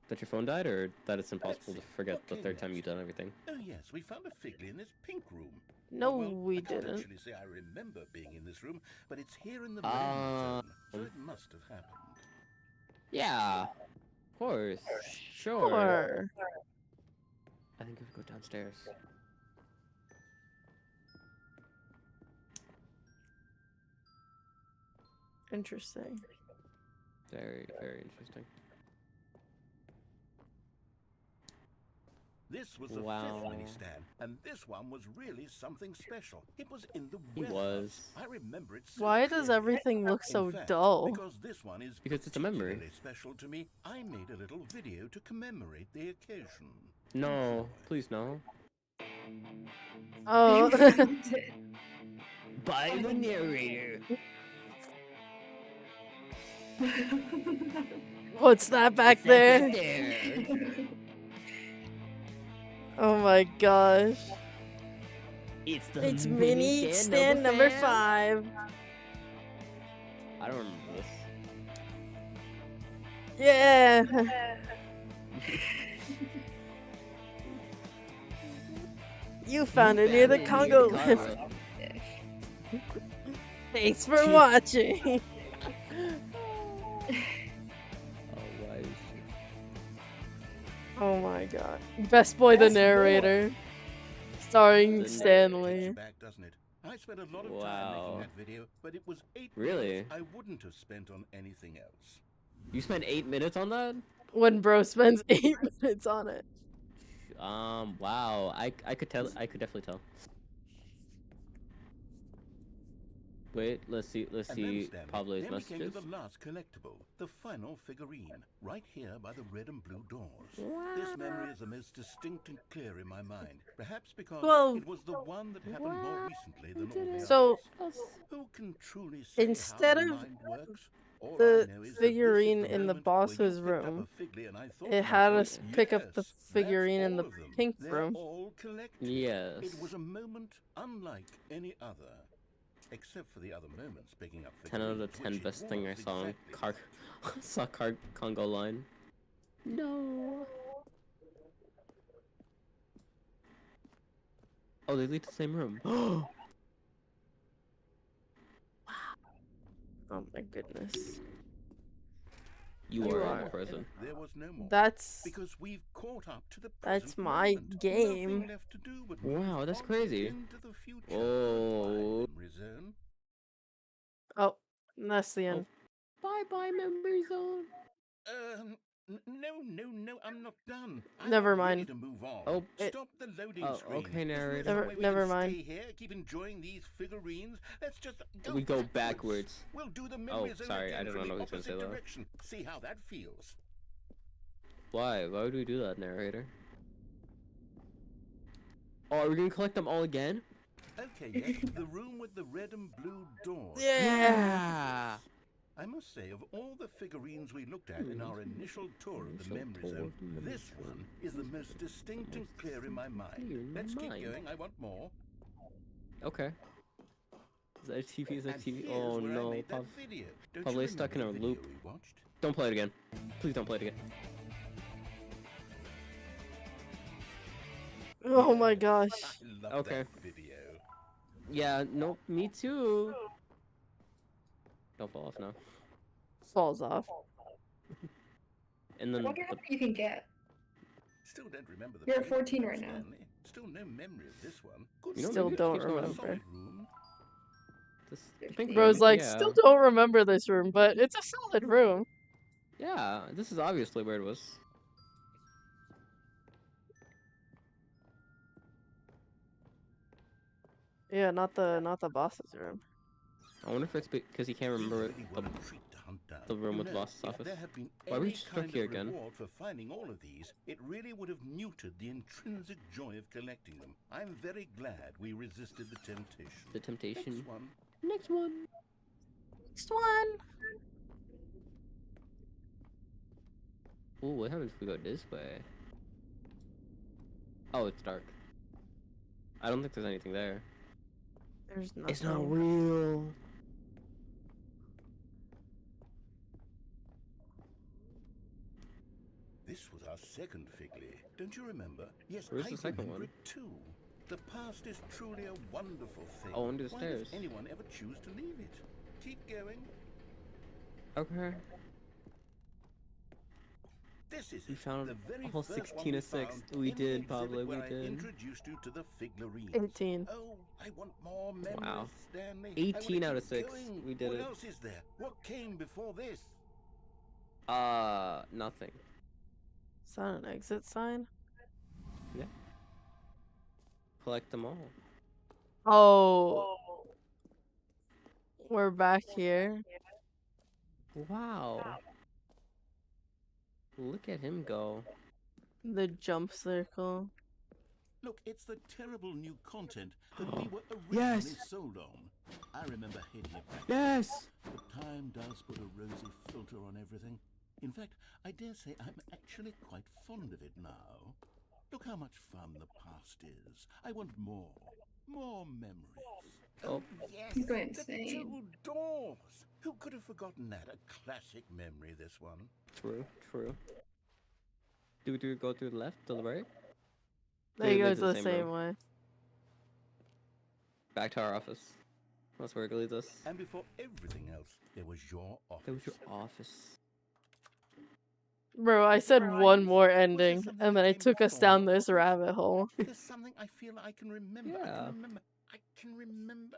B: That your phone died, or that it's impossible to
D: Let's see.
B: forget
D: What
B: the
D: came
B: third time
D: next?
B: you've done everything?
D: Oh yes, we found a figley in this pink room.
A: No,
D: Well,
A: we
D: I can't
A: didn't.
D: actually say I remember being in this room, but it's here in the
B: Um,
D: memory zone, so it must have happened.
B: Yeah, of course. Sure.
A: Sure.
B: I think we could go downstairs.
A: Interesting.
B: Very, very interesting.
D: This was the
B: Wow.
D: 5th mini stand, and this one was really something special. It was in the
B: He
D: warehouse.
B: was.
D: I remember it so
A: Why does
D: clearly.
A: everything look
D: In
A: so
D: fact,
A: dull?
D: because this one is
B: Because it's a memory.
D: particularly special to me, I made a little video to commemorate the occasion.
B: No,
D: Enjoy.
B: please no.
A: Oh.
C: You found it.
B: By the narrator.
A: What's that back there? Oh my gosh.
B: It's the
A: It's mini stand number 5.
B: I don't remember this.
A: Yeah. You found it near the Congo River. Thanks for watching. Oh my god. Best Boy the
C: Best Boy.
A: Narrator. Starring
B: The
A: Stanley.
D: Takes you back, doesn't it? I spent a lot of time
B: Wow.
D: making that video, but it was 8
B: Really?
D: minutes I wouldn't have spent on anything else.
B: You spent 8 minutes on that?
A: When bro spends 8 minutes on it.
B: Wow. I could tell. I could definitely tell. Wait, let's see. Let's
D: And then,
B: see
D: Stanley,
B: Pablo's
D: then we came
B: messages.
D: to the last collectible, the final figurine, right here by the red and blue doors. This memory is the most distinct and clear in my mind, perhaps because
A: Well,
D: it was the one that happened more recently than all the
A: So-
D: others. Who can truly say
A: Instead
D: how the
A: of
D: mind works? All I
A: the
D: know is that this is
A: figurine
D: the
A: in the
D: moment where you
A: boss's
D: picked up
A: room,
D: a figley and I thought
A: it
D: to
A: had
D: myself,
A: us pick up the
D: "Yes, that's
A: figurine in
D: all
A: the
D: of them.
A: pink
D: They're
A: room.
D: all collected."
B: Yes.
D: It was a moment unlike any other. Except for the other moments picking up
B: 10 out of
D: figurines,
B: 10
D: which it
B: best thing I
D: was
B: saw on
D: exactly.
B: saw Congo line. No. Oh, they lead to the same room.
A: Oh my goodness.
B: You
A: You
B: are in
A: are.
B: the prison.
D: There was no more.
A: That's
D: Because we've caught up to the
A: That's
D: present
A: my
D: moment.
A: game.
D: Nothing left to do but
B: Wow,
D: move
B: that's
D: on
B: crazy.
D: into the future.
B: Oh.
D: Goodbye, memory zone.
A: oh, that's the end.
B: Bye bye, memory zone.
D: No, I'm not done.
A: Never
D: I'm not ready
A: mind.
D: to move on.
B: Oh,
D: Stop the loading
B: oh,
D: screen.
B: okay,
D: Isn't there
B: narrator.
D: some way we
A: Never
D: can
A: mind.
D: stay here, keep enjoying these figurines? Let's just go
B: We go backwards.
D: We'll do the memory zone
B: sorry, I
D: again
B: don't
D: from
B: know
D: the
B: who's gonna say
D: opposite
B: that.
D: direction. See how that feels.
B: Why? Why would we do that, narrator? Oh, are we gonna collect them all again?
D: Okay, yes, the room with the red and blue doors.
B: Yeah.
D: I must say, of all the figurines we looked at in our initial tour of the memory zone, this one is the most distinct and clear in my mind. Let's keep going. I want more.
B: Okay. Is that TV? Is that
D: And
B: TV?
D: here's
B: Oh
D: where I
B: no,
D: made that video. Don't
B: probably
D: you
B: stuck in
D: remember
B: a
D: the
B: loop.
D: video we watched?
B: Don't play it again. Please don't play it again.
A: Oh my gosh.
D: I love
B: Okay.
D: that video.
B: Yeah, no, me too. Don't fall off now.
A: Falls off.
B: And
C: I
B: then
C: wonder how many you can get.
D: Still don't remember the
C: You're at
D: video,
C: 14 right now.
D: Stanley. Still no memory of this one. Good
B: You know,
A: Still
B: maybe it
A: don't
B: keeps going up.
A: remember.
D: solid room.
B: This, the pink
A: Bro's
B: room,
A: like,
B: yeah.
A: still don't remember this room, but it's a solid room.
B: Yeah, this is obviously where it was.
A: Yeah, not the boss's room.
B: I wonder if it's because he can't remember
D: Really
B: the,
D: well treat to hunt down.
B: the room
D: You
B: with
D: know,
B: boss's
D: if
B: office.
D: there had been
B: Why are we
D: any
B: stuck
D: kind
B: here
D: of
B: again?
D: reward for finding all of these, it really would have muted the intrinsic joy of collecting them. I'm very glad we resisted the temptation.
B: The temptation.
D: Next one.
B: Next one.
A: Next one.
B: Ooh, what happens if we go this way? Oh, it's dark. I don't think there's anything there.
A: There's nothing.
B: It's not real.
D: This was our second Figley. Don't you remember? Yes,
B: Where's
D: I
B: the second
D: remember
B: one?
D: it too. The past is truly a wonderful thing.
B: Oh, under the
D: Why
B: stairs.
D: does anyone ever choose to leave it? Keep going.
B: Okay.
D: This is
B: We
D: it,
B: found
D: the very
B: all
D: first
B: 16
D: one we
B: of 6.
D: found
B: We
D: in the
B: did,
D: exhibit
B: Pablo, we
D: where I
B: did.
D: introduced you to the Figlarines.
A: 18.
D: Oh, I want more memories,
B: Wow.
D: Stanley.
B: 18 out of
D: Keep
B: 6.
D: going.
B: We did
D: What
B: it.
D: else is there? What came before this?
B: Nothing.
A: Is that an exit sign?
B: Yeah. Collect them all.
A: Oh. We're back here.
B: Wow. Look at him go.
A: The jump circle.
D: Look, it's the terrible new content that we were
B: Yes!
D: originally sold on. I remember hating it back.
B: Yes!
D: But time does put a rosy filter on everything. In fact, I dare say I'm actually quite fond of it now. Look how much fun the past is. I want more. More memories.
B: Oh.
D: Yes,
C: He's going
D: the
C: insane.
D: two doors. Who could have forgotten that? A classic memory, this one.
B: True, true. Do we go through the left, to the right?
A: They
B: They
A: go
B: lead
A: to
B: to the
A: the
B: same
A: same
B: room.
A: way.
B: Back to our office. That's where it leads us.
D: And before everything else, there was your office.
B: That was your office.
A: Bro, I said one more
D: Was there
A: ending,
D: something
A: and then
D: that
A: I
D: came
A: took us
D: before
A: down
D: your
A: this
D: office?
A: rabbit hole.
D: There's something I feel I can remember. I
B: Yeah.
D: can remember. I can remember.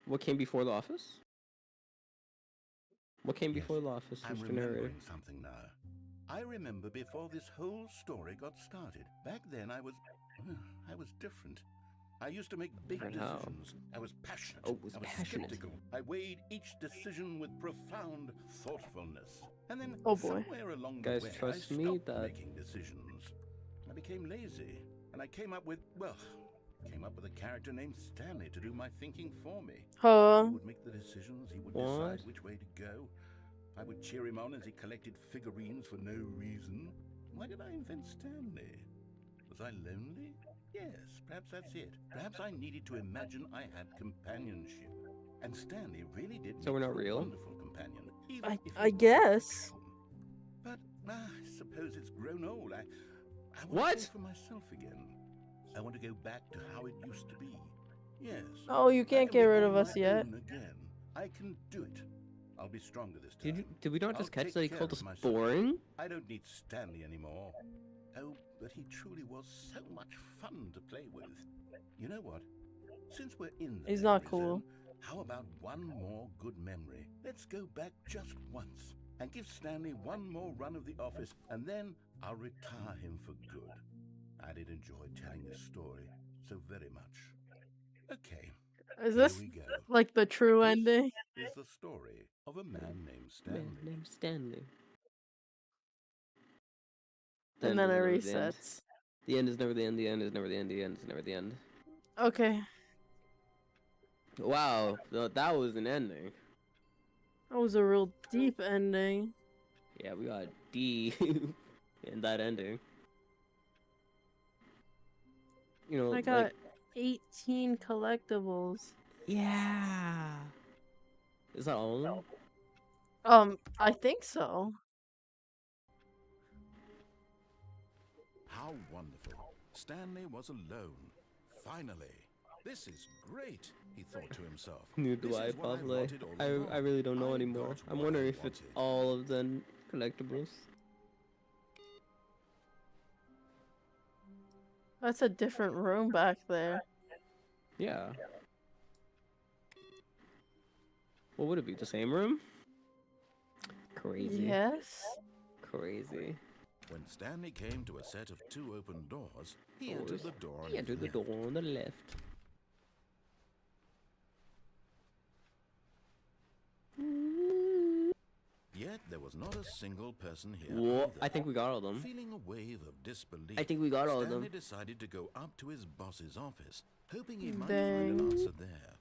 B: What came before the office? What came
D: Yes,
B: before the office,
D: I'm
B: Mr. Narrator?
D: remembering something now. I remember before this whole story got started. Back then, I was different. I used to make big
B: Different how?
D: decisions. I was passionate.
B: Oh, was
D: I was
B: passionate.
D: skeptical. I weighed each decision with profound thoughtfulness. And then,
A: Oh boy.
D: somewhere along
B: Guys,
D: the way,
B: trust
D: I
B: me
D: stopped
B: that-
D: making decisions. I became lazy, and I came up with a character named Stanley to do my thinking for me.
A: Huh?
D: He would make the decisions, he would
B: What?
D: decide which way to go. I would cheer him on as he collected figurines for no reason. Why did I invent Stanley? Was I lonely? Yes, perhaps that's it. Perhaps I needed to imagine I had companionship. And Stanley really did
B: So we're
D: make
B: not
D: for a
B: real?
D: wonderful companion. Even if he
A: I
D: was a
A: guess.
D: fiction. But I suppose it's grown old. I want
B: What?
D: to go for myself again. I want to go back to how it used to be. Yes.
A: Oh, you
D: I
A: can't
D: can
A: get
D: be
A: rid
D: on
A: of us
D: my
A: yet.
D: own again. I can do it. I'll be stronger this time.
B: Did we not just
D: I'll
B: catch
D: take
B: that he
D: care
B: called
D: of
B: us
D: myself.
B: boring?
D: I don't need Stanley anymore. Oh, but he truly was so much fun to play with. You know what? Since we're in the
A: He's not
D: memory
A: cool.
D: zone, how about one more good memory? Let's go back just once and give Stanley one more run of the office, and then I'll retire him for good. I did enjoy telling this story so very much. Okay,
A: Is
D: here
A: this
D: we go.
A: like the true
D: This
A: ending?
D: is the story of a man named
B: Man
D: Stanley.
B: named Stanley.
A: And then it
B: is never the end.
A: resets.
B: The end is never the end. The end is never the end. The end is never the end.
A: Okay.
B: Wow, that was an ending.
A: That was a real deep ending.
B: Yeah, we got D in that ending. You know,
A: I got
B: like,
A: 18 collectibles.
B: yeah. Is that all of them?
A: I think so.
D: How wonderful. Stanley was alone. Finally. This is great, he thought to himself.
B: New
D: This
B: Dwight
D: is what I've
B: Pavle.
D: wanted all along.
B: I really don't know
D: I
B: anymore.
D: got
B: I'm
D: what
B: wondering
D: I
B: if it's
D: wanted.
B: all of the collectibles.
A: That's a different room back there.
B: Yeah. What would it be? The same room? Crazy.
A: Yes.
B: Crazy.
D: When Stanley came to a set of two open doors, he entered
B: Doors.
D: the door on
B: He
D: his
B: entered the
D: left.
B: door on the left.
D: Yet there was not a single person here
B: Whoa,
D: either.
B: I think we got all of them.
D: Feeling a wave of disbelief,
B: I think we got all of
D: Stanley
B: them.
D: decided to go up to his boss's office, hoping he might
A: Dang.
D: find an answer there.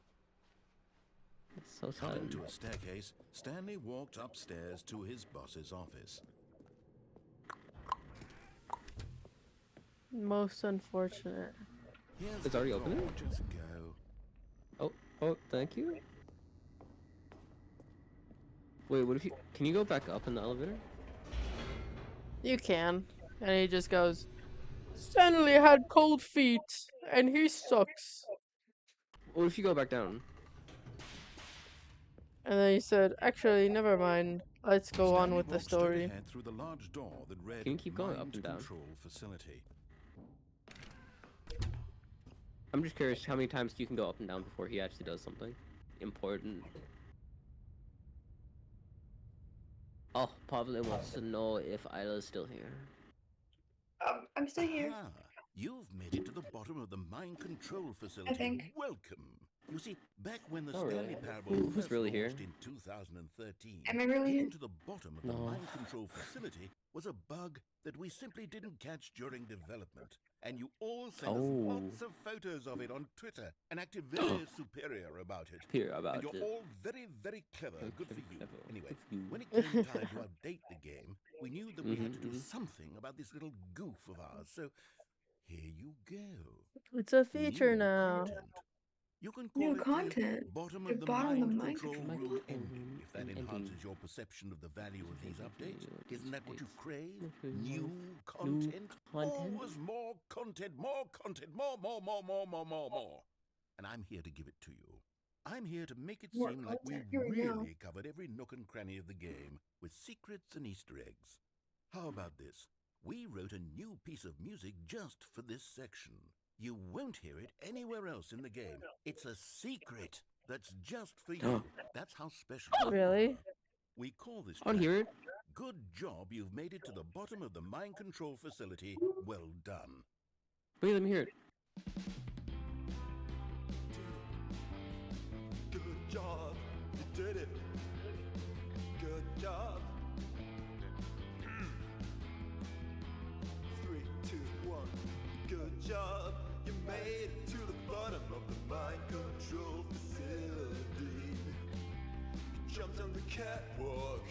B: It's so
D: Coming
B: sad.
D: to a staircase, Stanley walked upstairs to his boss's office.
A: Most unfortunate.
D: Here's
B: It's
D: the
B: already
D: door,
B: opening?
D: Just go.
B: Oh, thank you. Wait, what if you... Can you go back up in the elevator?
A: You can. And he just goes, Stanley had cold feet, and he sucks.
B: What if you go back down?
A: And then he said, actually, never mind. Let's go on
D: Stanley
A: with the
D: walked straight
A: story.
D: ahead through the large door that read
B: Can you keep going up
D: Mind
B: and down?
D: Control Facility.
B: I'm just curious how many times you can go up and down before he actually does something important. Oh, Pavle wants to know if Isla's still here.
C: I'm still here.
D: Aha! You've made it to the bottom of the Mind Control Facility.
C: think.
D: Welcome. You see, back when the
B: Oh, really?
D: Stanley Parable
B: Who's
D: first
B: really here?
D: launched in 2013,
C: Am I really
D: getting
C: here?
D: to the bottom of the
B: No.
D: Mind Control Facility was a bug that we simply didn't catch during development. And you all sent us
B: Oh.
D: lots of photos of it on Twitter and acted very superior about it.
B: Here about
D: And you're
B: it.
D: all very, very clever.
B: Very
D: Good for
B: clever,
D: you.
B: clever.
D: Anyway,
B: Good for you.
D: when it came time to update the game, we knew that we had to do
B: Mhm.
D: something about this little goof of ours. So here you go.
A: It's a feature
D: New
A: now.
D: content. You can call
C: New
D: it the
C: content.
D: bottom
C: The
D: of the
C: bottom of the
D: mind
C: mind
D: control
C: control
D: room
B: room
D: ending. If that
B: ending.
D: enhances your perception of the value of these updates, isn't that what you crave?
B: New
D: New content?
B: content.
D: Always more content, more, more. And I'm here to give it to you. I'm here to make it
C: More
D: seem like we
C: content. Here we go.
D: really covered every nook and cranny of the game with secrets and Easter eggs. How about this? We wrote a new piece of music just for this section. You won't hear it anywhere else in the game. It's a secret that's just for you. That's how special we
A: Really?
D: are. We call this
B: I want to
D: track,
B: hear it.
D: Good job, you've made it to the bottom of the mind control facility. Well done.
B: Wait, let me hear it.
G: Good job, you did it. Good job. 3, 2, 1. Good job, you made it to the bottom of the mind control facility. You jumped on the catwalk.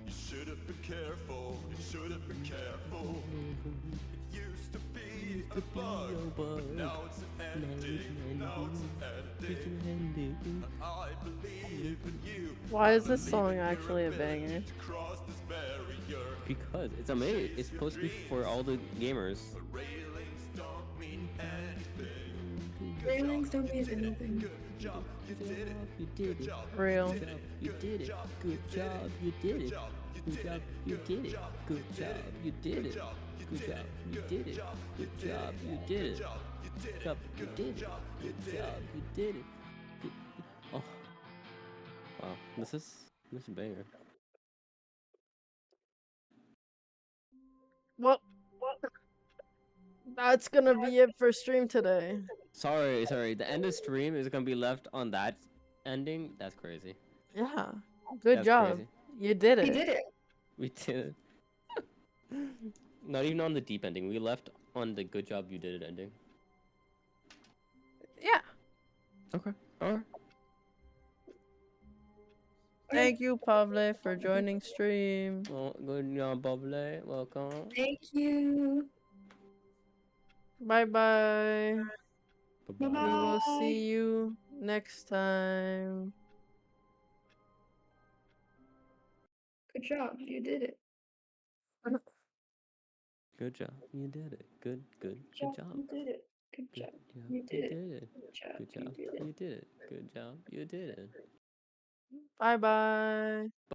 G: You should have been careful. You should have been careful. It used to be a bug, but now it's an ending. Now it's an ending. I believe in you.
A: Why is this song actually a banger?
G: To cross this barrier.
B: Because it's amazing. It's supposed to be for all the gamers.
G: But railings don't mean anything.
C: Railings don't mean anything.
B: Good job, you did it. You did it.
A: Real.
B: Good job, you did it. Good job, you did it. Good job, you did it. Good job, you did it. Good job, you did it. Good job, you did it. Good job, you did it. Good job, you did it. Oh, wow, this is a banger.
A: Well, that's gonna be it for stream today.
B: Sorry. The end of stream is gonna be left on that ending. That's crazy.
A: Yeah. Good
B: That's
A: job.
B: crazy.
A: You did
C: He
A: it.
C: did it.
B: We did it. Not even on the deep ending. We left on the good job you did it ending.
A: Yeah.
B: Okay. Alright.
A: Thank you, Pavle, for joining stream.
B: Well, good job, Bubbly. Welcome.
C: Thank you.
A: Bye bye. We will
C: Bye-bye.
A: see you next time.
C: Good job. You did it.
B: Good job. You did it. Good job.
C: You did it. Good
B: Good
C: job.
B: job.
C: You did it.
B: did it.
C: Good job.
B: Good
C: You
B: job.
C: did it.
B: You did it. Good job. You did it.
A: Bye bye.